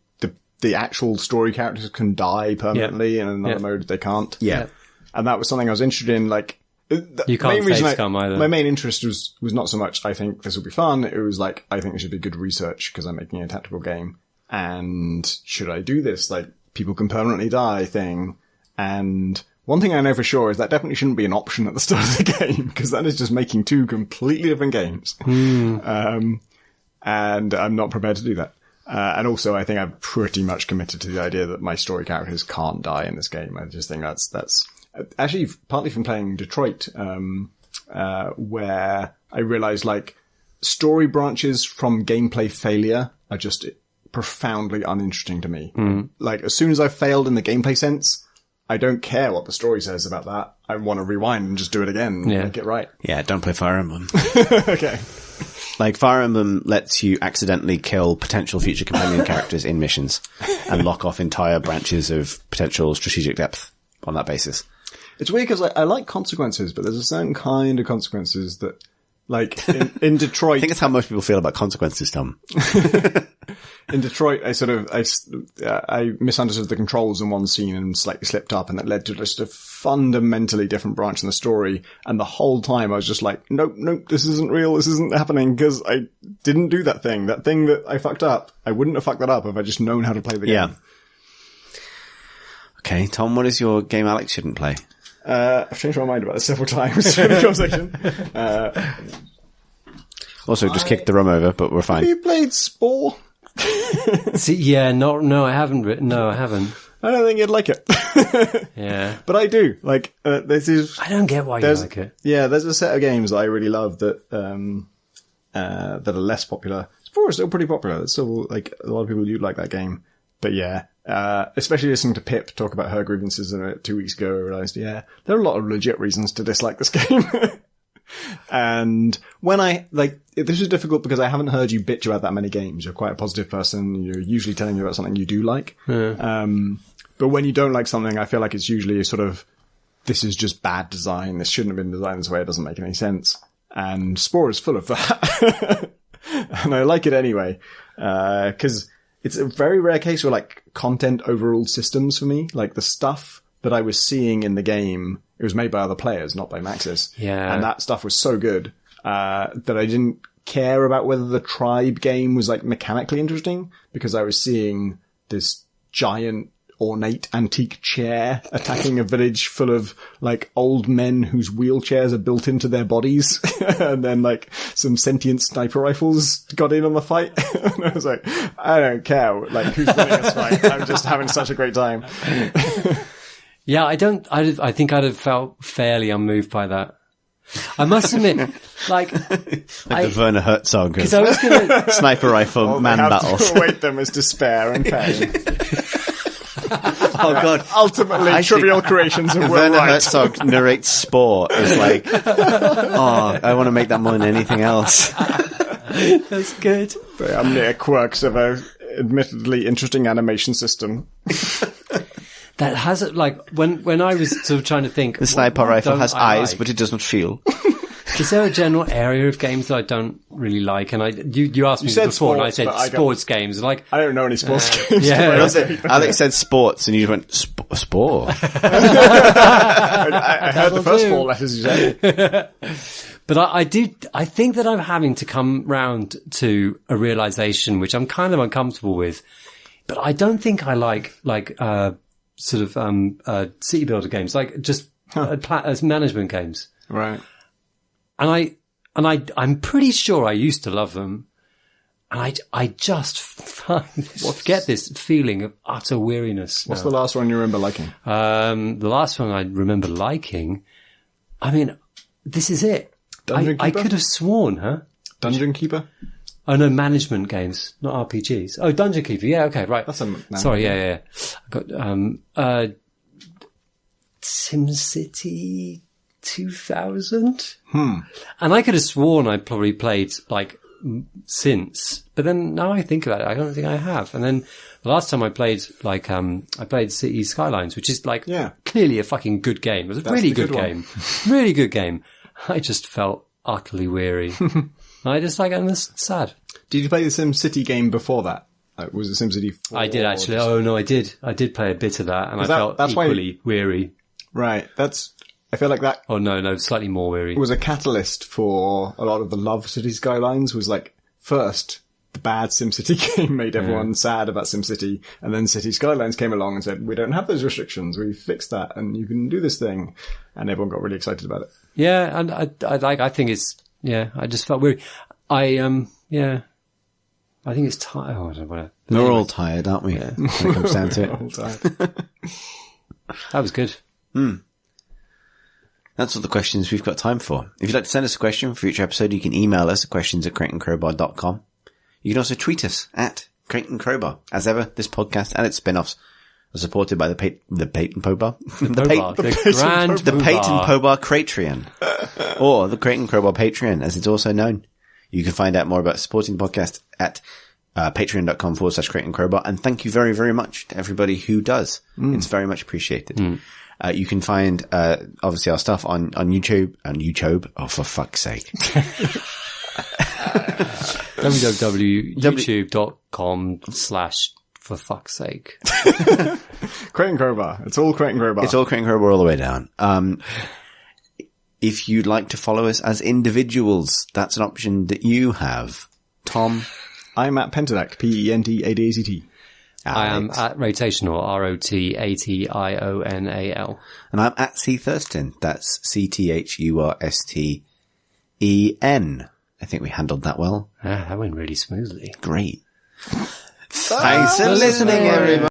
the actual story characters can die permanently, and in another mode they can't. Yeah. And that was something I was interested in, like, You can't face scum either. My main interest was not so much, I think this will be fun. It was like, I think it should be good research because I'm making a tactical game. And should I do this? Like, people can permanently die thing. And one thing I know for sure is that definitely shouldn't be an option at the start of the game because that is just making 2 completely different games. And I'm not prepared to do that. And also I think I'm pretty much committed to the idea that my story characters can't die in this game. I just think that's actually partly from playing Detroit, where I realized like story branches from gameplay failure are just profoundly uninteresting to me. Like as soon as I've failed in the gameplay sense, I don't care what the story says about that. I want to rewind and just do it again and make it right. Yeah, don't play Fire Emblem. Okay. Like, Fire Emblem lets you accidentally kill potential future companion characters in missions and lock off entire branches of potential strategic depth on that basis. It's weird because I like consequences, but there's a certain kind of consequences that, like, in Detroit... I think it's how most people feel about consequences, Tom. In Detroit, I misunderstood the controls in one scene and slightly slipped up, and it led to just a fundamentally different branch in the story. And the whole time I was just like, nope, this isn't real, this isn't happening, because I didn't do that thing. That thing that I fucked up, I wouldn't have fucked that up if I just known how to play the game. Yeah. Okay, Tom, what is your game Alex shouldn't play? I've changed my mind about this several times during the conversation. Also, just kicked the rum over, but we're fine. Have you played Spore? See, yeah, no, I haven't. No, I haven't. I don't think you'd like it. Yeah. But I do. Like, this is... I don't get why you like it. Yeah, there's a set of games that I really love that are less popular. Spore is still pretty popular. It's still, like, a lot of people do like that game. But yeah, especially listening to Pip talk about her grievances in it 2 weeks ago, I realized, yeah, there are a lot of legit reasons to dislike this game. And when this is difficult because I haven't heard you bitch about that many games. You're quite a positive person. You're usually telling me about something you do like. Yeah. But when you don't like something, I feel like it's usually a sort of, this is just bad design. This shouldn't have been designed this way. It doesn't make any sense. And Spore is full of that. And I like it anyway. 'Cause it's a very rare case where like content overruled systems for me. Like the stuff that I was seeing in the game, it was made by other players, not by Maxis. Yeah. And that stuff was so good, that I didn't care about whether the tribe game was like mechanically interesting because I was seeing this giant ornate antique chair attacking a village full of like old men whose wheelchairs are built into their bodies. And then like some sentient sniper rifles got in on the fight. And I was like, I don't care like who's winning this fight. I'm just having such a great time. Yeah, I think I'd have felt fairly unmoved by that. I must admit, like the Werner Herzog because I was gonna sniper rifle man battles. To await them as despair and pain. Oh god! Ultimately, trivial creations of Will Werner Wright. Herzog narrates Sport is like, oh, I want to make that more than anything else. That's good. The mere quirks of a admittedly interesting animation system. That has it, like, when I was sort of trying to think... The sniper rifle has eyes, but it does not feel. Is there a general area of games that I don't really like? And you asked me before, and I said sports games. Like, I don't know any sports games. Yeah. Alex said sports, and you went, sport? I heard the first 4 letters you said. But I think that I'm having to come round to a realization, which I'm kind of uncomfortable with. But I don't think I like sort of city builder games, like just management games. Right. And I'm pretty sure I used to love them. And I just get this feeling of utter weariness. What's the last one you remember liking? The last one I remember liking, I mean, this is it. I could have sworn, Dungeon Keeper? Oh no, management games, not RPGs. Oh, Dungeon Keeper. Yeah, okay, right. Sorry, yeah. I got SimCity 2000. And I could have sworn I probably played like since, but then now I think about it, I don't think I have. And then the last time I played like I played City Skylines, which is like clearly a fucking good game. It was a really good game, really good game. I just felt utterly weary. I just like, and it's sad. Did you play the SimCity game before that? Was it SimCity 4? I did actually. Oh no, I did. I did play a bit of that, and I felt equally weary. Right. I feel like that. Oh no, slightly more weary. Was a catalyst for a lot of the love of City Skylines. Was like first the bad SimCity game made everyone sad about SimCity, and then City Skylines came along and said, "We don't have those restrictions. We fixed that, and you can do this thing," and everyone got really excited about it. Yeah, and I think it's. Yeah, I just felt weary. I think it's tired. Oh, I don't know. We're all tired, aren't we? Yeah. When it comes down to it. All tired. That was good. That's all the questions we've got time for. If you'd like to send us a question for each episode, you can email us at questions@crateandcrowbar.com. You can also tweet us at Crate and Crowbar. As ever, this podcast and its spin-offs are supported by the Peyton Pobar. The Peyton Pobar Cratereon. Or the Crate and Crowbar Patreon, as it's also known. You can find out more about supporting the podcast at patreon.com/Crate and Crowbar. And thank you very, very much to everybody who does. It's very much appreciated. You can find, obviously our stuff on YouTube, oh, for fuck's sake. www.youtube.com/ for fuck's sake. Crate and Crowbar. It's all Crate and Crowbar. It's all Crate and Crowbar all the way down. If you'd like to follow us as individuals, that's an option that you have. Tom? I'm at Pentadact, PENTADACT. I am at Rotational, ROTATIONAL. And I'm at C Thurston. That's CTHURSTEN. I think we handled that well. That went really smoothly. Great. Thanks for listening, everybody.